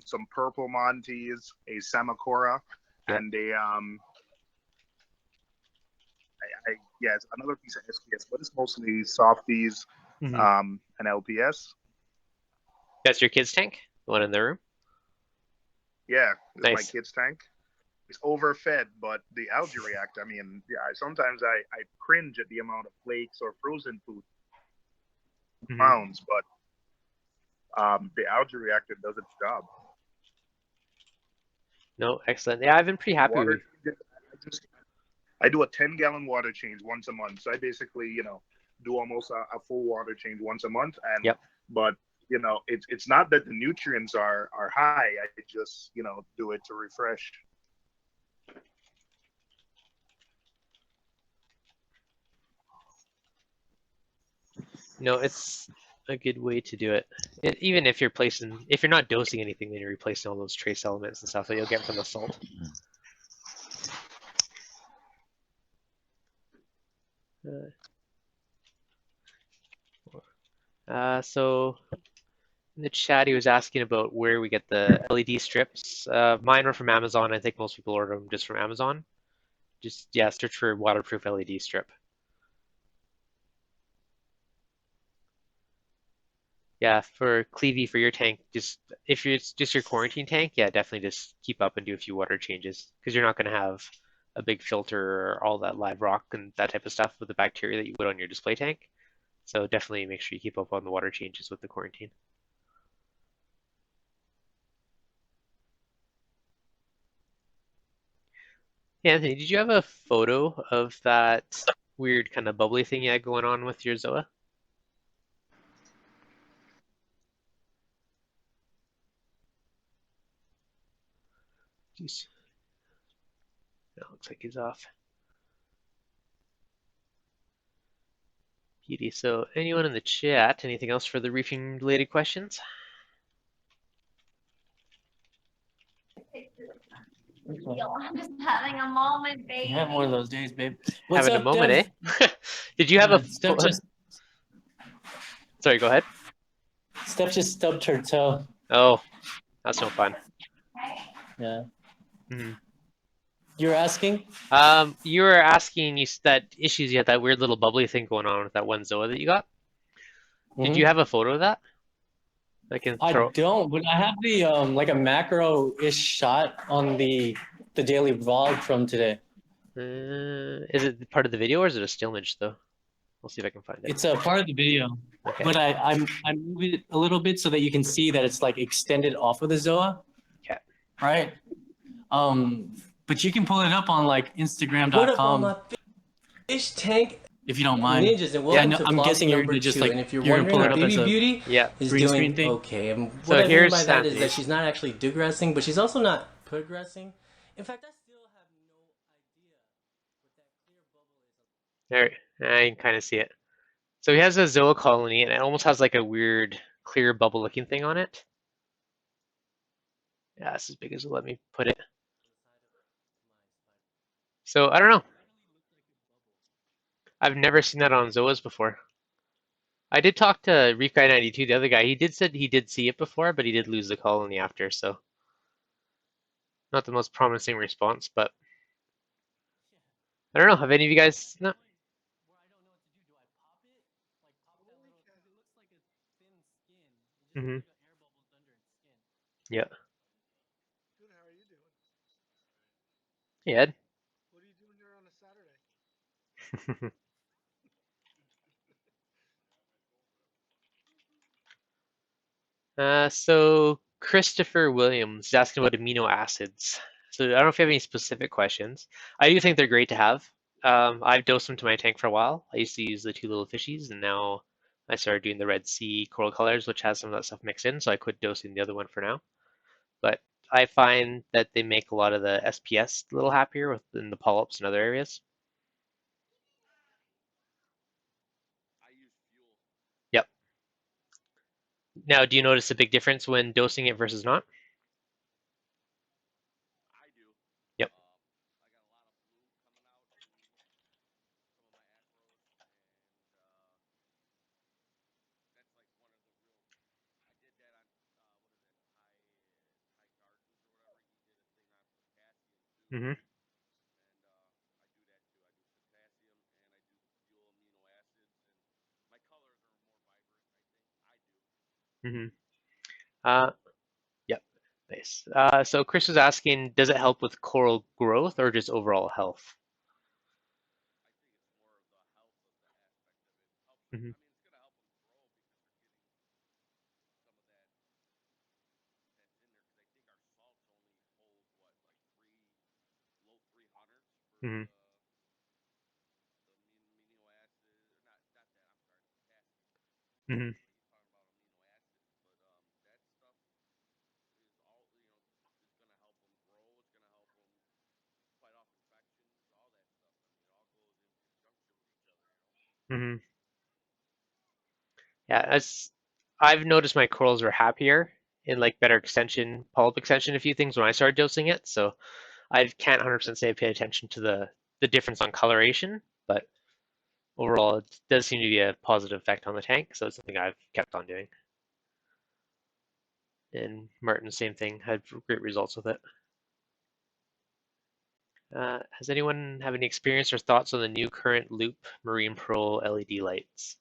S9: Some purple Montes, a Samacora, and a It's another piece of SPS, but it's mostly softies
S1: Mhm.
S9: and LPS.
S1: That's your kids' tank? The one in the room?
S9: Yeah, it's my
S1: Nice.
S9: kid's tank. It's overfed, but the algae reactor, I mean, sometimes I cringe at the amount of flakes or frozen food
S1: Mhm.
S9: pounds, but the algae reactor does its job.
S1: No, excellent. Yeah, I've been pretty happy
S9: Water
S1: with.
S9: I do a 10-gallon water change once a month. So I basically, do almost a full water change once a month. And
S1: Yep.
S9: but it's not that the nutrients are high. I just do it to refresh.
S1: No, it's a good way to do it. Even if you're not dosing anything, then you're replacing all those trace elements and stuff that you'll get from the salt. So in the chat, he was asking about where we get the LED strips. Mine were from Amazon. I think most people order them just from Amazon. Just, yeah, search for waterproof LED strip. Yeah, for Clevie, for your tank, if it's just your quarantine tank, yeah, definitely just keep up and do a few water changes because you're not going to have a big filter or all that live rock and that type of stuff with the bacteria that you put on your display tank. So definitely make sure you keep up on the water changes with the quarantine. Anthony, did you have a photo of that weird kind of bubbly thing you had going on with your Zoa? Jeez. No, looks like he's off. Beauty. So anyone in the chat, anything else for the reefing related questions?
S11: I'm just having a moment, baby.
S10: You have one of those days, babe. What's
S1: Having a
S10: up,
S1: moment,
S10: Dev?
S1: eh? Did you have a
S10: Steph just
S1: Sorry, go ahead.
S10: stubbed her toe.
S1: Oh, that's no fun.
S10: Yeah.
S1: Hmm.
S10: You were asking?
S1: You were asking that issues you had that weird little bubbly thing going on with that one Zoa that you got. Did you have a photo of that? I can throw.
S10: I don't, but I have the like a macro-ish shot on the daily vlog from today.
S1: Is it part of the video or is it a still image though? We'll see if I can find it.
S10: It's a part of the video,
S1: Okay.
S10: but I move it a little bit so that you can see that it's like extended off of the Zoa.
S1: Okay.
S10: Right. But you can pull it up on like Instagram.com.
S12: What up on my fish tank?
S10: If you don't mind.
S12: Ninjas, and welcome to
S10: I'm
S12: vlog
S10: guessing you're
S12: number
S10: just
S12: 2.
S10: like
S12: And if you're
S10: gonna pull
S12: wondering,
S10: it up as
S12: Baby
S10: a
S12: Beauty is
S10: green screen
S12: doing
S10: thing.
S12: okay. And
S1: So
S12: what I mean
S1: here's
S12: by that is that
S1: Anthony's.
S12: she's not actually digressing, but she's also not progressing. In fact, I still have no idea what that clear bubble is.
S1: There, I can kind of see it. So he has a Zoa colony and it almost has like a weird clear bubble looking thing on it. Yeah, it's as big as it'll let me put it. So I don't know. I've never seen that on Zoas before. I did talk to Reef Guy 92, the other guy. He said he did see it before, but he did lose the colony after, so not the most promising response, but I don't know. Have any of you guys no? Mm-hmm. Yeah.
S13: Good, how are you doing?
S1: Hey, Ed.
S13: What are you doing here on a Saturday?
S1: So Christopher Williams is asking about amino acids. So I don't know if you have any specific questions. I do think they're great to have. I've dosed them to my tank for a while. I used to use the two little fishies, and now I started doing the Red Sea coral colors, which has some of that stuff mixed in. So I quit dosing the other one for now. But I find that they make a lot of the SPS a little happier within the polyps and other areas. Yep. Now, do you notice a big difference when dosing it versus not? Yep. Mm-hmm. Mm-hmm. Yep. Nice. So Chris was asking, does it help with coral growth or just overall health? Mm-hmm. Mm-hmm. Mm-hmm. Mm-hmm. Yeah, as I've noticed my corals are happier and like better extension, polyp extension, a few things when I started dosing it. So I can't 100% say I pay attention to the difference on coloration, but overall it does seem to be a positive effect on the tank. So it's something I've kept on doing. And Martin, same thing, had great results with it. Has anyone have any experience or thoughts on the new current loop Marine Pearl LED lights?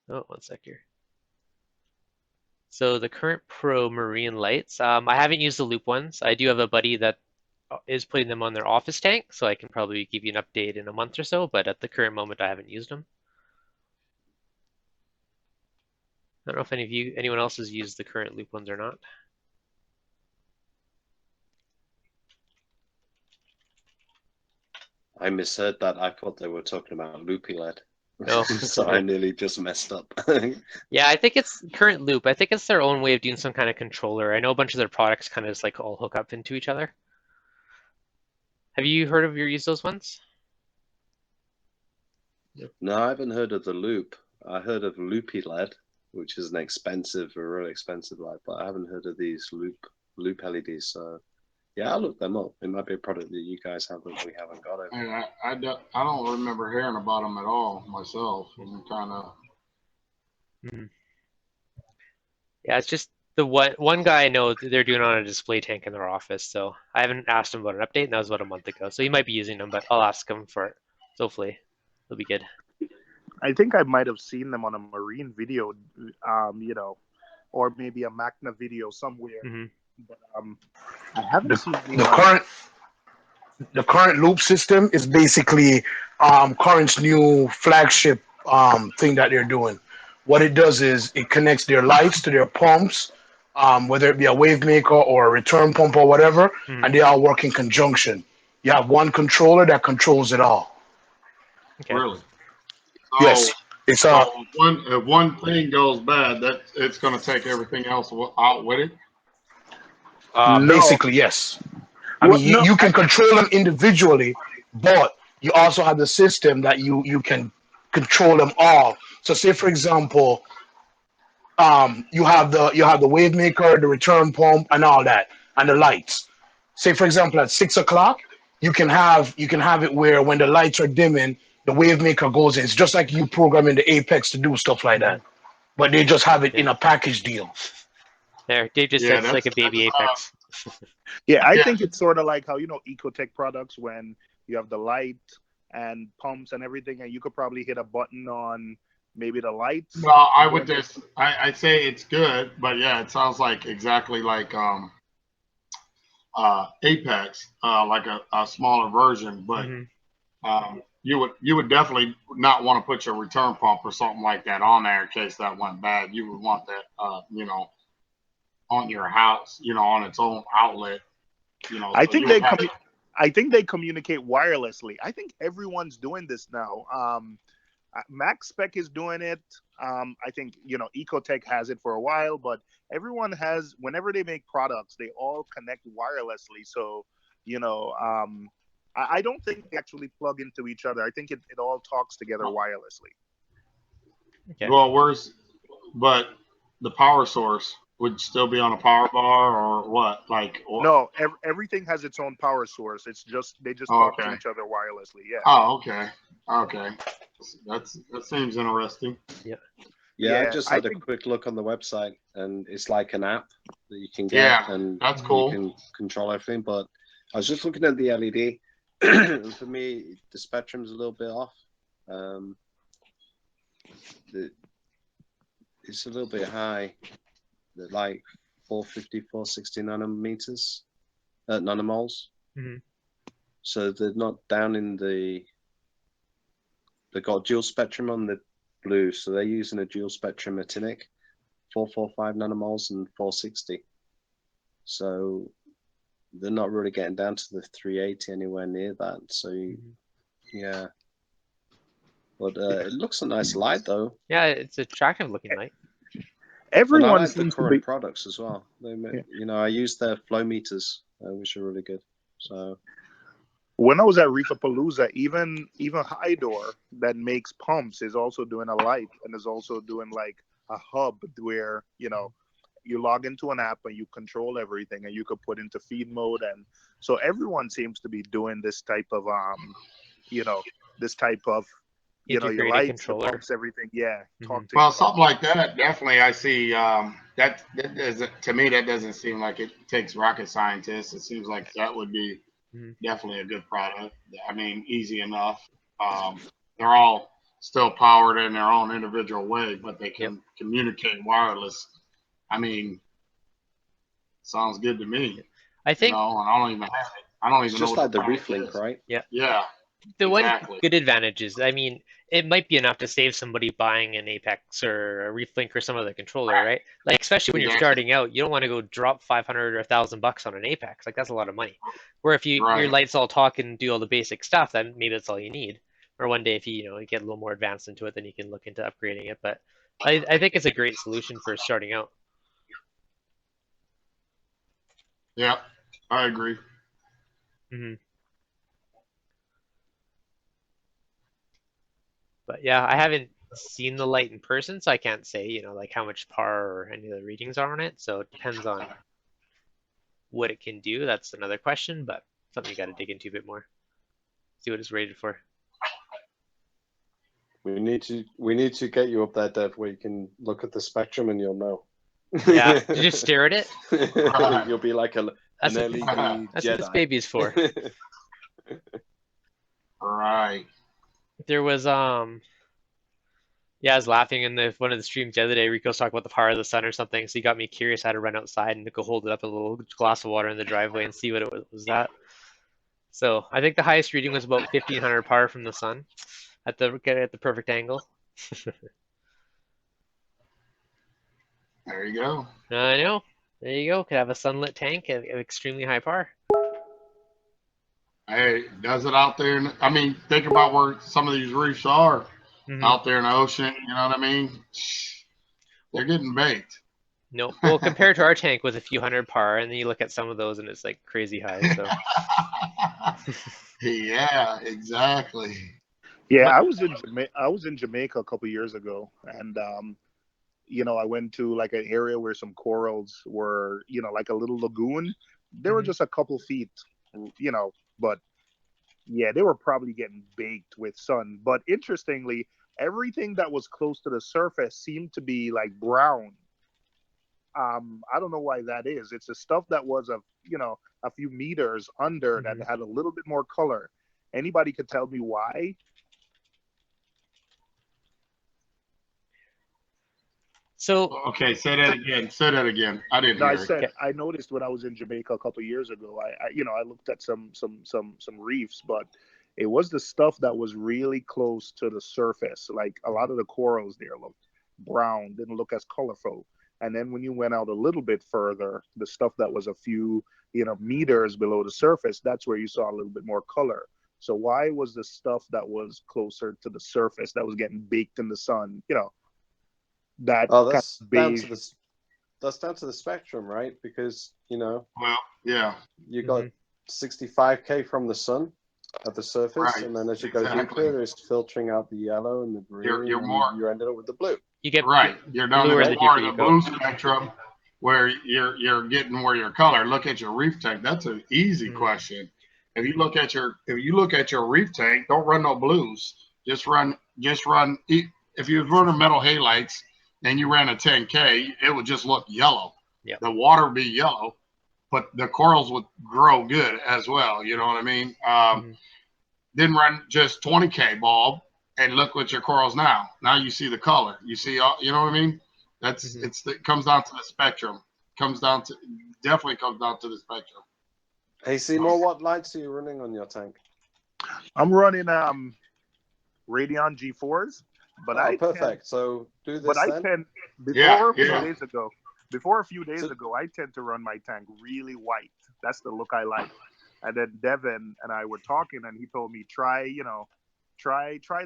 S1: Oh, one sec here. So the current Pro Marine lights, I haven't used the loop ones. I do have a buddy that is putting them on their office tank, so I can probably give you an update in a month or so, but at the current moment I haven't used them. I don't know if anyone else has used the current loop ones or not.
S5: I misheard that. I thought they were talking about loopy LED.
S1: No.
S5: So I nearly just messed up.
S1: Yeah, I think it's current loop. I think it's their own way of doing some kind of controller. I know a bunch of their products kind of just like all hook up into each other. Have you heard of or used those ones?
S5: No, I haven't heard of the loop. I heard of loopy LED, which is a really expensive light, but I haven't heard of these loop LEDs. So yeah, I'll look them up. It might be a product that you guys have that we haven't got it.
S2: And I don't remember hearing about them at all myself. I'm kind of.
S1: Yeah, it's just the one guy I know they're doing on a display tank in their office, so I haven't asked him about an update, and that was about a month ago. So he might be using them, but I'll ask him for it. So hopefully it'll be good.
S9: I think I might have seen them on a marine video, or maybe a Magna video somewhere.
S1: Mm-hmm.
S9: But I haven't seen
S6: the current loop system is basically Current's new flagship thing that they're doing. What it does is it connects their lights to their pumps, whether it be a wave maker or a return pump or whatever, and they all work in conjunction. You have one controller that controls it all.
S1: Okay.
S2: Really?
S6: Yes. It's
S2: if one thing goes bad, that it's going to take everything else out with it.
S6: Basically, yes. I mean, you can control them individually, but you also have the system that you can control them all. So, say for example, you have the wave maker, the return pump, and all that, and the lights. Say for example, at 6 o'clock, you can have it where when the lights are dimming, the wave maker goes in. It's just like you programming the Apex to do stuff like that, but they just have it in a package deal.
S1: There, Dave just said it's like a baby Apex.
S9: Yeah, I think it's sort of like how Ecotech products, when you have the light and pumps and everything, and you could probably hit a button on maybe the lights.
S2: No, I'd say it's good, but yeah, it sounds like exactly like Apex, like a smaller version, but you would definitely not want to put your return pump or something like that on there in case that went bad. You would want that on your house, on its own outlet.
S9: I think they communicate wirelessly. I think everyone's doing this now. Max Spec is doing it. I think Ecotech has it for a while, but everyone has. Whenever they make products, they all connect wirelessly. So I don't think they actually plug into each other. I think it all talks together wirelessly.
S1: Okay.
S2: Well, but the power source would still be on a power bar or what?
S9: No, everything has its own power source. It's just they just talk to each other wirelessly. Yeah.
S2: Oh, okay. That seems interesting.
S1: Yeah.
S5: Yeah, I just had a quick look on the website, and it's like an app that you can get, and
S2: that's cool.
S5: You can control everything. But I was just looking at the LED, and for me, the spectrum's a little bit off. it's a little bit high, like 450, 460 nanometers, nanomoles.
S1: Mm-hmm.
S5: So they're not down in the. They've got dual spectrum on the blue, so they're using a dual spectrum actinic, 445 nanomoles and 460. So they're not really getting down to the 380 anywhere near that. So yeah, but it looks a nice light though.
S1: Yeah, it's attractive looking light.
S5: And I
S9: Everyone
S5: like the
S9: seems to
S5: current
S9: be.
S5: products as well. You know, I use their flow meters, which are really good. So
S9: When I was at Reefapalooza, even Hydor that makes pumps is also doing a light and is also doing like a hub where you log into an app and you control everything and you could put into feed mode, and so everyone seems to be doing this type of this type of your
S1: Integrated
S9: lights, the
S1: controller.
S9: pumps, everything. Yeah, talk to
S2: Well,
S9: me.
S2: something like that, definitely. I see that doesn't, to me, that doesn't seem like it takes rocket scientists. It seems like that would be definitely a good product. I mean, easy enough. They're all still powered in their own individual way, but they can communicate wireless. I mean, sounds good to me.
S1: I think
S2: and I don't even have it. I don't
S5: it's
S2: even know
S5: just
S2: what
S5: like the
S2: product
S5: Reef Link,
S2: is.
S5: right?
S1: Yeah.
S2: Yeah.
S1: The
S2: Exactly.
S1: one good advantage is, I mean, it might be enough to save somebody buying an Apex or a ReefLink or some other controller, right? Like, especially when you're
S2: Exactly.
S1: starting out, you don't want to go drop 500 or $1,000 on an Apex. Like, that's a lot of money. Where if your
S2: Right.
S1: lights all talk and do all the basic stuff, then maybe that's all you need. Or one day, if you get a little more advanced into it, then you can look into upgrading it. But I think it's a great solution for starting out.
S2: Yeah, I agree.
S1: Mm-hmm. But yeah, I haven't seen the light in person, so I can't say, like how much PAR or any of the readings are on it. So it depends on what it can do. That's another question, but something you got to dig into a bit more. See what it's rated for.
S5: We need to get you up there, Dev, where you can look at the spectrum and you'll know.
S1: Yeah, you just stare at it.
S5: You'll be like an LED
S1: That's
S5: Jedi.
S1: what this baby's for.
S2: Right.
S1: There was yeah, I was laughing in one of the streams the other day. Rico was talking about the power of the sun or something, so he got me curious. I had to run outside and go hold it up a little glass of water in the driveway and see what it was that. So I think the highest reading was about 1,500 PAR from the sun at the perfect angle.
S2: There you go.
S1: I know. There you go. Could have a sunlit tank at extremely high PAR.
S2: Hey, does it out there? I mean, think about where some of these reefs are out there in the ocean. You know what I mean? They're getting baked.
S1: No, well, compared to our tank with a few hundred PAR, and then you look at some of those and it's like crazy high. So.
S2: Yeah, exactly.
S9: Yeah, I was in Jamaica a couple years ago, and I went to like an area where some corals were, like a little lagoon. They were just a couple feet, but yeah, they were probably getting baked with sun. But interestingly, everything that was close to the surface seemed to be like brown. I don't know why that is. It's the stuff that was a few meters under that had a little bit more color. Anybody could tell me why?
S1: So
S2: okay, say that again. Say that again. I didn't
S9: No,
S2: hear
S9: I
S2: it.
S9: said I noticed when I was in Jamaica a couple of years ago. I looked at some reefs, but it was the stuff that was really close to the surface. Like a lot of the corals there looked brown, didn't look as colorful. And then when you went out a little bit further, the stuff that was a few meters below the surface, that's where you saw a little bit more color. So why was the stuff that was closer to the surface that was getting baked in the sun, that
S5: that's
S9: kind of
S5: down
S9: beige?
S5: to the that's down to the spectrum, right? Because
S2: well, yeah,
S5: you got 65K from the sun at the surface,
S2: right.
S5: and then as you go deeper, it's filtering out the yellow and the green,
S2: You're
S5: and
S2: more.
S5: you ended up with the blue.
S1: You get
S2: right. You're down to
S1: bluer
S2: the
S1: the
S2: part
S1: deeper
S2: of
S1: you
S2: the
S1: go.
S2: blue spectrum where you're getting where your color. Look at your reef tank. That's an easy question. If you look at your reef tank, don't run no blues. Just run. If you run a metal halides and you ran a 10K, it would just look yellow.
S1: Yep.
S2: The water would be yellow, but the corals would grow good as well. You know what I mean? Then run just 20K bulb and look at your corals now. Now you see the color. You see, you know what I mean? That's it comes down to the spectrum. Definitely comes down to the spectrum.
S5: Hey Seymour, what lights are you running on your tank?
S9: I'm running Radeon G4s, but
S5: perfect. So do this
S9: but I
S5: then.
S9: tend before a few days ago, I tend to run my tank really white. That's the look I like. And then Devin and I were talking, and he told me try it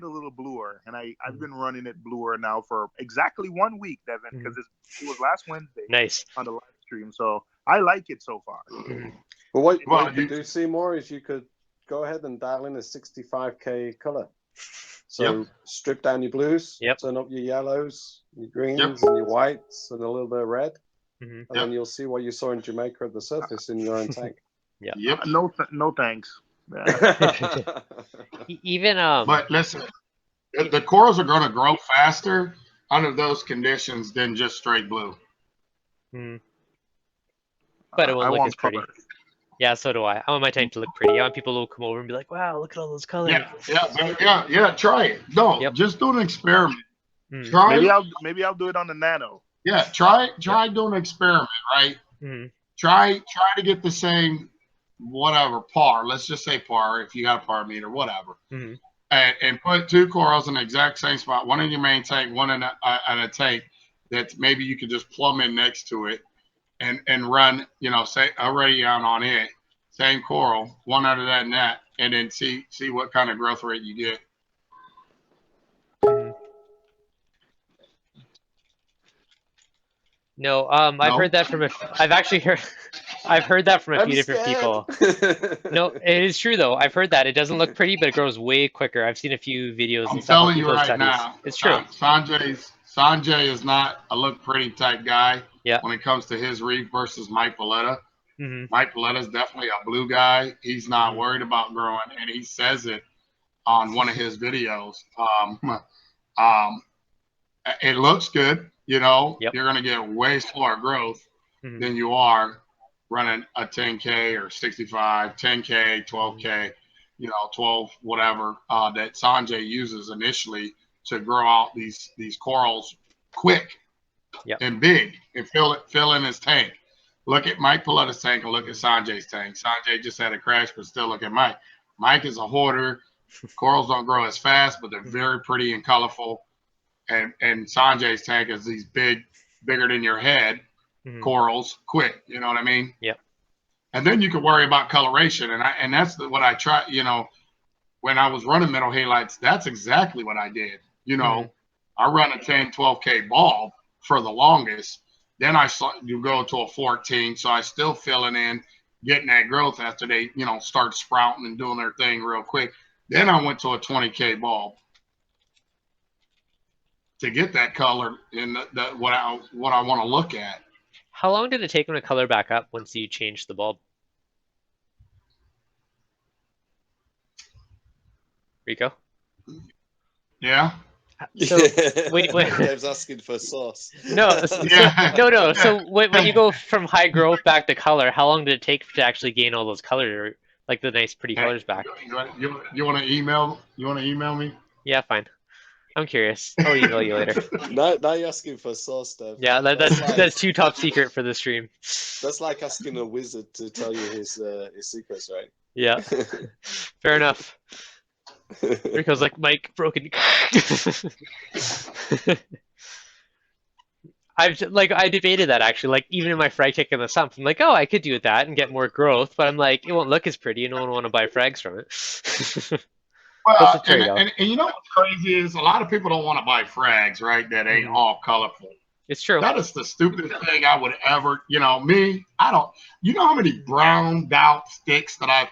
S9: a little bluer. And I've been running it bluer now for exactly 1 week, Devin, because it was last Wednesday.
S1: Nice.
S9: On the live stream, so I like it so far.
S5: Well, what you could do, Seymour, is you could go ahead and dial in a 65K color. So strip down your blues, turn up your yellows, your greens, and your whites, and a little bit of red. And then you'll see what you saw in Jamaica at the surface in your own tank.
S9: No thanks.
S1: Even
S2: But listen, the corals are going to grow faster under those conditions than just straight blue.
S1: But it won't look as pretty. Yeah, so do I. I want my tank to look pretty. I want people to come over and be like, "Wow, look at all those colors."
S2: Yeah. Try it. No, just do an experiment.
S9: Maybe I'll do it on the nano.
S2: Yeah, try doing an experiment, right? Try to get the same whatever par. Let's just say par if you got a par meter, whatever. And put 2 corals in the exact same spot. One in your main tank, one in a tank that maybe you could just plumb in next to it. And run, say already on it, same coral, one out of that net, and then see what kind of growth rate you get.
S1: No, I've heard that from I've heard that from a few different people. No, it is true though. I've heard that it doesn't look pretty, but it grows way quicker. I've seen a few videos.
S2: I'm telling you right
S1: studies.
S2: now,
S1: It's true.
S2: Sanjay is not a look pretty type guy.
S1: Yeah.
S2: When it comes to his reef versus Mike Valletta. Mike Valletta is definitely a blue guy. He's not worried about growing, and he says it on one of his videos. It looks good. You're going to get way slower growth than you are running a 10K or 65, 10K, 12K, 12 whatever that Sanjay uses initially to grow out these corals quick and big and fill in his tank. Look at Mike Palletta's tank and look at Sanjay's tank. Sanjay just had a crash, but still look at Mike. Mike is a hoarder. Corals don't grow as fast, but they're very pretty and colorful. And Sanjay's tank is these bigger than your head corals, quick. You know what I mean?
S1: Yep.
S2: And then you can worry about coloration, and that's what I try. When I was running metal halides, that's exactly what I did. I run a 10, 12K bulb for the longest. Then you go to a 14, so I still filling in, getting that growth after they start sprouting and doing their thing real quick. Then I went to a 20K bulb to get that color in what I want to look at.
S1: How long did it take them to color back up once you changed the bulb? Rico?
S2: Yeah.
S1: So wait.
S5: Dave's asking for sauce.
S1: No. So when you go from high growth back to color, how long did it take to actually gain all those colors, like the nice pretty colors back?
S2: You want to email? You want to email me?
S1: Yeah, fine. I'm curious. I'll email you later.
S5: Now you're asking for sauce, Dave.
S1: Yeah, that's too top secret for the stream.
S5: That's like asking a wizard to tell you his secrets, right?
S1: Yeah. Fair enough. Rico's like, Mike, broken. I debated that actually. Like even in my frag kick in the sump, I'm like, oh, I could do that and get more growth, but I'm like, it won't look as pretty, and no one will want to buy frags from it.
S2: Well, and you know what's crazy is a lot of people don't want to buy frags, right? That ain't all colorful.
S1: It's true.
S2: That is the stupidest thing I would ever, me. I don't. You know how many browned out sticks that I,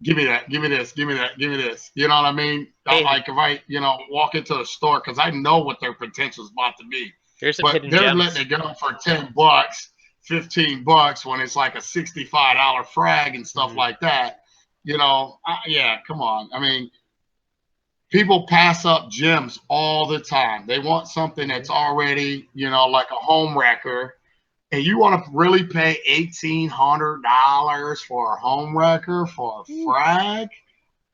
S2: give me that, give me this, give me that, give me this. You know what I mean? Like if I, walk into a store because I know what their potential is about to be.
S1: Here's some
S2: but
S1: hidden
S2: they're
S1: gems.
S2: letting it go for $10, $15 when it's like a $65 frag and stuff like that. Yeah, come on. I mean, people pass up gems all the time. They want something that's already, like a home wrecker. And you want to really pay $1,800 for a home wrecker for a frag?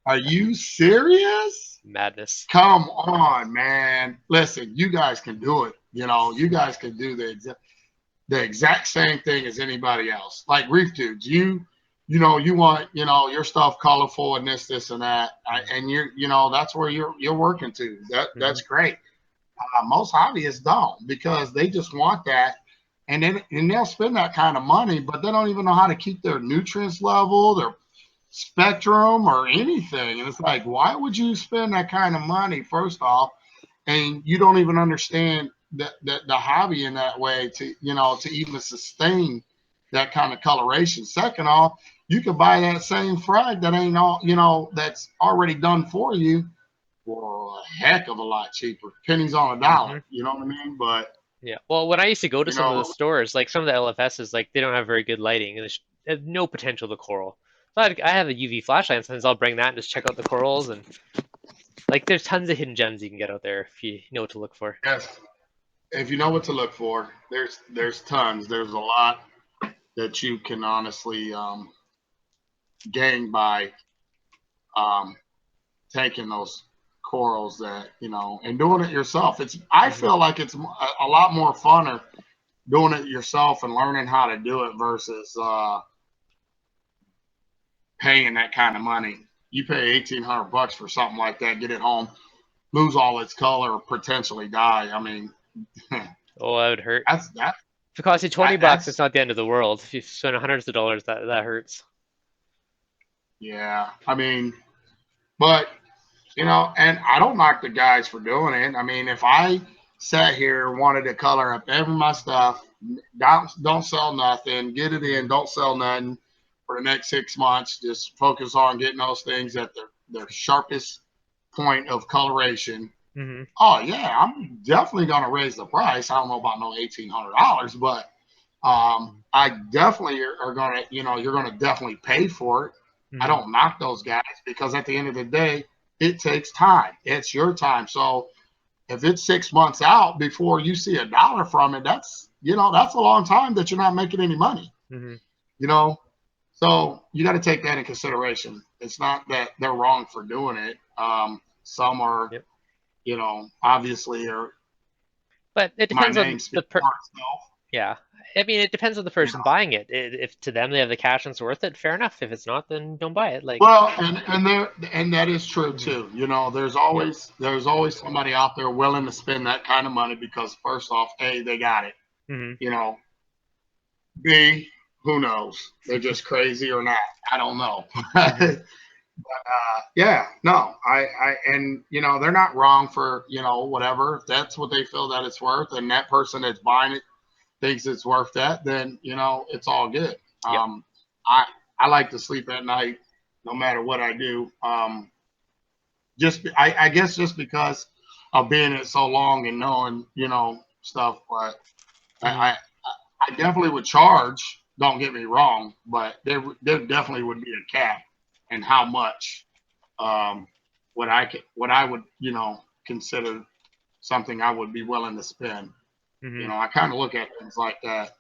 S2: Are you serious?
S1: Madness.
S2: Come on, man. Listen, you guys can do it. You know, you guys can do the exact same thing as anybody else. Like ReefDudes, you know, you want, you know, your stuff colorful and this and that, and you know, that's where you're working to. That's great. Most hobbyists don't, because they just want that, and they'll spend that kind of money, but they don't even know how to keep their nutrients level, their spectrum, or anything. And it's like, why would you spend that kind of money, first off, and you don't even understand the hobby in that way to, you know, to even sustain that kind of coloration. Second off, you could buy that same frag that ain't all, you know, that's already done for you for a heck of a lot cheaper, pennies on a dollar. You know what I mean? But
S1: yeah, well, when I used to go to
S2: you
S1: some of
S2: know,
S1: the stores, like some of the LFSs, like they don't have very good lighting, and there's no potential to coral. So I have a UV flashlight, and sometimes I'll bring that and just check out the corals, and like there's tons of hidden gems you can get out there if you know what to look for.
S2: yes, if you know what to look for, there's tons. There's a lot that you can honestly gain by taking those corals that, you know, and doing it yourself. I feel like it's a lot more funner doing it yourself and learning how to do it versus paying that kind of money. You pay $1,800 for something like that, get it home, lose all its color, or potentially die. I mean,
S1: oh, that would hurt.
S2: That's that.
S1: If it costs you $20, it's not the end of the world. If you spend hundreds of dollars, that hurts.
S2: Yeah, I mean, but you know, and I don't knock the guys for doing it. I mean, if I sat here wanted to color up every my stuff, don't sell nothing, get it in, don't sell nothing for the next 6 months, just focus on getting those things at their sharpest point of coloration. Oh yeah, I'm definitely gonna raise the price. I don't know about no $1,800, but I definitely are gonna, you know, you're gonna definitely pay for it. I don't knock those guys, because at the end of the day, it takes time. It's your time. So if it's 6 months out before you see $1 from it, that's, you know, that's a long time that you're not making any money. You know, so you got to take that in consideration. It's not that they're wrong for doing it. Some are, you know, obviously are.
S1: But it depends on the
S2: yeah.
S1: I mean, it depends on the person buying it. If to them they have the cash and it's worth it, fair enough. If it's not, then don't buy it. Like,
S2: well, and that is true too. You know, there's always somebody out there willing to spend that kind of money, because first off, A, they got it. You know, B, who knows? They're just crazy or not. I don't know. But yeah, no, and you know, they're not wrong for, you know, whatever. If that's what they feel that it's worth, and that person that's buying it thinks it's worth that, then, you know, it's all good. I like to sleep at night no matter what I do. I guess just because of being it so long and knowing, you know, stuff, but I definitely would charge, don't get me wrong, but there definitely would be a cap and how much what I would, you know, consider something I would be willing to spend. You know, I kind of look at things like that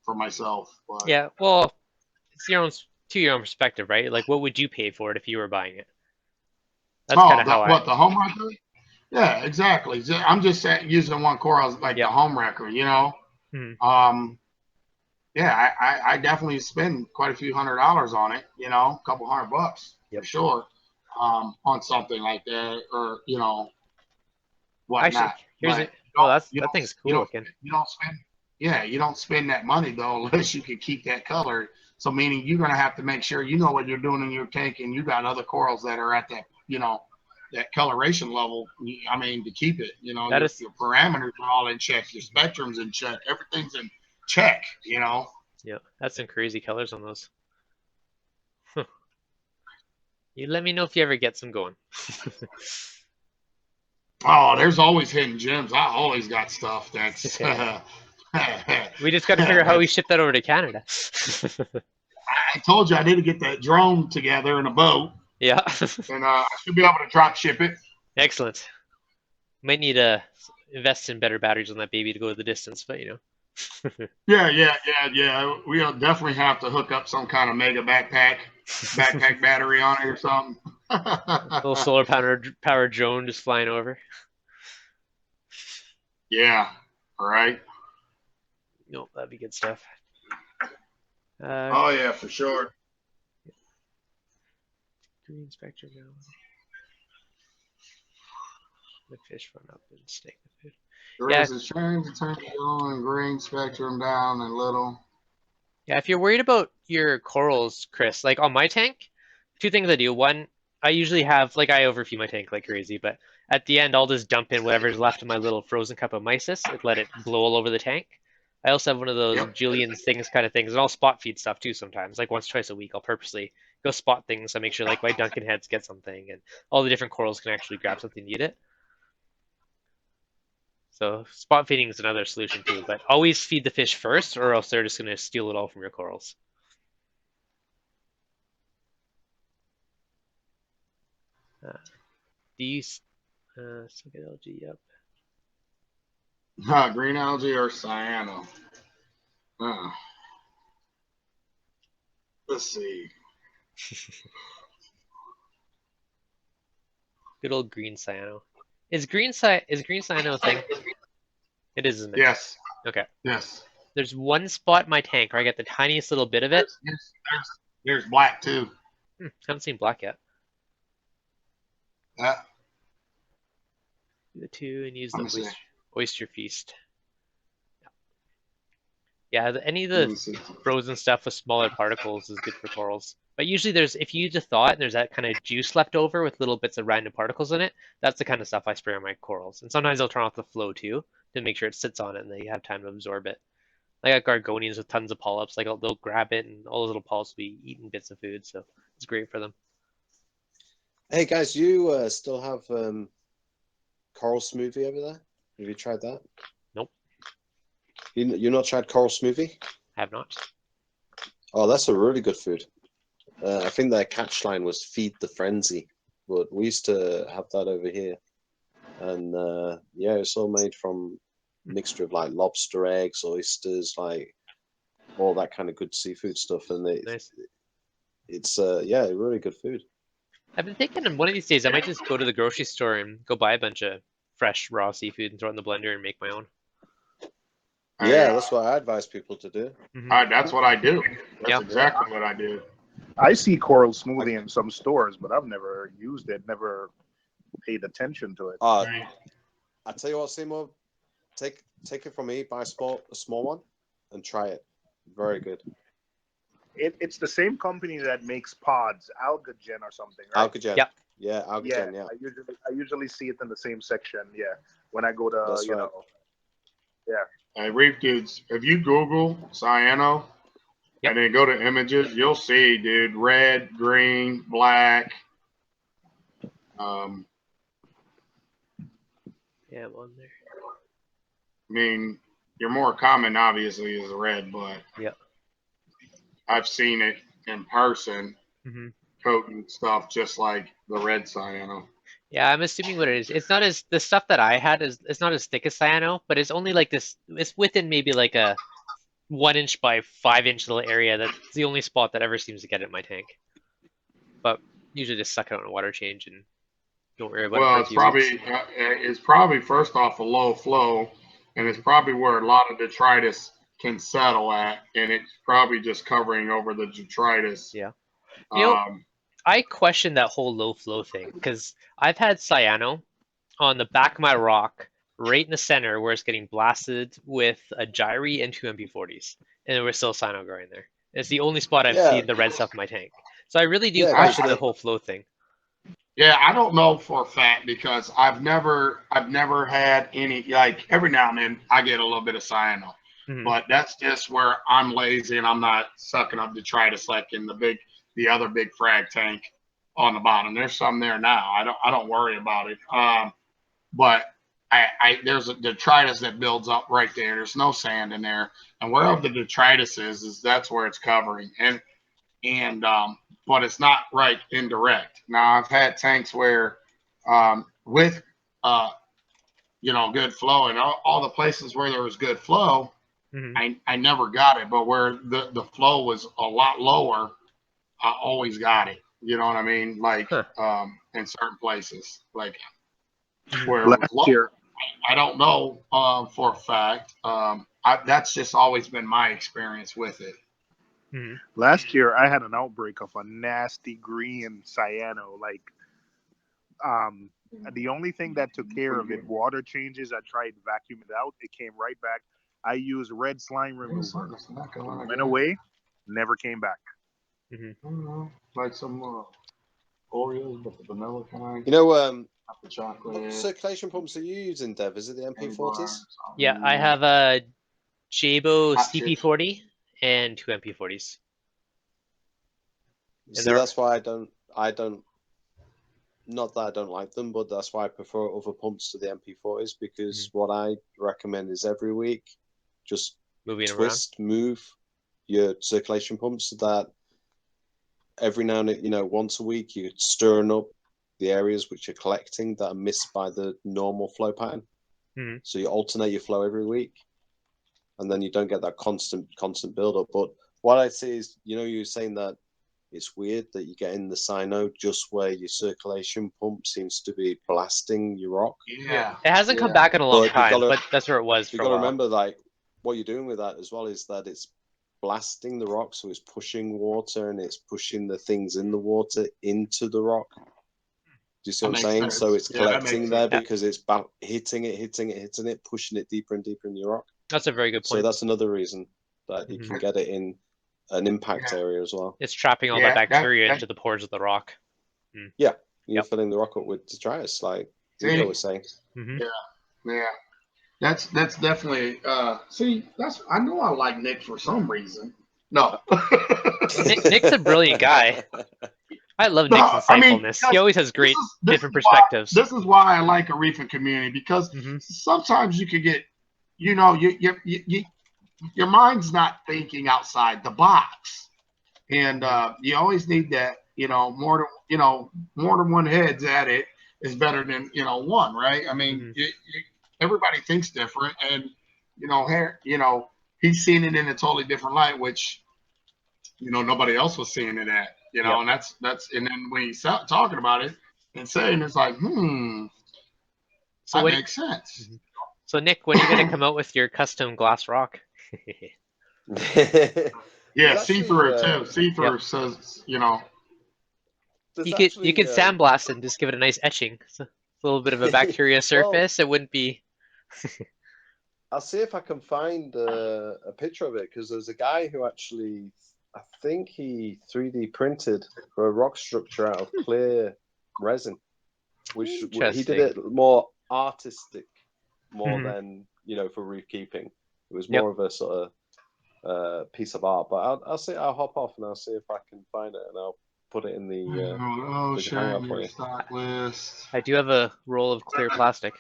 S2: for myself. But.
S1: Yeah, well, it's your own perspective, right? Like, what would you pay for it if you were buying it? That's kind of how
S2: the home wrecker? Yeah, exactly. I'm just saying, using one coral as like the home wrecker, you know. Yeah, I definitely spend quite a few $100s on it, you know, a couple $100 for sure, on something like that, or, you know, whatnot.
S1: Actually, that thing's cool looking.
S2: You don't spend that money though unless you can keep that color. So meaning you're gonna have to make sure you know what you're doing in your tank, and you got other corals that are at that, you know, that coloration level. I mean, to keep it, you know, your parameters are all in check, your spectrum's in check, everything's in check, you know.
S1: Yeah, that's some crazy colors on those. You let me know if you ever get some going.
S2: Oh, there's always hidden gems. I always got stuff that's.
S1: We just got to figure out how we ship that over to Canada.
S2: I told you I need to get that drone together in a boat.
S1: Yeah.
S2: And I should be able to drop ship it.
S1: Excellent. Might need to invest in better batteries on that baby to go the distance, but you know.
S2: Yeah. We'll definitely have to hook up some kind of mega backpack battery on it or something.
S1: Little solar powered drone just flying over.
S2: Yeah. All right.
S1: Nope, that'd be good stuff.
S2: Oh yeah, for sure.
S1: Green spectrum now. The fish run up and stake the food.
S2: There is a change to turn yellow and green spectrum down a little.
S1: Yeah, if you're worried about your corals, Chris, like on my tank, two things I do. One, I usually have, like, I overfeed my tank like crazy, but at the end, I'll just dump in whatever's left in my little frozen cup of mysis and let it blow all over the tank. I also have one of those Julian's things kind of things, and I'll spot feed stuff too sometimes. Like once, twice a week, I'll purposely go spot things. So I make sure like my Duncan heads get something, and all the different corals can actually grab something and eat it. So spot feeding is another solution too, but always feed the fish first, or else they're just going to steal it all from your corals. These still get algae, yep.
S2: Green algae or cyano. Let's see.
S1: Good old green cyano. Is green cyano a thing? It is, isn't it?
S2: Yes.
S1: Okay.
S2: Yes.
S1: There's one spot in my tank where I get the tiniest little bit of it.
S2: There's black too.
S1: Haven't seen black yet.
S2: Yeah.
S1: Do the two and use the oyster feast. Yeah, any of the frozen stuff with smaller particles is good for corals. But usually if you use a thaw and there's that kind of juice left over with little bits of random particles in it, that's the kind of stuff I spray on my corals. And sometimes I'll turn off the flow too to make sure it sits on it and they have time to absorb it. I got gorgonians with tons of polyps. Like they'll grab it and all those little polyps will be eating bits of food, so it's great for them.
S5: Hey guys, you still have coral smoothie over there? Have you tried that?
S1: Nope.
S5: You not tried coral smoothie?
S1: I have not.
S5: Oh, that's a really good food. I think their catch line was Feed the Frenzy, but we used to have that over here. And yeah, it's all made from a mixture of like lobster eggs, oysters, like all that kind of good seafood stuff. And it's yeah, really good food.
S1: I've been thinking one of these days I might just go to the grocery store and go buy a bunch of fresh raw seafood and throw it in the blender and make my own.
S5: Yeah, that's what I advise people to do.
S2: That's what I do. That's exactly what I do.
S9: I see coral smoothie in some stores, but I've never used it, never paid attention to it.
S5: I tell you what, Seymour, take it from me, buy a small one, and try it. Very good.
S9: It's the same company that makes pods, Algagen or something, right?
S5: Algagen.
S1: Yep.
S5: Yeah, Algagen. Yeah.
S9: I usually see it in the same section. Yeah, when I go to
S5: That's right.
S9: know. Yeah.
S2: Hey, ReefDudes, if you Google cyano and then go to images, you'll see, dude, red, green, black.
S1: Yeah, I'm on there.
S2: I mean, your more common, obviously, is red, but I've seen it in person, coating stuff just like the red cyano.
S1: Yeah, I'm assuming what it is. It's not as the stuff that I had it's not as thick as cyano, but it's only like this. It's within maybe like a 1 inch by 5 inch little area. That's the only spot that ever seems to get it in my tank. But usually just suck it out in a water change and don't worry about it.
S2: Well, it's probably first off a low flow, and it's probably where a lot of detritus can settle at, and it's probably just covering over the detritus.
S1: Yeah. You know, I question that whole low flow thing because I've had cyano on the back of my rock right in the center where it's getting blasted with a gyri and 2 MP40s, and there was still cyano growing there. It's the only spot I've seen the red stuff in my tank. So I really do question the whole flow thing.
S2: Yeah, I don't know for a fact because I've never had any, like every now and then I get a little bit of cyano, but that's just where I'm lazy and I'm not sucking up detritus like in the other big frag tank on the bottom. There's some there now. I don't worry about it. But there's a detritus that builds up right there. There's no sand in there, and wherever the detritus is that's where it's covering. And but it's not right indirect. Now I've had tanks where with good flow and all the places where there was good flow, I never got it. But where the flow was a lot lower, I always got it. You know what I mean? Like in certain places, like where
S9: last year
S2: I don't know for a fact. That's just always been my experience with it.
S1: Mm-hmm.
S9: Last year, I had an outbreak of a nasty green cyano. Like, the only thing that took care of it, water changes. I tried vacuuming it out. It came right back. I used red slime remover. Went away, never came back.
S1: Mm-hmm.
S2: Like some Oreos, but the vanilla kind.
S5: You know,
S2: The chocolate.
S5: what circulation pumps are you using, Dev? Is it the MP40s?
S1: Yeah, I have a Jabo
S2: Hot chips.
S1: CP40 and 2 MP40s. And
S5: See,
S1: they're-
S5: that's why I don't. Not that I don't like them, but that's why I prefer other pumps to the MP40s because what I recommend is every week, just
S1: Moving them
S5: move your circulation pumps so that every now and then, once a week, you're stirring up the areas which are collecting that are missed by the normal flow pattern.
S1: Mhm.
S5: So you alternate your flow every week, and then you don't get that constant build-up. But what I see is, you're saying that it's weird that you get in the cyno just where your circulation pump seems to be blasting your rock.
S2: Yeah.
S1: It hasn't come back in a long
S5: But
S1: time, but that's where it was for
S5: You've
S1: a
S5: got to
S1: while.
S5: remember, like, what you're doing with that as well is that it's blasting the rock, so it's pushing water and it's pushing the things in the water into the rock. Do you see what I'm
S2: That
S5: saying?
S2: makes
S5: So
S2: sense.
S5: it's
S2: Yeah, that
S5: collecting
S2: makes
S5: there
S2: sense.
S5: because it's hitting it, pushing it deeper and deeper in your rock.
S1: That's a very good
S5: So
S1: point.
S5: that's another reason that you
S1: Mhm.
S5: can get it in an impact area as well.
S1: It's trapping all
S2: Yeah,
S1: that
S2: that-
S1: bacteria
S2: that-
S1: into the pores of the rock.
S5: Yeah, you're
S1: Yep.
S5: filling the rock up with detritus, like
S2: See?
S5: Hugo was saying.
S1: Mhm.
S2: Yeah. That's definitely I know I like Nick for some reason. No.
S1: Nick's a brilliant guy. I love Nick's insightfulness. He always has great different perspectives.
S2: This is why I like a reefing community because sometimes you could get, your mind's not thinking outside the box, and you always need that. More than one heads at it is better than one, right? I mean, everybody thinks different, and he's seen it in a totally different light, which nobody else was seeing it at. And that's and then when he's talking about it and saying it's like,
S1: So
S2: that
S1: what-
S2: makes sense.
S1: So Nick, when are you gonna come out with your custom glass rock?
S2: Yeah,
S5: There's
S2: Seafer
S5: actually,
S2: too. Seafer says,
S5: there's
S1: You could
S5: actually,
S1: sandblast it and just give it a nice etching. So it's a little bit of a bacteria surface. It wouldn't be.
S5: I'll see if I can find a picture of it because there's a guy who actually, I think he 3D printed for a rock structure out of clear resin, which he did
S1: Interesting.
S5: it more artistic, more
S1: Mhm.
S5: than for reef keeping. It was
S1: Yep.
S5: more of a sort of piece of art. But I'll see. I'll hop off and I'll see if I can find it and I'll put it in the. the
S2: sharing
S5: hangout for
S2: your
S5: you.
S2: stock list.
S1: I do have a roll of clear plastic.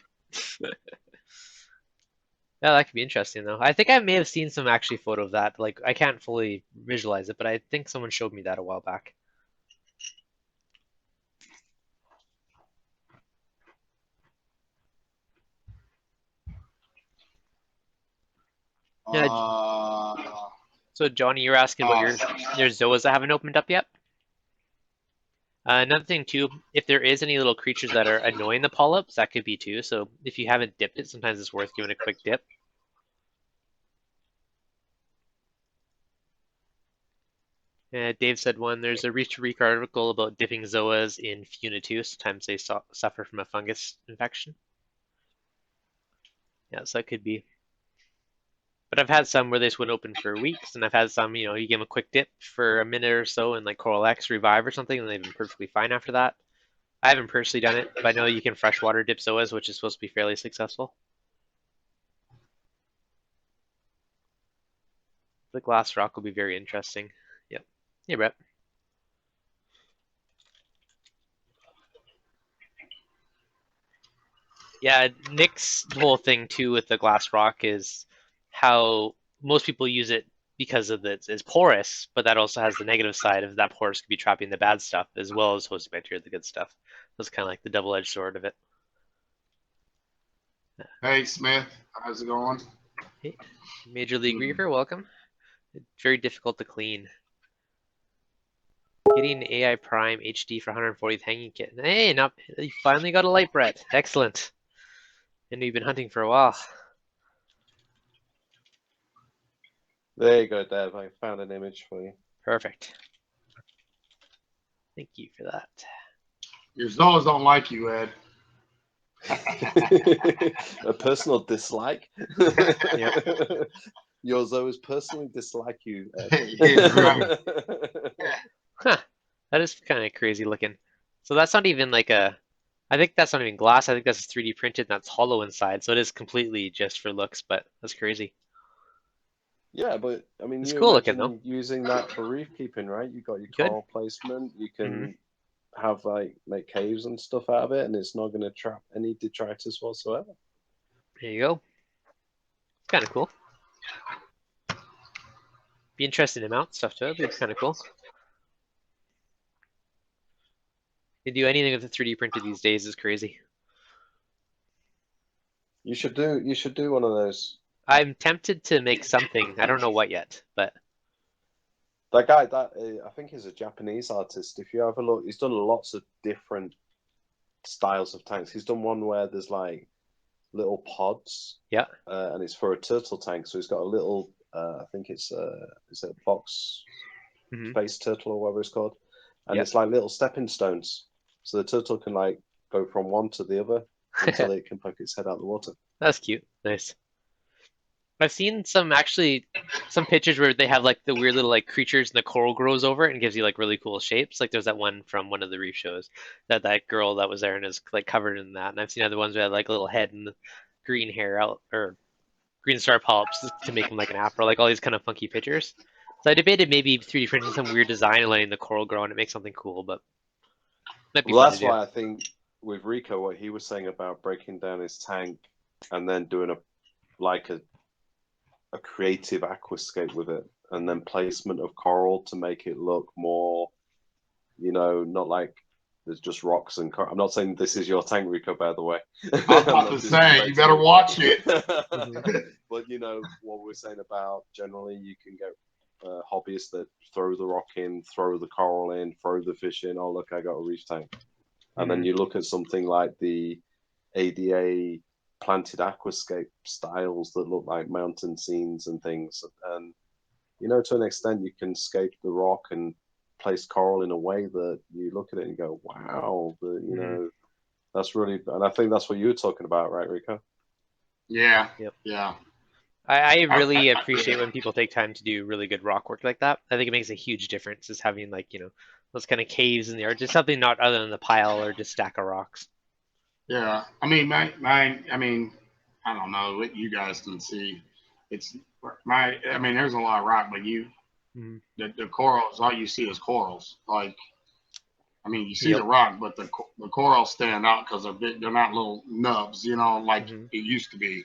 S1: Yeah, that could be interesting though. I think I may have seen some actually photo of that. Like I can't fully visualize it, but I think someone showed me that a while back. Yeah. So Johnny, you're asking about your zoas that haven't opened up yet. Another thing too, if there is any little creatures that are annoying the polyps, that could be too. So if you haven't dipped it, sometimes it's worth giving a quick dip. Dave said one. There's a Reef to Reef article about dipping zoas in Funa too. Sometimes they suffer from a fungus infection. Yeah, so that could be. But I've had some where they just wouldn't open for weeks, and I've had some, you give them a quick dip for a minute or so in like Coral X Revive or something, and they've been perfectly fine after that. I haven't personally done it, but I know you can freshwater dip zoas, which is supposed to be fairly successful. The glass rock will be very interesting. Yep. Hey, Brett. Yeah, Nick's whole thing too with the glass rock is how most people use it because of it's porous, but that also has the negative side of that porous could be trapping the bad stuff as well as hosting bacteria, the good stuff. That's kind of like the double-edged sword of it.
S2: Hey Smith, how's it going?
S1: Hey, Major League Reefer, welcome. It's very difficult to clean. Getting AI Prime HD for 140th hanging kit. Hey, you finally got a light, Brett. Excellent. And you've been hunting for a while.
S5: There you go, Dev. I found an image for you.
S1: Perfect. Thank you for that.
S2: Your zoas don't like you, Ed.
S5: A personal dislike.
S1: Yep.
S5: Your zoas personally dislike you, Ed.
S2: Yeah, right.
S1: Huh. That is kind of crazy looking. So that's not even like a, I think that's not even glass. I think that's 3D printed and that's hollow inside. So it is completely just for looks, but that's crazy.
S5: Yeah, but I mean,
S1: It's
S5: you
S1: cool looking,
S5: imagine
S1: though.
S5: using that for reef keeping, right? You got your
S1: Good.
S5: coral placement. You can have make caves and stuff out of it, and it's not going to trap any detritus whatsoever.
S1: There you go. It's kind of cool. Be interesting to mount stuff to it, but it's kind of cool. You can do anything with the 3D printer these days is crazy.
S5: You should do one of those.
S1: I'm tempted to make something. I don't know what yet, but
S5: That guy, I think he's a Japanese artist. If you have a look, he's done lots of different styles of tanks. He's done one where there's like little pods.
S1: Yeah.
S5: And it's for a turtle tank. So he's got a little, I think it's a box space turtle or whatever it's called. And it's like little stepping stones. So the turtle can like go from one to the other until it can poke its head out the water.
S1: That's cute. Nice. I've seen some pictures where they have like the weird little like creatures and the coral grows over it and gives you like really cool shapes. Like there's that one from one of the reef shows that girl that was there and is like covered in that. And I've seen other ones that have like a little head and green hair out or green star polyps to make them like an afro, like all these kind of funky pictures. So I debated maybe 3D printing some weird design and letting the coral grow and it make something cool, but that'd be
S5: Well,
S1: fun to
S5: that's
S1: do.
S5: why I think with Rico, what he was saying about breaking down his tank and then doing a creative aquascape with it, and then placement of coral to make it look more, not like there's just rocks and coral. I'm not saying this is your tank, Rico, by the way.
S2: I was about to say, you better watch it.
S5: But what we're saying about generally, you can get hobbyists that throw the rock in, throw the coral in, throw the fish in. Oh, look, I got a reef tank. And then you look at something like the ADA planted aquascape styles that look like mountain scenes and things. And, to an extent, you can scape the rock and place coral in a way that you look at it and go, wow, that's really, and I think that's what you were talking about, right, Rico?
S2: Yeah.
S1: Yep.
S2: Yeah.
S1: I really appreciate when people take time to do really good rock work like that. I think it makes a huge difference just having like, those kind of caves in the art, just something not other than the pile or just stack of rocks.
S2: Yeah. I mean, I don't know what you guys can see. There's a lot of rock, but the corals, all you see is corals. Like, I mean, you see the rock, but the corals stand out because they're big. They're not little nubs, like it used to be.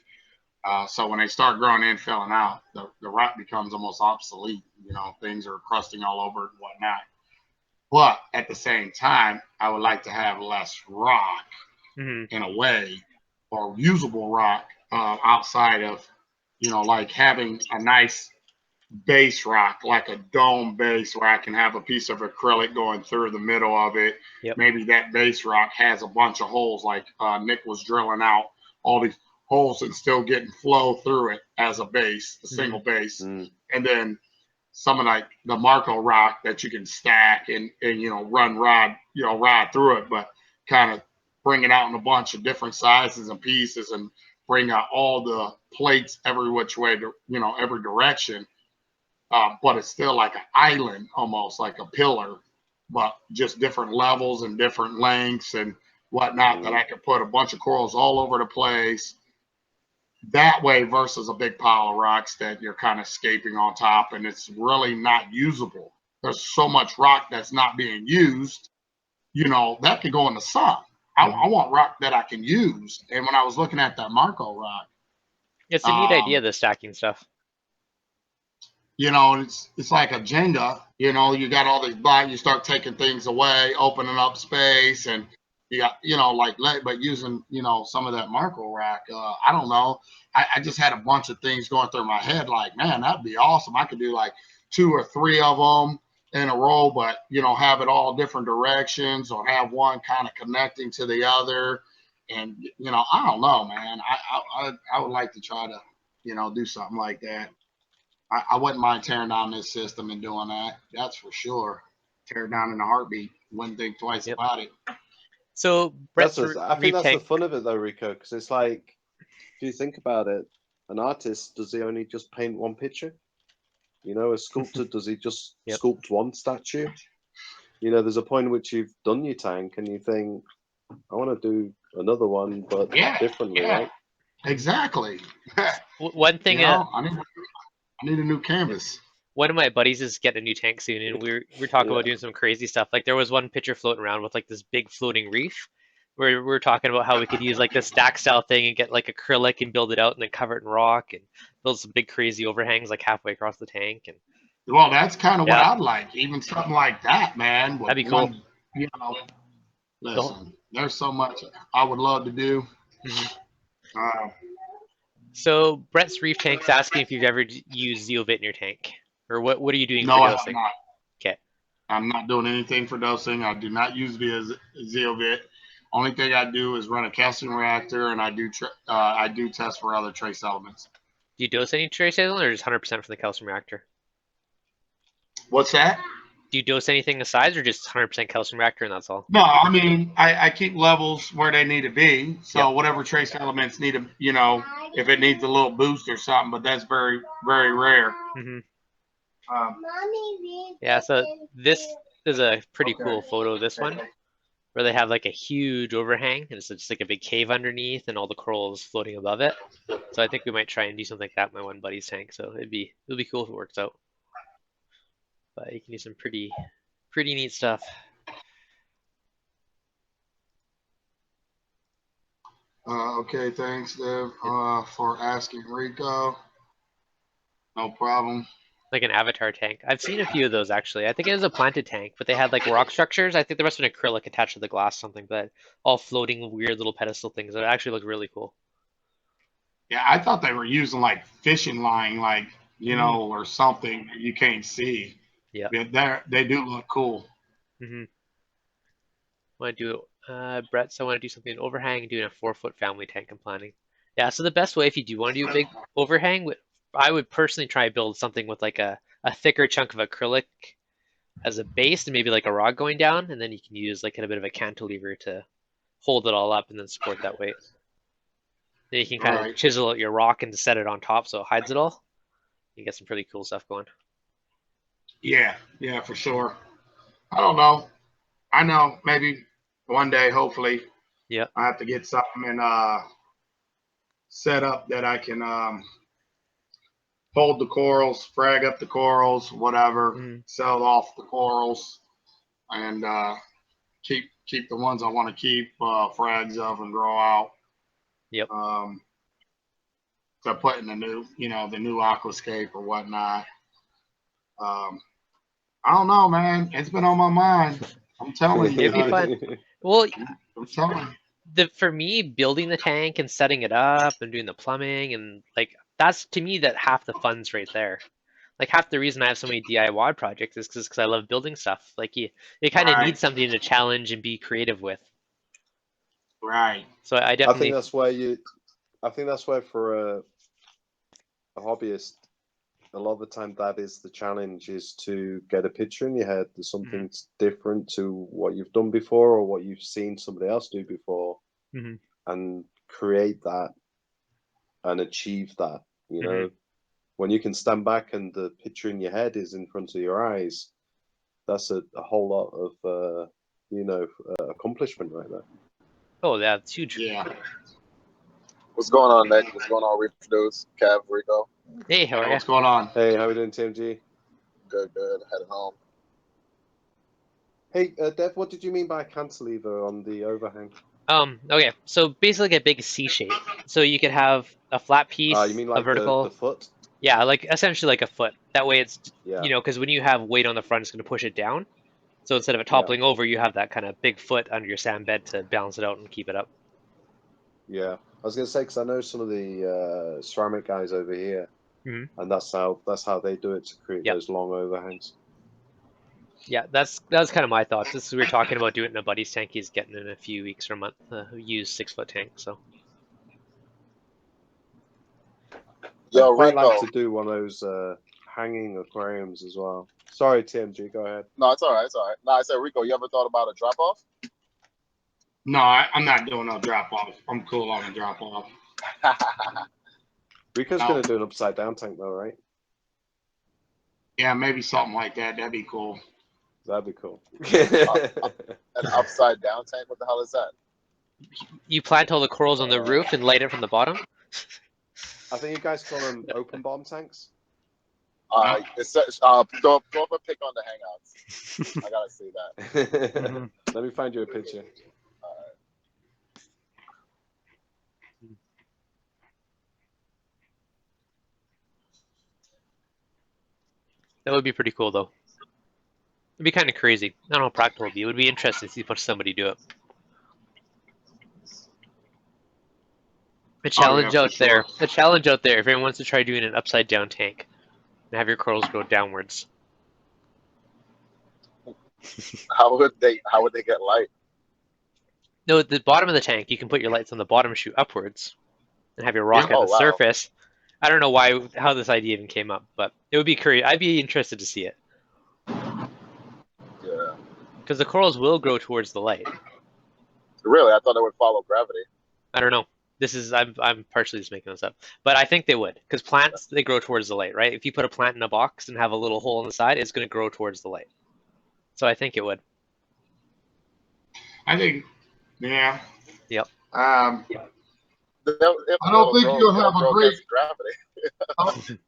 S2: So when they start growing in, filling out, the rock becomes almost obsolete. Things are crusting all over it and whatnot. But at the same time, I would like to have less rock in a way, or usable rock outside of, like having a nice base rock, like a dome base where I can have a piece of acrylic going through the middle of it.
S1: Yep.
S2: Maybe that base rock has a bunch of holes, like Nick was drilling out all these holes and still getting flow through it as a base, a single base. And then some of like the Marco rock that you can stack and run rod through it, but kind of bring it out in a bunch of different sizes and pieces and bring out all the plates every which way to, every direction. But it's still like an island, almost like a pillar, but just different levels and different lengths and whatnot that I could put a bunch of corals all over the place that way versus a big pile of rocks that you're kind of scaping on top and it's really not usable. There's so much rock that's not being used, that could go in the sun. I want rock that I can use. And when I was looking at that Marco rock,
S1: it's a neat idea, the stacking stuff.
S2: It's like a Jenga, you got all these blocks, you start taking things away, opening up space, and you got, but using, some of that Marco rock, I don't know. I just had a bunch of things going through my head like, man, that'd be awesome. I could do like 2 or 3 of them in a row, but, have it all different directions or have one kind of connecting to the other And I don't know, man. I would like to try to, do something like that. I wouldn't mind tearing down this system and doing that. That's for sure. Tear it down in a heartbeat. Wouldn't think twice about it.
S1: So Brett's
S5: I think that's the
S1: tank.
S5: fun of it though, Rico, because it's like, if you think about it, an artist, does he only just paint one picture? A sculptor, does he just sculpt one statue? There's a point in which you've done your tank and you think, I want to do another one, but differently, right?
S2: Exactly.
S1: One thing,
S2: I need a new canvas.
S1: One of my buddies is getting a new tank soon, and we're talking about doing some crazy stuff. Like there was one picture floating around with like this big floating reef, where we're talking about how we could use like this stack style thing and get like acrylic and build it out and then cover it in rock and build some big crazy overhangs like halfway across the tank. And
S2: well, that's kind of what I'd like. Even something like that, man.
S1: That'd be cool.
S2: Listen, there's so much I would love to do.
S1: So Brett's Reef Tank's asking if you've ever used Zeovit in your tank, or what are you doing
S2: No,
S1: for
S2: I
S1: dosing?
S2: have not.
S1: Okay.
S2: I'm not doing anything for dosing. I do not use Zeovit. Only thing I do is run a calcium reactor, and I do test for other trace elements.
S1: Do you dose any trace element, or just 100% from the calcium reactor?
S2: What's that?
S1: Do you dose anything aside, or just 100% calcium reactor, and that's all?
S2: No, I mean I keep levels where they need to be. So whatever trace elements need to, if it needs a little boost or something, but that's very, very rare.
S1: Yeah, so this is a pretty cool photo of this one, where they have like a huge overhang, and it's just like a big cave underneath, and all the corals floating above it. So I think we might try and do something like that in my one buddy's tank. So it'll be cool if it works out. But you can do some pretty neat stuff.
S2: Okay, thanks, Dev, for asking, Rico. No problem.
S1: Like an avatar tank. I've seen a few of those actually. I think it was a planted tank, but they had like rock structures. I think there must have been acrylic attached to the glass or something, but all floating weird little pedestal things. It actually looked really cool.
S2: Yeah, I thought they were using like fishing line, like, or something that you can't see.
S1: Yeah.
S2: They do look cool.
S1: Want to do Brett, so I want to do something overhang, doing a 4-foot family tank I'm planning. Yeah, so the best way if you do want to do a big overhang, I would personally try to build something with like a thicker chunk of acrylic as a base and maybe like a rod going down, and then you can use like a bit of a cantilever to hold it all up and then support that weight. Then you can kind of chisel out your rock and set it on top so it hides it all. You get some pretty cool stuff going.
S2: Yeah, for sure. I don't know. I know maybe one day, hopefully, I have to get something and set up that I can hold the corals, frag up the corals, whatever, sell off the corals, and keep the ones I want to keep frags of and grow out.
S1: Yep.
S2: So put in the new, the new aquascape or whatnot. I don't know, man. It's been on my mind. I'm telling you.
S1: It'd be fun. Well,
S2: I'm telling
S1: you. For me, building the tank and setting it up and doing the plumbing and like that's to me that half the fun's right there. Like half the reason I have so many DIY projects is because I love building stuff. Like you kind of need something to challenge and be creative with.
S2: Right.
S1: So I definitely.
S5: I think that's where for a hobbyist, a lot of the time that is the challenge, is to get a picture in your head. There's something different to what you've done before or what you've seen somebody else do before, and create that and achieve that. When you can stand back and the picture in your head is in front of your eyes, that's a whole lot of accomplishment right there.
S1: Oh, that's huge.
S2: Yeah.
S14: What's going on, Nick? What's going on, ReefDudes? Cav, Rico?
S1: Hey, how are you?
S2: What's going on?
S5: Hey, how are we doing, TMG?
S14: Good. Headed home.
S5: Hey, Dev, what did you mean by cantilever on the overhang?
S1: Okay, so basically like a big C shape. So you could have a flat piece,
S5: You mean like
S1: a vertical.
S5: the foot?
S1: Yeah, like essentially like a foot. That way it's, because when you have weight on the front, it's going to push it down. So instead of it toppling over, you have that kind of big foot under your sand bed to balance it out and keep it up.
S5: Yeah, I was going to say, because I know some of the ceramic guys over here, and that's how they do it to create those long overhangs.
S1: Yeah, that was kind of my thoughts. This is we were talking about doing it in a buddy's tank. He's getting in a few weeks or a month. Used 6-foot tank. So
S14: Yo,
S5: I'd quite like
S14: Rico.
S5: to do one of those hanging aquariums as well. Sorry, TMG, go ahead.
S14: No, it's all right. It's all right. No, I said, Rico, you ever thought about a drop off?
S2: No, I'm not doing no drop off. I'm cool on a drop off.
S5: Rico's going to do an upside down tank though, right?
S2: Yeah, maybe something like that. That'd be cool.
S5: That'd be cool.
S14: An upside down tank? What the hell is that?
S1: you plant all the corals on the roof and light it from the bottom.
S5: I think you guys call them open bottom tanks.
S14: It's throw up a pic on the Hangouts. I gotta see that.
S5: Let me find you a picture.
S1: That would be pretty cool, though. It'd be kind of crazy. I don't know how practical it would be. It would be interesting to see somebody do it. A challenge out there. A challenge out there. If anyone wants to try doing an upside down tank and have your corals go downwards.
S14: How would they get light?
S1: No, at the bottom of the tank, you can put your lights on the bottom, shoot upwards, and have your rock at the surface. I don't know how this idea even came up, but it would be curious. I'd be interested to see it.
S14: Yeah.
S1: Because the corals will grow towards the light.
S14: Really? I thought they would follow gravity.
S1: I don't know. I'm partially just making this up, but I think they would, because plants, they grow towards the light, right? If you put a plant in a box and have a little hole on the side, it's going to grow towards the light. So I think it would.
S2: I think, yeah.
S1: Yep.
S2: I
S14: don't
S2: think you'll have a great
S14: gravity.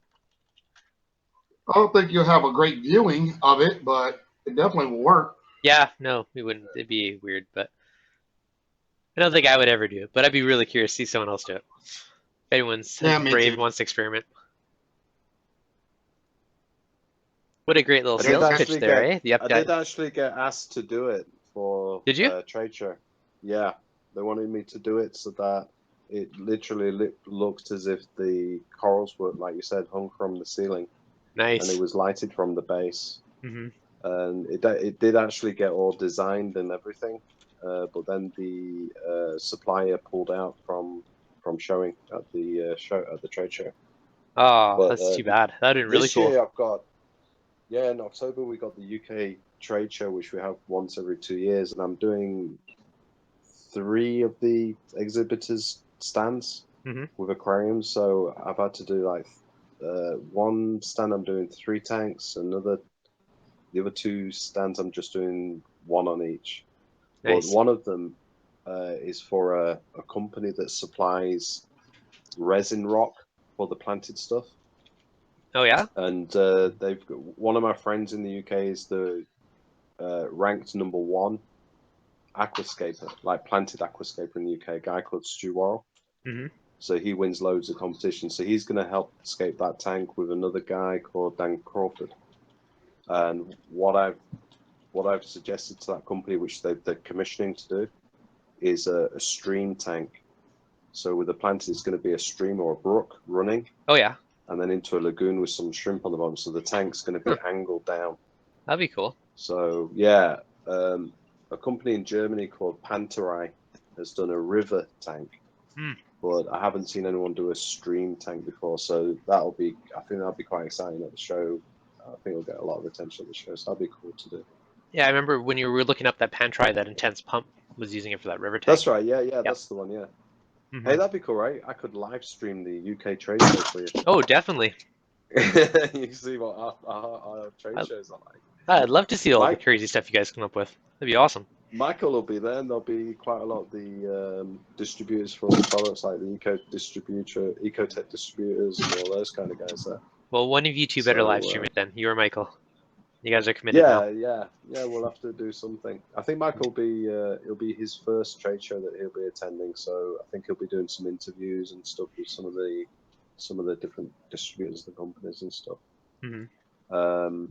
S2: I don't think you'll have a great viewing of it, but it definitely will work.
S1: Yeah, no, we wouldn't. It'd be weird, but I don't think I would ever do it. But I'd be really curious to see someone else do it. If anyone's brave and wants to experiment. What a great little sales pitch there, eh? The
S5: I did actually get asked to do it for
S1: Did you?
S5: trade show. Yeah, they wanted me to do it so that it literally looked as if the corals were, like you said, hung from the ceiling.
S1: Nice.
S5: And it was lighted from the base.
S1: Mm-hmm.
S5: And it did actually get all designed and everything, but then the supplier pulled out from showing at the trade show.
S1: Oh,
S5: But,
S1: that's too bad. That'd been really
S5: this
S1: cool.
S5: year in October we got the UK trade show, which we have once every 2 years, and I'm doing 3 of the exhibitors' stands with aquariums. So I've had to do like one stand I'm doing 3 tanks, the other 2 stands I'm just doing 1 on each.
S1: Nice.
S5: But one of them is for a company that supplies resin rock for the planted stuff.
S1: Oh yeah.
S5: And they've got one of my friends in the UK is the ranked #1 aquascaper, like planted aquascaper in the UK, a guy called Stu Worrell.
S1: Mm-hmm.
S5: So he wins loads of competitions. So he's going to help scape that tank with another guy called Dan Crawford. And what I've suggested to that company, which they're commissioning to do, is a stream tank. So with the planted, it's going to be a stream or a brook running.
S1: Oh yeah.
S5: And then into a lagoon with some shrimp on the bottom. So the tank's going to be angled down.
S1: That'd be cool.
S5: So yeah, a company in Germany called Panterai has done a river tank, but I haven't seen anyone do a stream tank before. So I think that'll be quite exciting at the show. I think it'll get a lot of attention at the show. So that'd be cool to do.
S1: Yeah, I remember when you were looking up that Panterai, that intense pump was using it for that river tank.
S5: That's right. Yeah, that's the one. Yeah.
S1: Mm-hmm.
S5: Hey, that'd be cool, right? I could live stream the UK trade show for you.
S1: Oh, definitely.
S5: You can see what our trade shows are like.
S1: I'd love to see all the crazy stuff you guys come up with. That'd be awesome.
S5: Michael will be there, and there'll be quite a lot of the distributors for the products, like the Ecotech distributors, and all those kind of guys there.
S1: Well, one of you two better live stream it then. You or Michael. You guys are committed now.
S5: Yeah. We'll have to do something. I think Michael will be it'll be his first trade show that he'll be attending, so I think he'll be doing some interviews and stuff with some of the different distributors, the companies and stuff.
S1: Mm-hmm.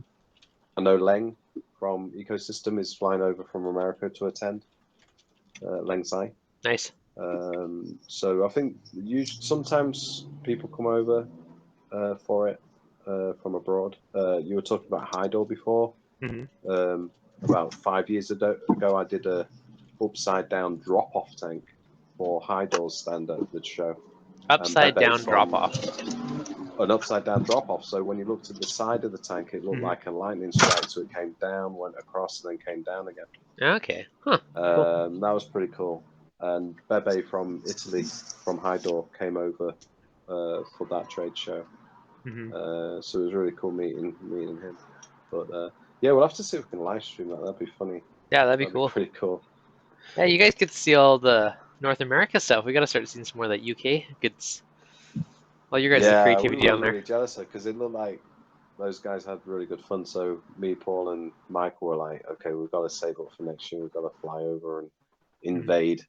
S5: I know Leng from Ecosystem is flying over from America to attend. Leng Sai.
S1: Nice.
S5: So I think sometimes people come over for it from abroad. You were talking about Hydor before. About 5 years ago, I did a upside down drop off tank for high doors stand at the show.
S1: Upside down drop off.
S5: An upside down drop off. So when you looked at the side of the tank, it looked like a lightning strike. So it came down, went across, and then came down again.
S1: Okay. Huh.
S5: That was pretty cool. And Bebe from Italy, from High Door, came over for that trade show. So it was really cool meeting him. But yeah, we'll have to see if we can live stream that. That'd be funny.
S1: Yeah, that'd be cool.
S5: Pretty cool.
S1: Yeah, you guys get to see all the North America stuff. We got to start seeing some more of that UK goods. Well, you guys' creativity
S5: we were
S1: down there.
S5: really jealous because it looked like those guys had really good fun. So me, Paul, and Michael were like, okay, we've got to save up for next year. We've got to fly over and invade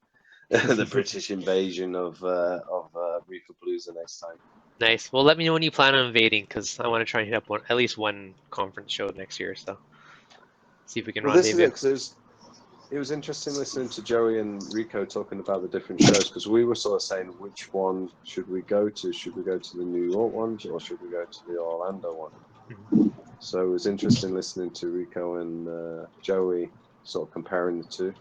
S5: the British invasion of Reefapalooza next time.
S1: Nice. Well, let me know when you plan on invading, because I want to try and hit up at least one conference show next year. So see if we can
S5: This is
S1: rendezvous.
S5: it, because it was interesting listening to Joey and Rico talking about the different shows, because we were sort of saying, which one should we go to? Should we go to the New York one, or should we go to the Orlando one? So it was interesting listening to Rico and Joey sort of comparing the two.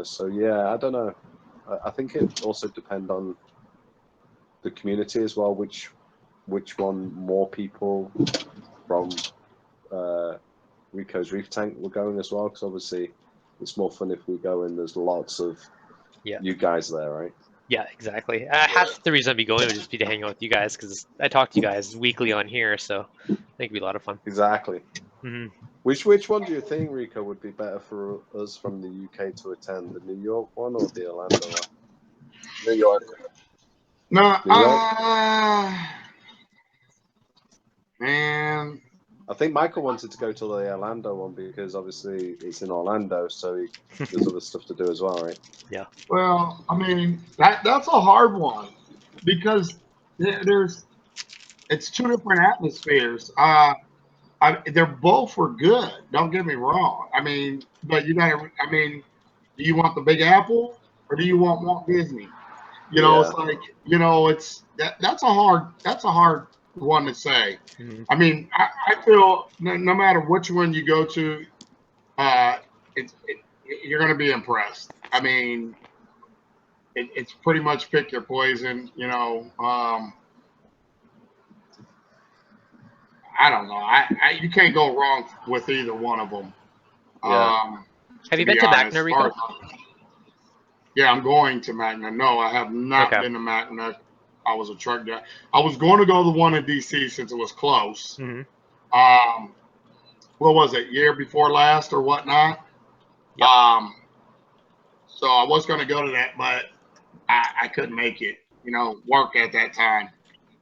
S5: So yeah, I don't know. I think it also depends on the community as well, which one more people from Rico's Reef Tank were going as well, because obviously it's more fun if we go and there's lots of you guys there, right?
S1: Yeah, exactly. Half the reason I'd be going would just be to hang out with you guys, because I talk to you guys weekly on here, so I think it'd be a lot of fun.
S5: Exactly. Which one do you think, Rico, would be better for us from the UK to attend, the New York one or the Orlando one?
S14: New York.
S2: No,
S5: New York?
S2: Man.
S5: I think Michael wanted to go to the Orlando one because obviously it's in Orlando, so there's other stuff to do as well, right?
S1: Yeah.
S2: Well, I mean, that's a hard one because it's two different atmospheres. They're both were good. Don't get me wrong. I mean, but you gotta. I mean, do you want the Big Apple or do you want Walt Disney? You know, it's like that's a hard one to say. I mean, I feel no matter which one you go to, you're going to be impressed. I mean, it's pretty much pick your poison. You know, I don't know. You can't go wrong with either one of them.
S1: Have you been to Magna, Rico?
S2: Yeah, I'm going to Magna. No, I have not been to Magna. I was a truck guy. I was going to go to the one in DC since it was close. What was it, year before last or whatnot? So I was going to go to that, but I couldn't make it. You know, work at that time,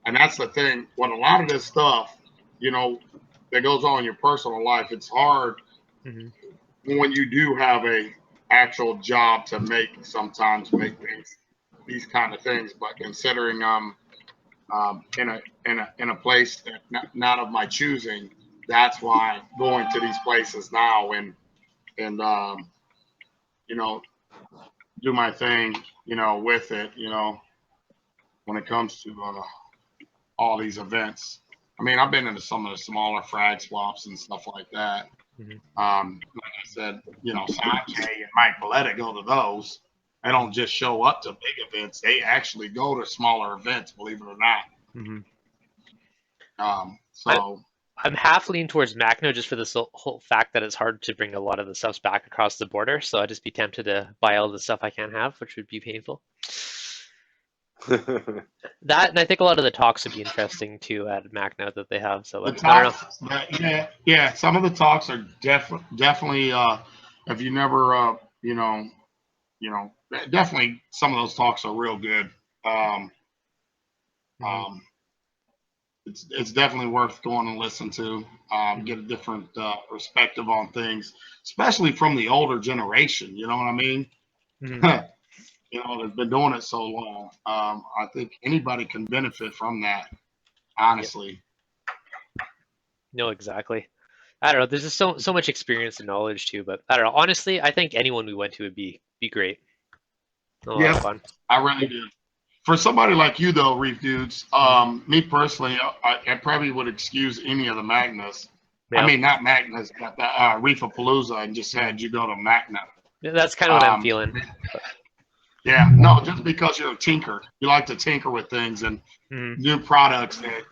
S2: and that's the thing. When a lot of this stuff, you know, that goes on in your personal life, it's hard when you do have a actual job to sometimes make these kind of things. But considering in a place that not of my choosing, that's why I'm going to these places now and you know, do my thing, you know, with it, you know, when it comes to all these events. I mean, I've been into some of the smaller frag swaps and stuff like that. Like I said, you know, Sanjay and Mike Valletta go to those. They don't just show up to big events. They actually go to smaller events, believe it or not. So
S1: I'm half leaning towards Magna just for the whole fact that it's hard to bring a lot of the stuff back across the border. So I'd just be tempted to buy all the stuff I can't have, which would be painful. That, and I think a lot of the talks would be interesting too at Magna that they have. So
S2: the talks, yeah, some of the talks are definitely. If you never, definitely some of those talks are real good. It's definitely worth going and listen to. Get a different perspective on things, especially from the older generation. You know what I mean? You know, they've been doing it so long. I think anybody can benefit from that, honestly.
S1: No, exactly. I don't know. There's just so much experience and knowledge too, but I don't know. Honestly, I think anyone we went to would be great. A lot of fun.
S2: I really do. For somebody like you, though, Reef Dudes, me personally, I probably would excuse any of the Magnas
S1: Yeah.
S2: I mean, not Magna's, but the Reefapalooza, and just had you go to Magna.
S1: Yeah, that's kind of what I'm feeling.
S2: Yeah, no, just because you're a tinker, you like to tinker with things and new products that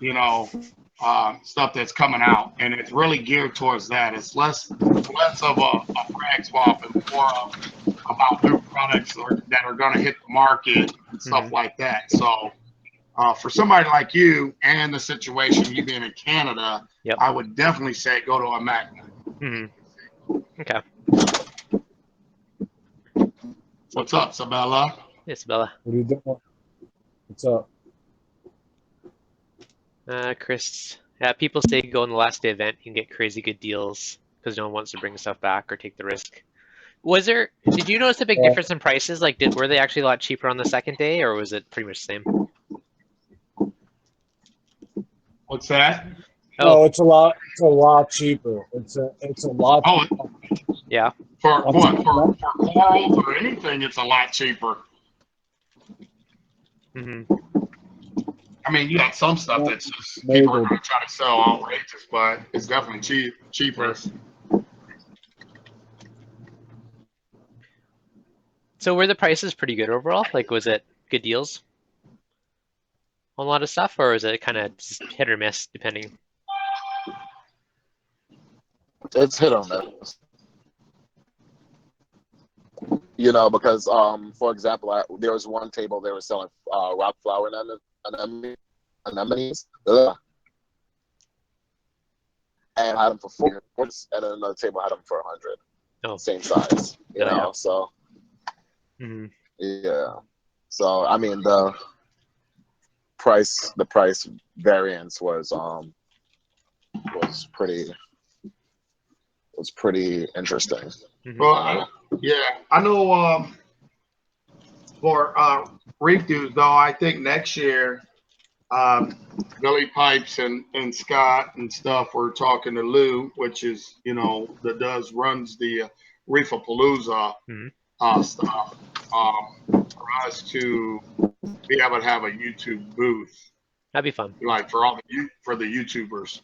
S2: stuff that's coming out, and it's really geared towards that. It's less of a frag swap and more about new products that are going to hit the market and stuff like that. So, for somebody like you and the situation you being in Canada, I would definitely say go to a Magna.
S1: Okay.
S2: What's up, Sabella?
S1: Isabella.
S15: What are you doing? What's up?
S1: Chris. Yeah, people say go on the last day event. You can get crazy good deals because no one wants to bring stuff back or take the risk. Did you notice a big difference in prices? Like, were they actually a lot cheaper on the second day, or was it pretty much the same?
S2: What's that?
S15: No, it's a lot cheaper. It's a lot.
S1: Yeah.
S2: For what? For corals or anything, it's a lot cheaper. I mean, you got some stuff that's just people are going to try to sell outrageous, but it's definitely cheaper.
S1: So were the prices pretty good overall? Like, was it good deals on a lot of stuff, or was it kind of just hit or miss depending?
S14: It's hit or miss. Because for example, there was one table they were selling rock flower anemones, and had them for $4, and then another table had them for $100.
S1: Oh,
S14: same size, So yeah. So I mean, the price variance was pretty interesting.
S2: Well, I know for ReefDudes, though, I think next year, Billy Pipes and Scott and stuff were talking to Lou, which is, that runs the Reefapalooza stuff, for us to be able to have a YouTube booth.
S1: That'd be fun.
S2: Like for the YouTubers.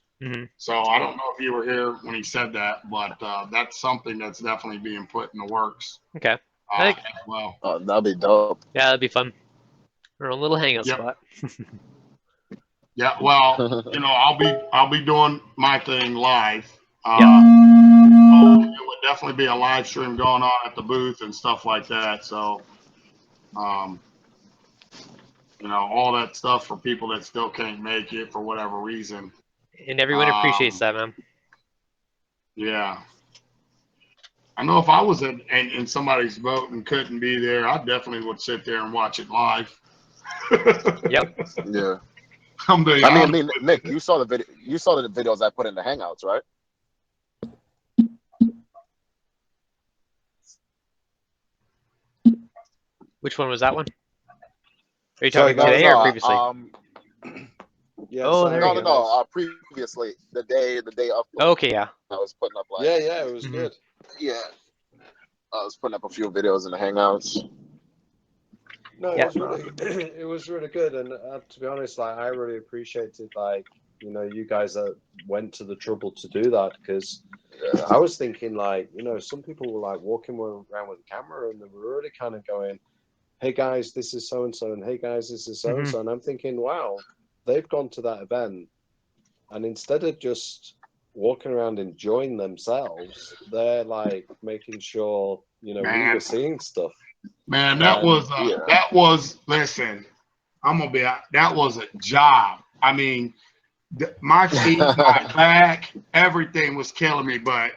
S2: So I don't know if you were here when he said that, but that's something that's definitely being put in the works.
S1: Okay.
S2: As well.
S14: Oh, that'd be dope.
S1: Yeah, that'd be fun. Our own little hangout spot.
S2: Yeah, well, I'll be doing my thing live. So it would definitely be a live stream going on at the booth and stuff like that. So, all that stuff for people that still can't make it for whatever reason.
S1: And everyone appreciates that, man.
S2: Yeah. I know if I was in somebody's boat and couldn't be there, I definitely would sit there and watch it live.
S1: Yep.
S14: Yeah.
S2: I
S14: mean, Nick, you saw the video. You saw the videos I put in the Hangouts, right?
S1: Which one was that one? Are you talking today or previously?
S5: Yeah,
S1: oh, there you go.
S14: No. Previously, the day of.
S1: Okay, yeah.
S14: I was putting up
S5: Yeah, it was good.
S14: Yeah, I was putting up a few videos in the Hangouts.
S5: No, it was really good, and to be honest, I really appreciated you guys that went to the trouble to do that, because I was thinking some people were walking around with a camera and they were already kind of going, "Hey guys, this is so and so," and "Hey guys, this is so and so," and I'm thinking, wow, they've gone to that event, and instead of just walking around enjoying themselves, they're making sure we were seeing stuff.
S2: Man, that was listen, I'm gonna be that was a job. I mean, my feet, my back, everything was killing me, but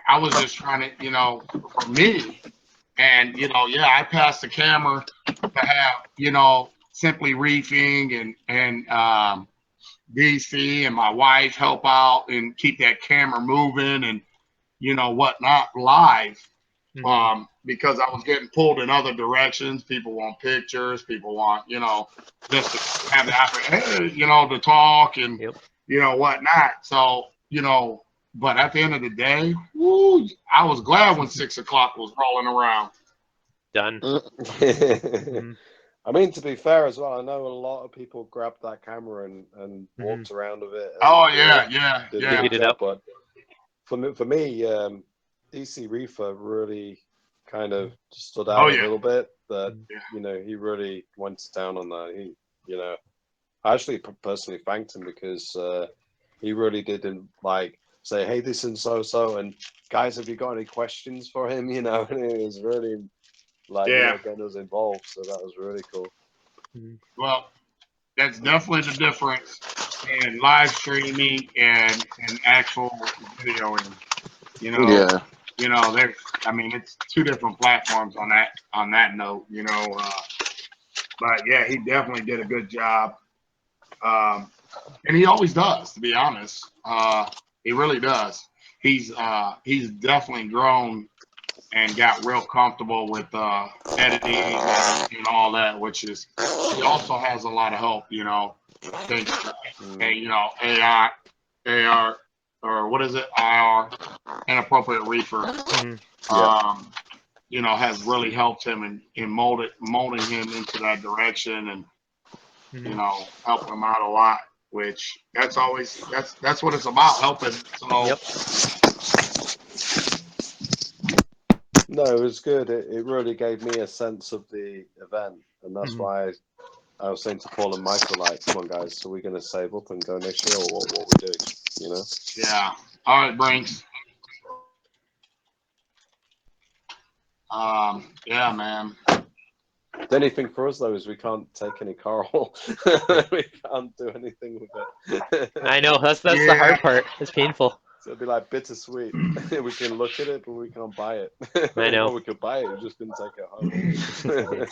S2: I was just trying to, for me, and I passed the camera to have, Simply Reefing and DC and my wife help out and keep that camera moving and whatnot live, because I was getting pulled in other directions. People want pictures, people want just to have the opportunity, to talk and whatnot. So but at the end of the day, I was glad when 6 o'clock was rolling around.
S1: Done.
S5: I mean, to be fair as well, I know a lot of people grabbed that camera and walked around with it. And
S2: Oh
S5: did
S2: yeah,
S5: a
S2: yeah.
S5: good job, but for me, DC Reefer really kind of stood out
S2: Oh
S5: a
S2: yeah.
S5: little bit. That you know, he really went down on that. He, you know, I actually personally thanked him because he really didn't like say, "Hey, this and so," and guys, have you got any questions for him? You know, and it was really like, you know, getting us involved. So that was really cool.
S2: Well, that's definitely the difference in live streaming and actual videoing. You know,
S14: Yeah.
S2: you know, there's, I mean, it's two different platforms on that note. You know, but yeah, he definitely did a good job, and he always does. To be honest, he really does. He's definitely grown and got real comfortable with editing and all that, which is, he also has a lot of help, you know, thanks to, you know, AR, or what is it, IR, inappropriate reefer, you know, has really helped him in molding him into that direction, and you know, helping him out a lot, which that's always, that's what it's about, helping. So
S5: No, it was good. It really gave me a sense of the event, and that's why I was saying to Paul and Michael, like, come on, guys, so we're going to save up and go next year, or what we do, you know?
S2: yeah. All right, Brinks. Yeah, man.
S5: The only thing for us though is we can't take any coral. We can't do anything with it.
S1: I know that's the hard part. It's painful.
S5: So it'd be like bittersweet. We can look at it, but we can't buy it.
S1: I know.
S5: Or we could buy it, we just couldn't take it home.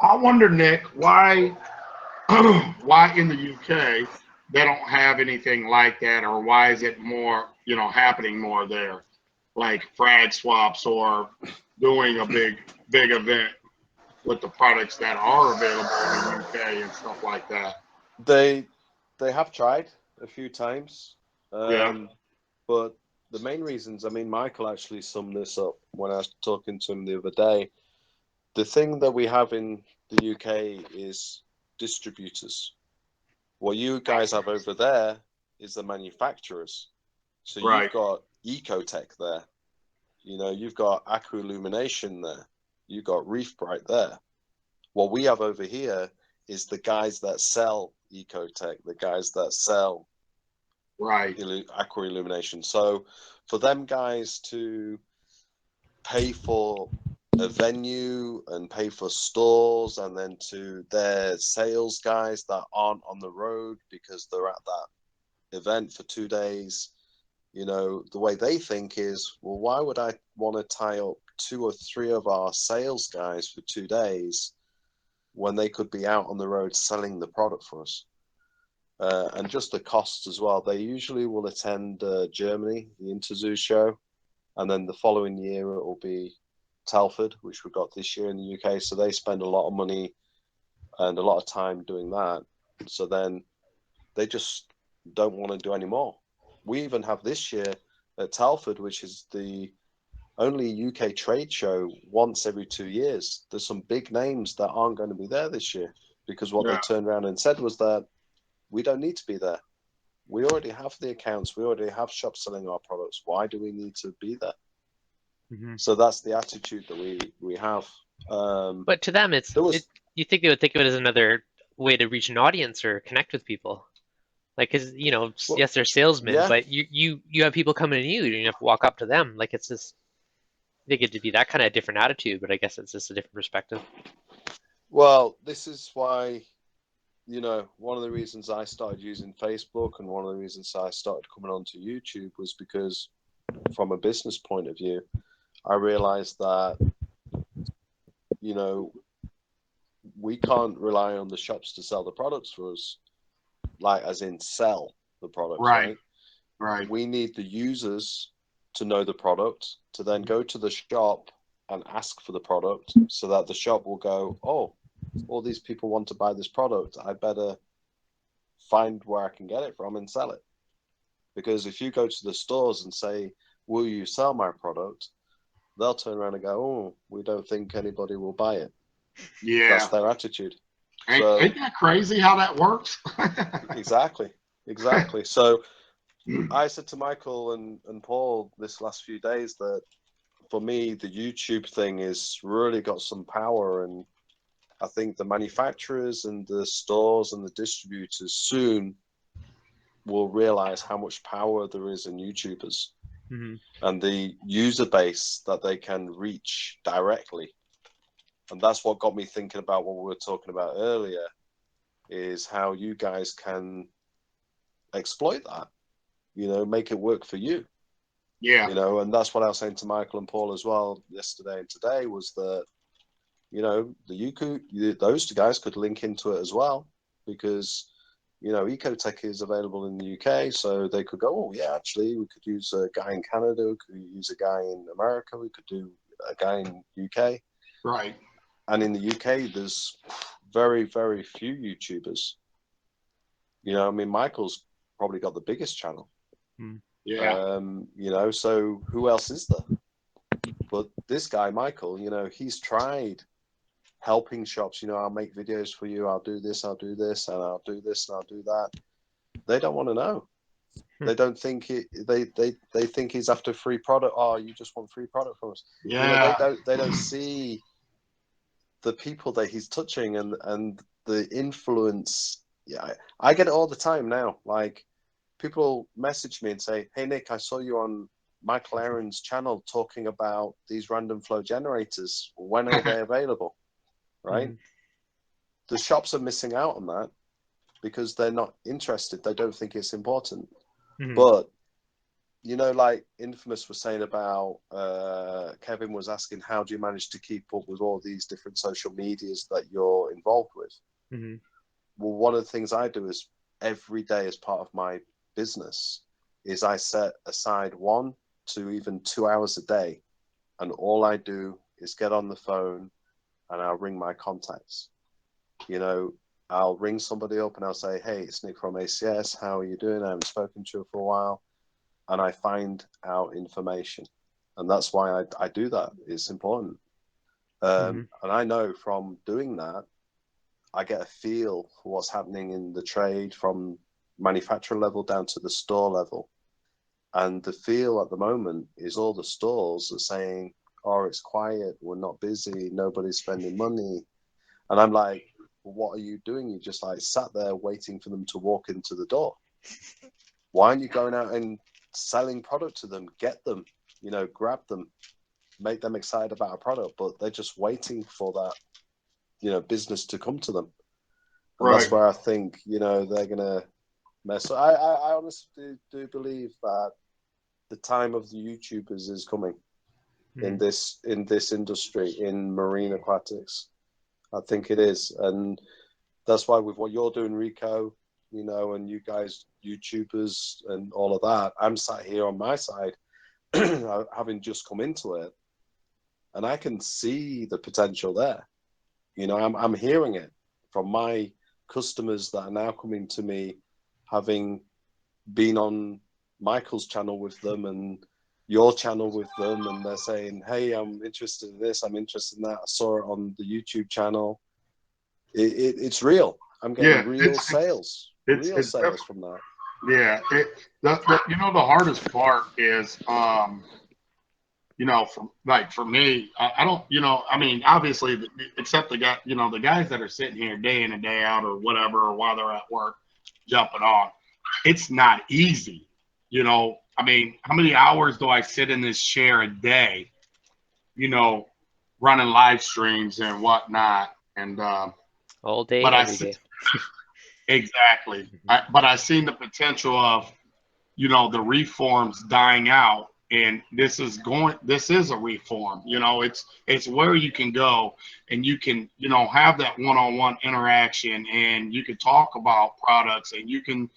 S2: I wonder, Nick, why in the UK they don't have anything like that, or why is it more, you know, happening more there, like frag swaps or doing a big event with the products that are available in the UK and stuff like that.
S5: They have tried a few times,
S2: Yeah.
S5: but the main reasons, I mean, Michael actually summed this up when I was talking to him the other day. The thing that we have in the UK is distributors. What you guys have over there is the manufacturers. So you've got Ecotech there. You know, you've got Aqua Illumination there. You've got Reef Bright there. What we have over here is the guys that sell Ecotech, the guys that sell Aqua Illumination. So for them guys to pay for a venue and pay for stores, and then to their sales guys that aren't on the road because they're at that event for 2 days, you know, the way they think is, well, why would I want to tie up 2 or 3 of our sales guys for 2 days when they could be out on the road selling the product for us? And just the costs as well. They usually will attend Germany, the Interzoo show, and then the following year it will be Telford, which we got this year in the UK. So they spend a lot of money and a lot of time doing that. So then they just don't want to do any more. We even have this year at Telford, which is the only UK trade show once every 2 years. There's some big names that aren't going to be there this year because what they turned around and said was that we don't need to be there. We already have the accounts. We already have shops selling our products. Why do we need to be there? So that's the attitude that we have.
S1: But to them, you think they would think of it as another way to reach an audience or connect with people. Like, cause you know, yes, they're salesmen, but you have people coming to you. You have to walk up to them. Like, it's just, they get to be that kind of different attitude. But I guess it's just a different perspective.
S5: Well, this is why, you know, one of the reasons I started using Facebook and one of the reasons I started coming onto YouTube was because, from a business point of view, I realized that, you know, we can't rely on the shops to sell the products for us, like as in sell the products, right? We need the users to know the product, to then go to the shop and ask for the product, so that the shop will go, oh, all these people want to buy this product, I better find where I can get it from and sell it. Because if you go to the stores and say, will you sell my product? They'll turn around and go, oh, we don't think anybody will buy it.
S2: Yeah.
S5: That's their attitude.
S2: Ain't that crazy how that works?
S5: Exactly. So I said to Michael and Paul this last few days that for me, the YouTube thing is really got some power, and I think the manufacturers and the stores and the distributors soon will realize how much power there is in YouTubers and the user base that they can reach directly. And that's what got me thinking about what we were talking about earlier, is how you guys can exploit that, make it work for you.
S2: Yeah.
S5: And that's what I was saying to Michael and Paul as well yesterday and today, was that, those two guys could link into it as well, because, Ecotech is available in the UK, so they could go, oh yeah, actually we could use a guy in Canada, we could use a guy in America, we could do a guy in UK.
S2: Right.
S5: And in the UK, there's very, very few YouTubers. Michael's probably got the biggest channel.
S2: Yeah.
S5: So who else is there? But this guy, Michael, he's tried helping shops. I'll make videos for you. I'll do this, and I'll do this, and I'll do that. They don't want to know. They don't think it. They think he's after free product. Oh, you just want free product from us.
S2: Yeah.
S5: They don't see the people that he's touching and the influence. Yeah, I get it all the time now. Like, people message me and say, "Hey Nick, I saw you on Michael Aaron's channel talking about these random flow generators. When are they available?" Right? The shops are missing out on that because they're not interested. They don't think it's important. But like Infamous was saying about, Kevin was asking, how do you manage to keep up with all these different social medias that you're involved with? Well, one of the things I do is every day as part of my business is I set aside 1 to even 2 hours a day, and all I do is get on the phone and I'll ring my contacts. I'll ring somebody up and I'll say, hey, it's Nick from ACS. How are you doing? I haven't spoken to you for a while. And I find out information. And that's why I do that. It's important. And I know from doing that, I get a feel for what's happening in the trade from manufacturer level down to the store level. And the feel at the moment is all the stores are saying, oh, it's quiet, we're not busy, nobody's spending money. And I'm like, well, what are you doing? You just like sat there waiting for them to walk into the door. Why aren't you going out and selling product to them? Get them, grab them, make them excited about a product, but they're just waiting for that, business to come to them. And that's where I think, they're going to mess up. I honestly do believe that the time of the YouTubers is coming in this industry, in marine aquatics. I think it is. And that's why with what you're doing, Rico, and you guys, YouTubers and all of that, I'm sat here on my side, having just come into it, and I can see the potential there. I'm hearing it from my customers that are now coming to me, having been on Michael's channel with them and your channel with them, and they're saying, hey, I'm interested in this, I'm interested in that, I saw it on the YouTube channel. It's real. I'm getting real sales from that.
S2: Yeah. The hardest part is, for me, I don't, obviously, except the guy, the guys that are sitting here day in and day out or whatever, or while they're at work jumping on, it's not easy. How many hours do I sit in this chair a day, running live streams and whatnot, and
S1: all day,
S2: but
S1: every day.
S2: Exactly. But I seen the potential of, the reef forms dying out, and this is a reef form. It's where you can go and you can, have that one-on-one interaction, and you can talk about products, and you can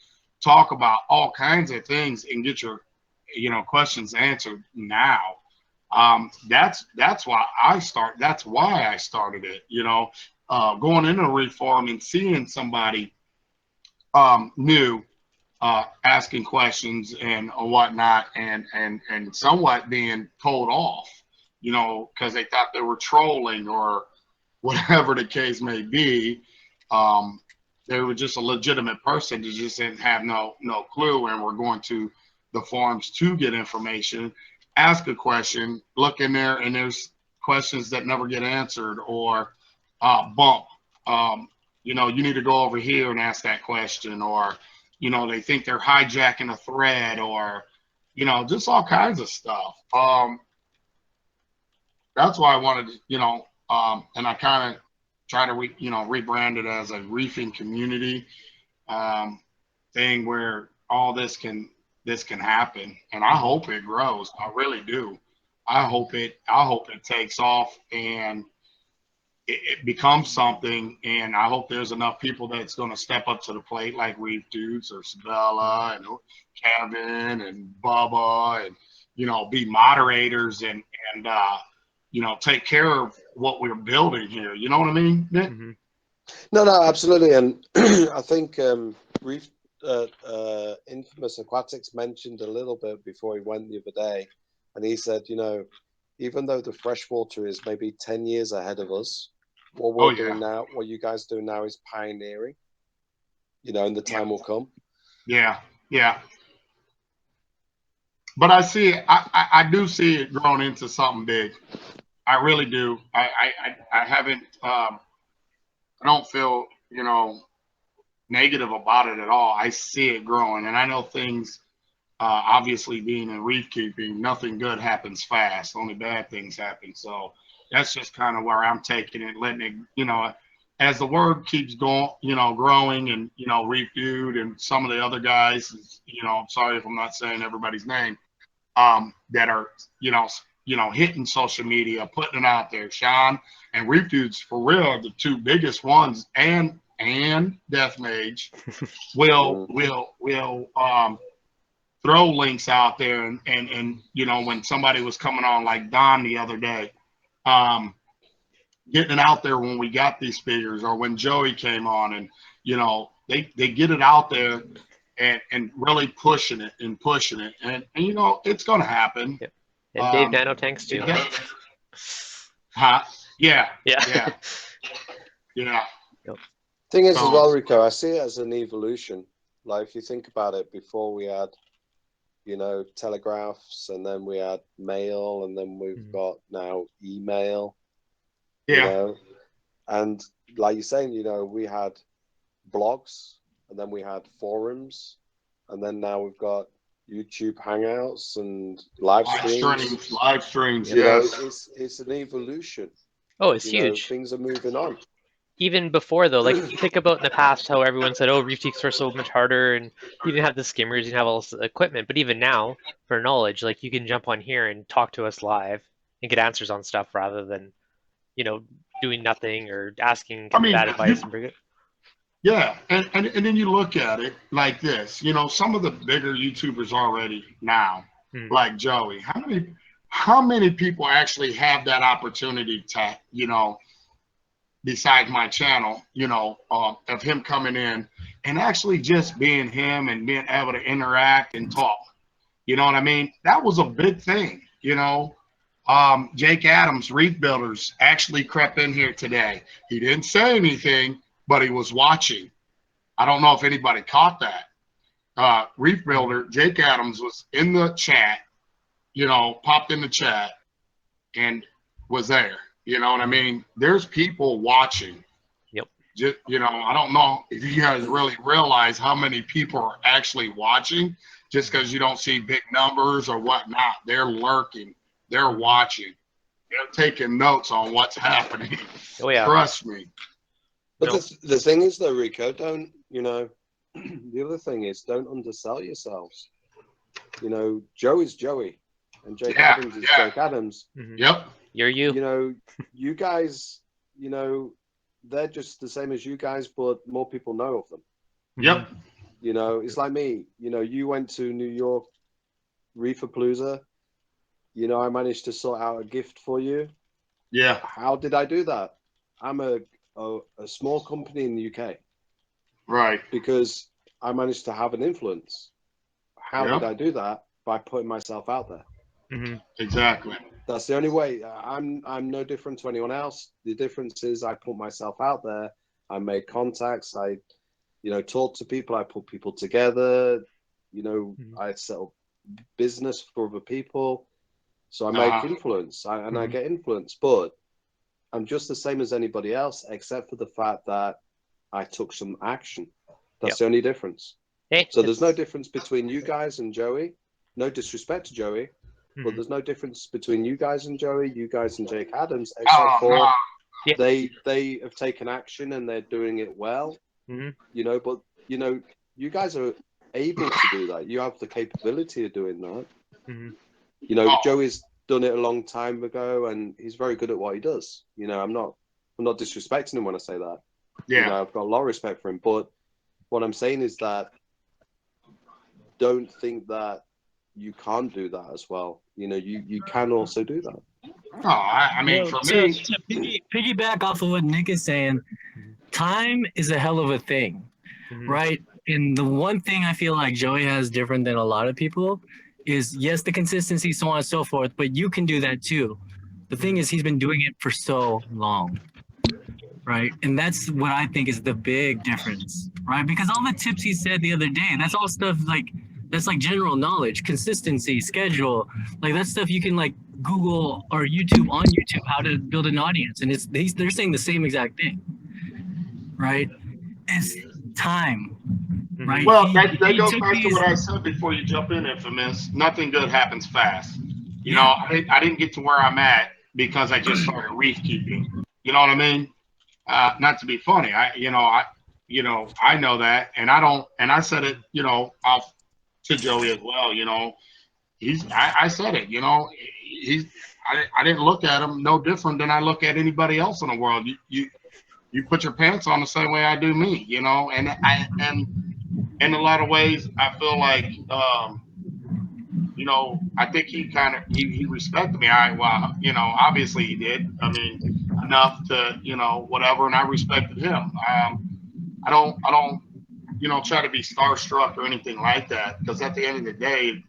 S2: talk about all kinds of things and get your, questions answered now. That's why I started it, going into a reef form and seeing somebody new, asking questions and whatnot, and somewhat being told off, because they thought they were trolling or whatever the case may be. they were just a legitimate person that just didn't have no clue, and we're going to the forums to get information, ask a question, look in there, and there's questions that never get answered, or bump. You know, you need to go over here and ask that question, or you know, they think they're hijacking a thread, or you know, just all kinds of stuff. That's why I wanted to, you know, and I kind of try to rebrand it as a reefing community thing where all this can happen, and I hope it grows. I really do. I hope it takes off and it becomes something, and I hope there's enough people that's going to step up to the plate, like ReefDudes or Sabella and Kevin and Bubba, and you know, be moderators and you know, take care of what we're building here. You know what I mean, Nick?
S1: Mm-hmm.
S5: No, absolutely. And I think Reef Infamous Aquatics mentioned a little bit before he went the other day, and he said, you know, even though the freshwater is maybe 10 years ahead of us, what we're doing now, what you guys do now, is pioneering. You know, and the time will come. Yeah.
S2: But I see it. I do see it growing into something big. I really do. I haven't. I don't feel, you know, negative about it at all. I see it growing, and I know things. Obviously, being in reef keeping, nothing good happens fast. Only bad things happen. So that's just kind of where I'm taking it, letting it, you know, as the word keeps going, you know, growing, and you know, ReefDude and some of the other guys, you know, I'm sorry if I'm not saying everybody's name, that are, you know, hitting social media, putting it out there. Sean and ReefDudes for real are the two biggest ones, and Death Mage will throw links out there, and you know, when somebody was coming on like Don the other day, getting it out there when we got these figures, or when Joey came on, and you know, they get it out there and really pushing it, and you know, it's gonna happen.
S1: Yep. And Dave Nanotanks too.
S2: Yeah.
S1: Yep.
S5: Thing is, as well, Rico, I see it as an evolution. Like, if you think about it, before we had, you know, telegraphs, and then we had mail, and then we've got now email. You know? And like you're saying, you know, we had blogs, and then we had forums, and then now we've got YouTube Hangouts and live streams. You know, it's an evolution.
S1: Oh, it's
S5: you
S1: huge.
S5: Know, things are moving on.
S1: Even before though, like think about in the past how everyone said, "Oh, reef teaks are so much harder," and you didn't have the skimmers, you didn't have all this equipment. But even now, for knowledge, like you can jump on here and talk to us live and get answers on stuff rather than, you know, doing nothing or asking bad advice and bring it.
S2: Yeah, and then you look at it like this. You know, some of the bigger YouTubers already now, like Joey. How many people actually have that opportunity to, you know, besides my channel, you know, of him coming in and actually just being him and being able to interact and talk? You know what I mean? That was a big thing, you know. Jake Adams, Reef Builders, actually crept in here today. He didn't say anything, but he was watching. I don't know if anybody caught that. Reef Builder, Jake Adams, was in the chat, you know, popped in the chat and was there. You know what I mean? There's people watching.
S1: Yep.
S2: Just, you know, I don't know if you guys really realize how many people are actually watching, just because you don't see big numbers or whatnot. They're lurking. They're watching. They're taking notes on what's happening.
S1: Oh yeah.
S2: Trust me.
S5: But the thing is, though, Rico, don't, you know, the other thing is, don't undersell yourselves. You know, Joe is Joey, and Jake Adams is Jake Adams.
S2: Yep.
S1: You're you.
S5: You know, you guys, you know, they're just the same as you guys, but more people know of them.
S2: Yep.
S5: You know, it's like me. You know, you went to New York Reeferpalooza. You know, I managed to sort out a gift for you.
S2: Yeah.
S5: How did I do that? I'm a small company in the UK.
S2: Right.
S5: Because I managed to have an influence. How did I do that? By putting myself out there.
S2: Exactly.
S5: That's the only way. I'm no different to anyone else. The difference is I put myself out there, I make contacts. I, talk to people. I put people together. I set up business for other people. So I make influence, and I get influence. But I'm just the same as anybody else, except for the fact that I took some action. That's the only difference.
S1: Hey,
S5: so there's no difference between you guys and Joey. No disrespect to Joey, but there's no difference between you guys and Joey, you guys and Jake Adams, except for they have taken action and they're doing it well. But you guys are able to do that. You have the capability of doing that. Joey's done it a long time ago, and he's very good at what he does. I'm not disrespecting him when I say that.
S2: Yeah.
S5: I've got a lot of respect for him, but what I'm saying is that don't think that you can't do that as well. You can also do that.
S2: No, I mean, for me,
S8: to piggyback off of what Nick is saying, time is a hell of a thing, right? And the one thing I feel like Joey has different than a lot of people is, yes, the consistency, so on and so forth, but you can do that too. The thing is, he's been doing it for so long, right? And that's what I think is the big difference, right? Because all the tips he said the other day, that's all stuff that's like general knowledge, consistency, schedule, like that stuff you can like Google or YouTube on YouTube how to build an audience, and they're saying the same exact thing, right? It's time, right?
S2: Well, that goes back to what I said before you jump in, Infamous. Nothing good happens fast. I didn't get to where I'm at because I just started reef keeping. You know what I mean? Not to be funny, I know that, and I said it, off to Joey as well. I said it. I didn't look at him no different than I look at anybody else in the world. You put your pants on the same way I do me, and in a lot of ways I feel like I think he respected me. Obviously he did. I mean, enough to whatever, and I respected him. I don't try to be starstruck or anything like that, because at the end of the day,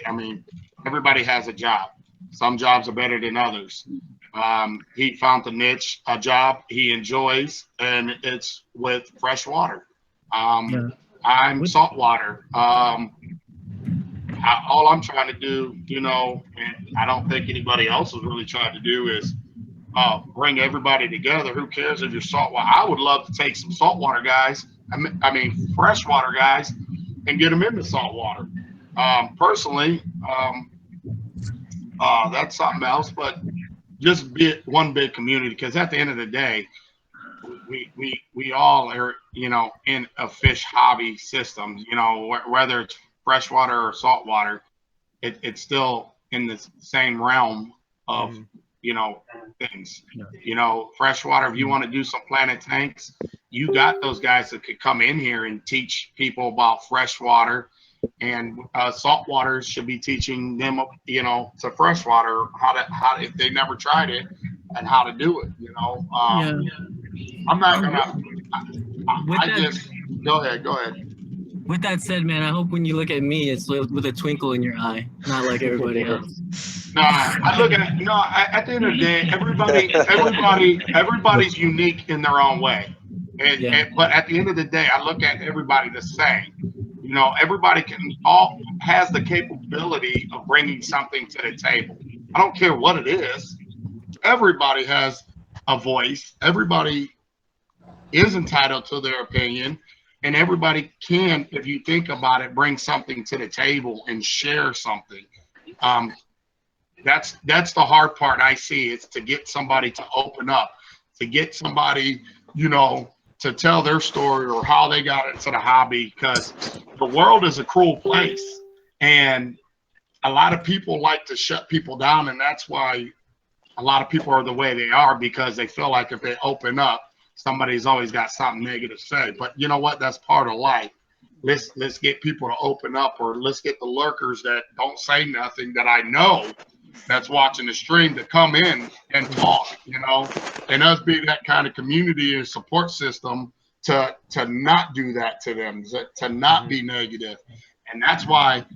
S2: I mean, everybody has a job. Some jobs are better than others. He found the niche, a job he enjoys, and it's with fresh water. I'm saltwater. All I'm trying to do, and I don't think anybody else is really trying to do, is bring everybody together. Who cares if you're saltwater? I would love to take some saltwater guys, I mean freshwater guys, and get them into saltwater. Personally, that's something else, but just be one big community, because at the end of the day, we all are, in a fish hobby system, whether it's freshwater or saltwater, it's still in the same realm of, things. Freshwater, if you want to do some planet tanks, you got those guys that could come in here and teach people about freshwater, and saltwater should be teaching them, to freshwater how if they never tried it, and how to do it. I'm not gonna. Go ahead.
S8: With that said, man, I hope when you look at me, it's with a twinkle in your eye, not like everybody else.
S2: No, I look at it. No, at the end of the day, everybody's unique in their own way. But at the end of the day, I look at everybody the same. Everybody has the capability of bringing something to the table. I don't care what it is. Everybody has a voice. Everybody is entitled to their opinion, and everybody can, if you think about it, bring something to the table and share something. That's the hard part I see, is to get somebody to open up, to get somebody, to tell their story or how they got into the hobby, because the world is a cruel place, and a lot of people like to shut people down, and that's why a lot of people are the way they are, because they feel like if they open up, somebody's always got something negative to say. But you know what? That's part of life. Let's get people to open up, or let's get the lurkers that don't say nothing, that I know that's watching the stream, to come in and talk, and us be that kind of community and support system to not do that to them, to not be negative. And that's why,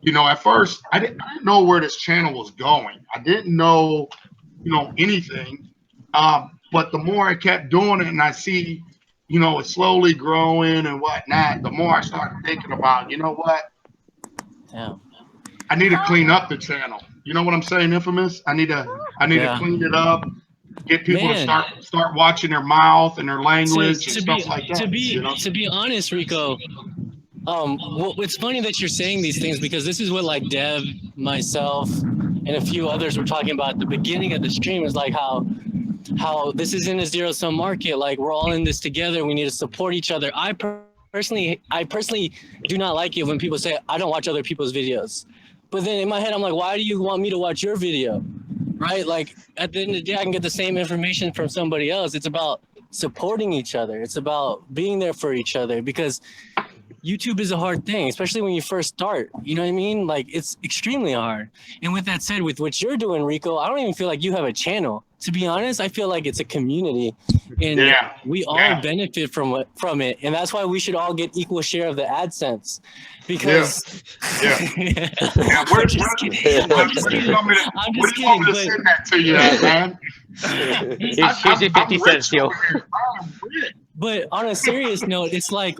S2: at first I didn't know where this channel was going. I didn't know, anything. But the more I kept doing it, and I see, you know, it's slowly growing and whatnot, the more I started thinking about, you know what?
S8: Yeah.
S2: I need to clean up the channel. You know what I'm saying, Infamous? I need to clean it up, get people to start watching their mouth and their language and stuff like that.
S10: To be honest, Rico, well, it's funny that you're saying these things because this is what like Dev, myself, and a few others were talking about at the beginning of the stream. Is like how this isn't a zero-sum market. Like we're all in this together. We need to support each other. I personally do not like it when people say I don't watch other people's videos. But then in my head, I'm like, why do you want me to watch your video? Right? Like at the end of the day, I can get the same information from somebody else. It's about supporting each other. It's about being there for each other because YouTube is a hard thing, especially when you first start. You know what I mean? Like it's extremely hard. And with that said, with what you're doing, Rico, I don't even feel like you have a channel. To be honest, I feel like it's a community and we all benefit from it. And that's why we should all get equal share of the AdSense. Because
S2: I'm just kidding. I'm just kidding.
S1: Here's your 50 cents, yo.
S10: But on a serious note, it's like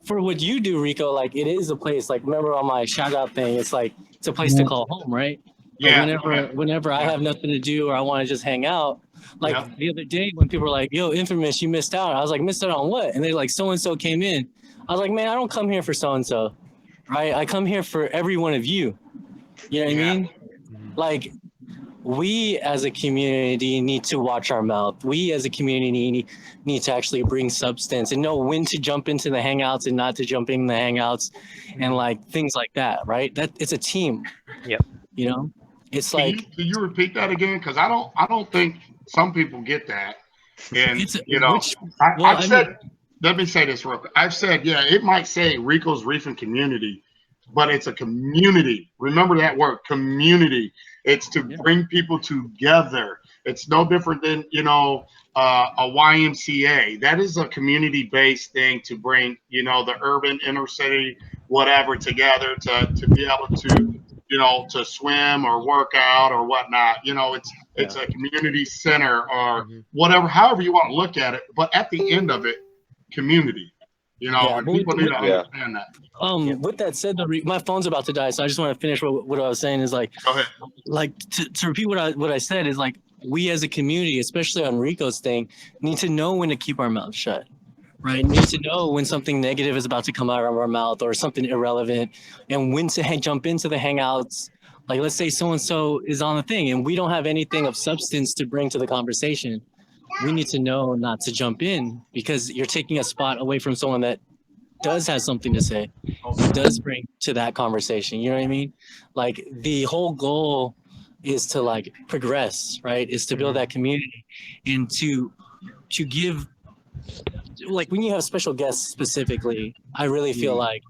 S10: for what you do, Rico, like it is a place. Like remember on my shout out thing, it's like it's a place to call home, right? Like whenever I have nothing to do or I want to just hang out. Like the other day when people were like, "Yo, Infamous, you missed out." I was like, "Missed out on what?" And they're like, "So and so came in." I was like, "Man, I don't come here for so and so, right? I come here for every one of you." You know what I mean? Like we as a community need to watch our mouth. We as a community need to actually bring substance and know when to jump into the hangouts and not to jump in the hangouts and like things like that, right? That it's a team.
S1: Yep.
S10: You know, it's like.
S2: Can you repeat that again? Because I don't think some people get that. And you know, I've said. Let me say this real quick. I've said, it might say Rico's Reefing Community, but it's a community. Remember that word, community. It's to bring people together. It's no different than, you know, a YMCA. That is a community-based thing to bring, you know, the urban, inner city, whatever, together to be able to, you know, to swim or work out or whatnot. You know, it's a community center or whatever, however you want to look at it. But at the end of it, community. You know, and people need to understand that.
S10: With that said, though, my phone's about to die, so I just want to finish what I was saying. Is like,
S2: go ahead.
S10: Like to repeat what I said is like we as a community, especially on Rico's thing, need to know when to keep our mouth shut, right? Need to know when something negative is about to come out of our mouth or something irrelevant, and when to jump into the hangouts. Like, let's say so and so is on the thing, and we don't have anything of substance to bring to the conversation. We need to know not to jump in because you're taking a spot away from someone that does have something to say, does bring to that conversation. You know what I mean? Like the whole goal is to like progress, right? Is to build that community and to give, like when you have special guests specifically, I really feel like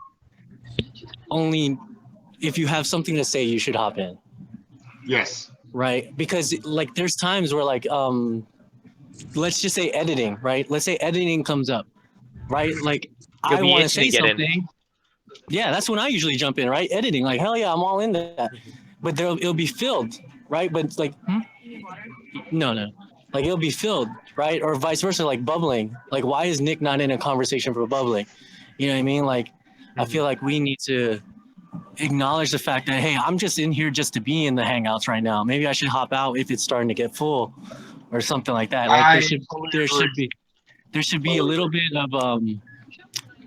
S10: only if you have something to say, you should hop in.
S2: Yes.
S10: Right? Because like there's times where like, let's just say editing, right? Let's say editing comes up, right? Like I want to say something. Yeah, that's when I usually jump in, right? Editing, like hell yeah, I'm all in that. But it'll be filled, right? But it's like, no, like it'll be filled, right? Or vice versa, like bubbling. Like why is Nick not in a conversation for bubbling? You know what I mean? Like I feel like we need to acknowledge the fact that hey, I'm just in here just to be in the hangouts right now. Maybe I should hop out if it's starting to get full. Or something like that. Like there should be a little bit of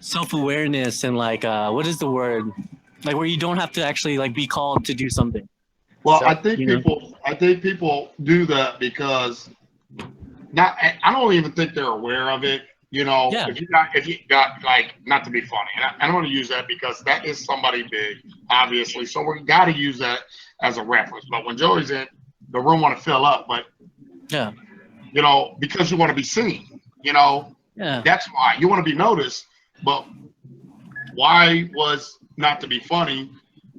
S10: self-awareness and like what is the word? Like where you don't have to actually like be called to do something.
S2: Well, I think people do that because I don't even think they're aware of it. You know, if you got like, not to be funny, and I don't want to use that because that is somebody big, obviously. So we got to use that as a reference. But when Joey's in, the room want to fill up, but you know, because you want to be seen, you know, that's why you want to be noticed. But why was not to be funny?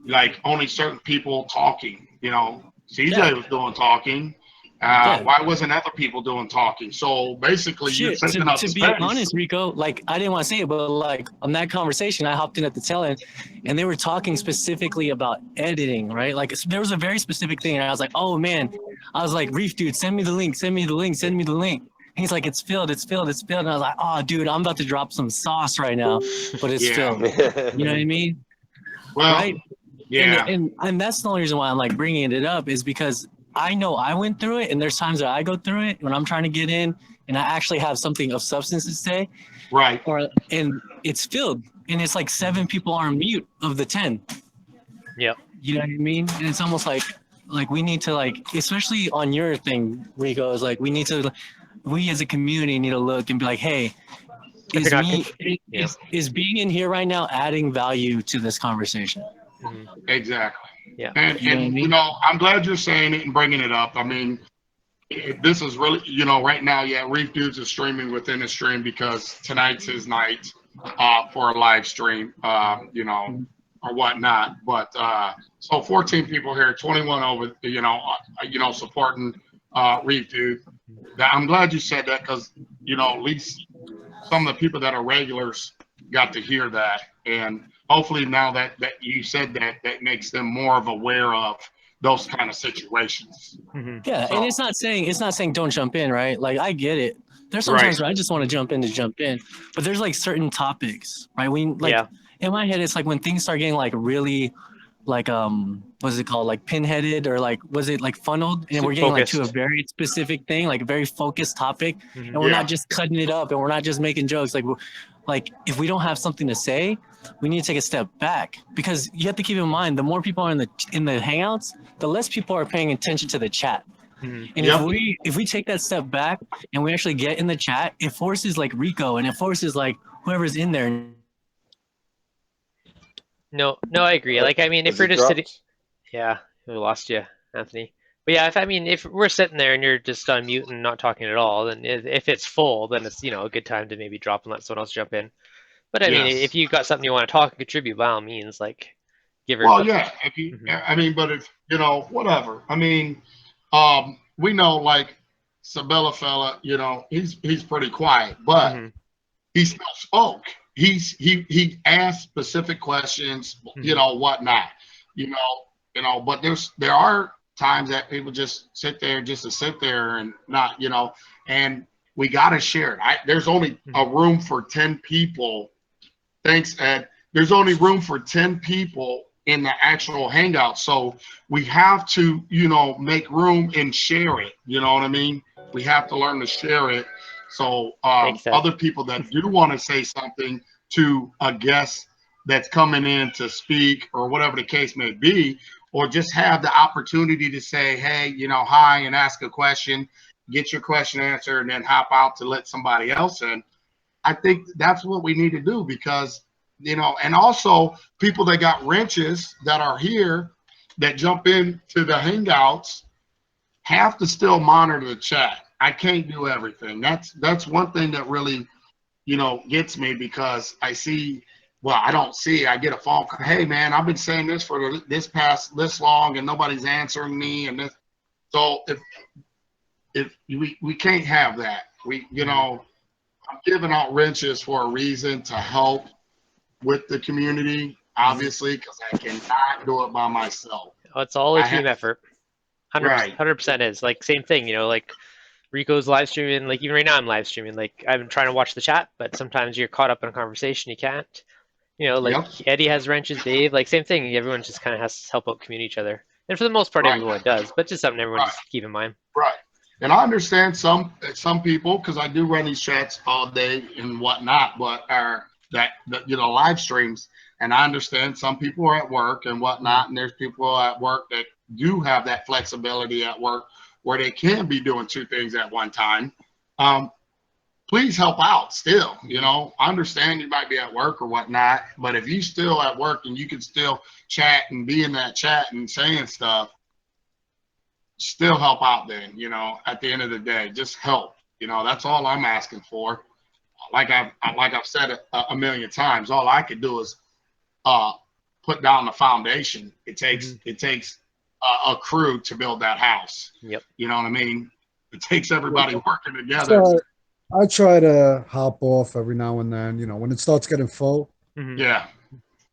S2: Like only certain people talking, you know, CJ was doing talking. Why wasn't other people doing talking? So basically, you're taking up space.
S10: To be honest, Rico, like I didn't want to say it, but like on that conversation, I hopped in at the tail end, and they were talking specifically about editing, right? Like there was a very specific thing, and I was like, oh man, I was like, ReefDudes, send me the link, send me the link, send me the link. He's like, it's filled, it's filled, it's filled. And I was like, oh, dude, I'm about to drop some sauce right now, but it's filled. You know what I mean?
S2: Well,
S10: right?
S2: Yeah.
S10: And that's the only reason why I'm like bringing it up is because I know I went through it, and there's times that I go through it when I'm trying to get in, and I actually have something of substance to say.
S2: Right.
S10: And it's filled, and it's like 7 people are on mute of the 10.
S1: Yep.
S10: You know what I mean? And it's almost like we need to, like, especially on your thing, Rico, is like we as a community need to look and be like, hey, is being in here right now adding value to this conversation?
S2: Exactly.
S1: Yeah.
S2: And you know, I'm glad you're saying it and bringing it up. I mean, this is really, you know, right now, yeah, ReefDudes is streaming within the stream because tonight's his night for a live stream, you know, or whatnot. But so 14 people here, 21 over, you know, supporting ReefDude. I'm glad you said that because, you know, at least some of the people that are regulars got to hear that, and hopefully now that you said that, that makes them more of aware of those kind of situations.
S10: Yeah, and it's not saying don't jump in, right? Like, I get it. There's sometimes where I just want to jump in, but there's like certain topics, right? In my head, it's like when things start getting like really, like what's it called, like pinheaded, or like was it like funneled, and we're getting like to a very specific thing, like a very focused topic, and we're not just cutting it up, and we're not just making jokes. Like if we don't have something to say, we need to take a step back, because you have to keep in mind, the more people are in the hangouts, the less people are paying attention to the chat. And if we take that step back and we actually get in the chat, it forces like Rico, and it forces like whoever's in there.
S1: No, I agree. Like, I mean, if we're just sitting, we lost you, Anthony. But yeah, if we're sitting there and you're just on mute and not talking at all, then if it's full, then it's, you know, a good time to maybe drop and let someone else jump in. But I mean, if you've got something you want to talk and contribute, by all means, like, give her.
S2: Well, yeah. If you, I mean, but if you know, whatever. I mean, we know like Sabella fella, you know, he's pretty quiet, but he still spoke. He asked specific questions, you know, whatnot, you know, but there are times that people just sit there just to sit there and not, you know, and we got to share it. There's only a room for 10 people. Thanks, Ed. There's only room for 10 people in the actual hangout. So we have to, you know, make room and share it. You know what I mean? We have to learn to share it. So other people that do want to say something to a guest that's coming in to speak or whatever the case may be, or just have the opportunity to say, hey, you know, hi, and ask a question, get your question answered, and then hop out to let somebody else in. I think that's what we need to do, because, you know, and also people that got wrenches that are here that jump into the hangouts have to still monitor the chat. I can't do everything. That's one thing that really, you know, gets me, because I see, well, I don't see, I get a phone call, hey man, I've been saying this for this long and nobody's answering me, and this. So if we can't have that. We, you know, I'm giving out wrenches for a reason, to help with the community, obviously, because I cannot do it by myself.
S1: Oh, it's all a team effort. 100% is. Like, same thing, you know, like Rico's live streaming, like even right now I'm live streaming, like I'm trying to watch the chat, but sometimes you're caught up in a conversation, you can't. You know, like Eddie has wrenches, Dave, like same thing. Everyone just kind of has to help out community each other. And for the most part, everyone does, but just something everyone just keep in mind.
S2: Right. And I understand some people, because I do run these chats all day and whatnot, but that you know, live streams, and I understand some people are at work and whatnot, and there's people at work that do have that flexibility at work where they can be doing 2 things at one time. Please help out still. You know, I understand you might be at work or whatnot, but if you still at work and you can still chat and be in that chat and saying stuff, still help out then, you know, at the end of the day, just help. You know, that's all I'm asking for. Like I've said a million times, all I could do is put down the foundation. It takes a crew to build that house.
S1: Yep.
S2: You know what I mean? It takes everybody working together.
S15: So I try to hop off every now and then, you know, when it starts getting full.
S2: Yeah.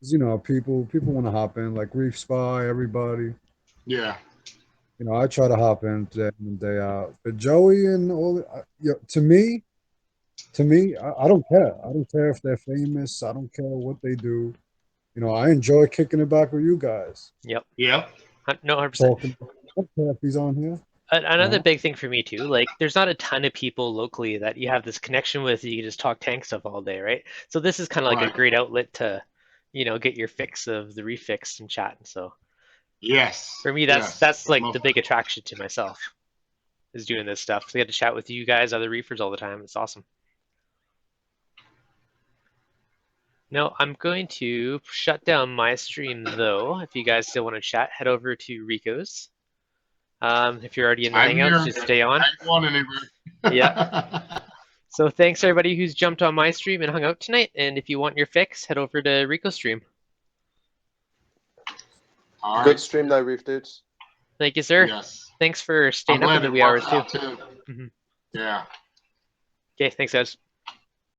S15: You know, people want to hop in, like Reef Spy, everybody.
S2: Yeah.
S15: I try to hop in day in and day out. But Joey and all, to me, I don't care. I don't care if they're famous. I don't care what they do. I enjoy kicking it back with you guys.
S1: Yep.
S2: Yep.
S1: No, 100%.
S15: Talking. I don't care if he's on here.
S1: Another big thing for me too, like there's not a ton of people locally that you have this connection with. You can just talk tank stuff all day, right? So this is kind of like
S2: Right.
S1: a great outlet to, get your fix of the Reef fix and chat. So
S2: Yes.
S1: for me, that's like the big attraction to myself is doing this stuff. So I get to chat with you guys, other reefers all the time. It's awesome. Now I'm going to shut down my stream though. If you guys still want to chat, head over to Rico's. If you're already in the Hangouts, just stay on. Yeah. So thanks everybody who's jumped on my stream and hung out tonight. And if you want your fix, head over to Rico's stream.
S2: All right.
S5: Good stream though, ReefDudes.
S1: Thank you, sir.
S2: Yes.
S1: Thanks for staying up in the wee hours too.
S2: Yeah.
S1: Okay, thanks guys.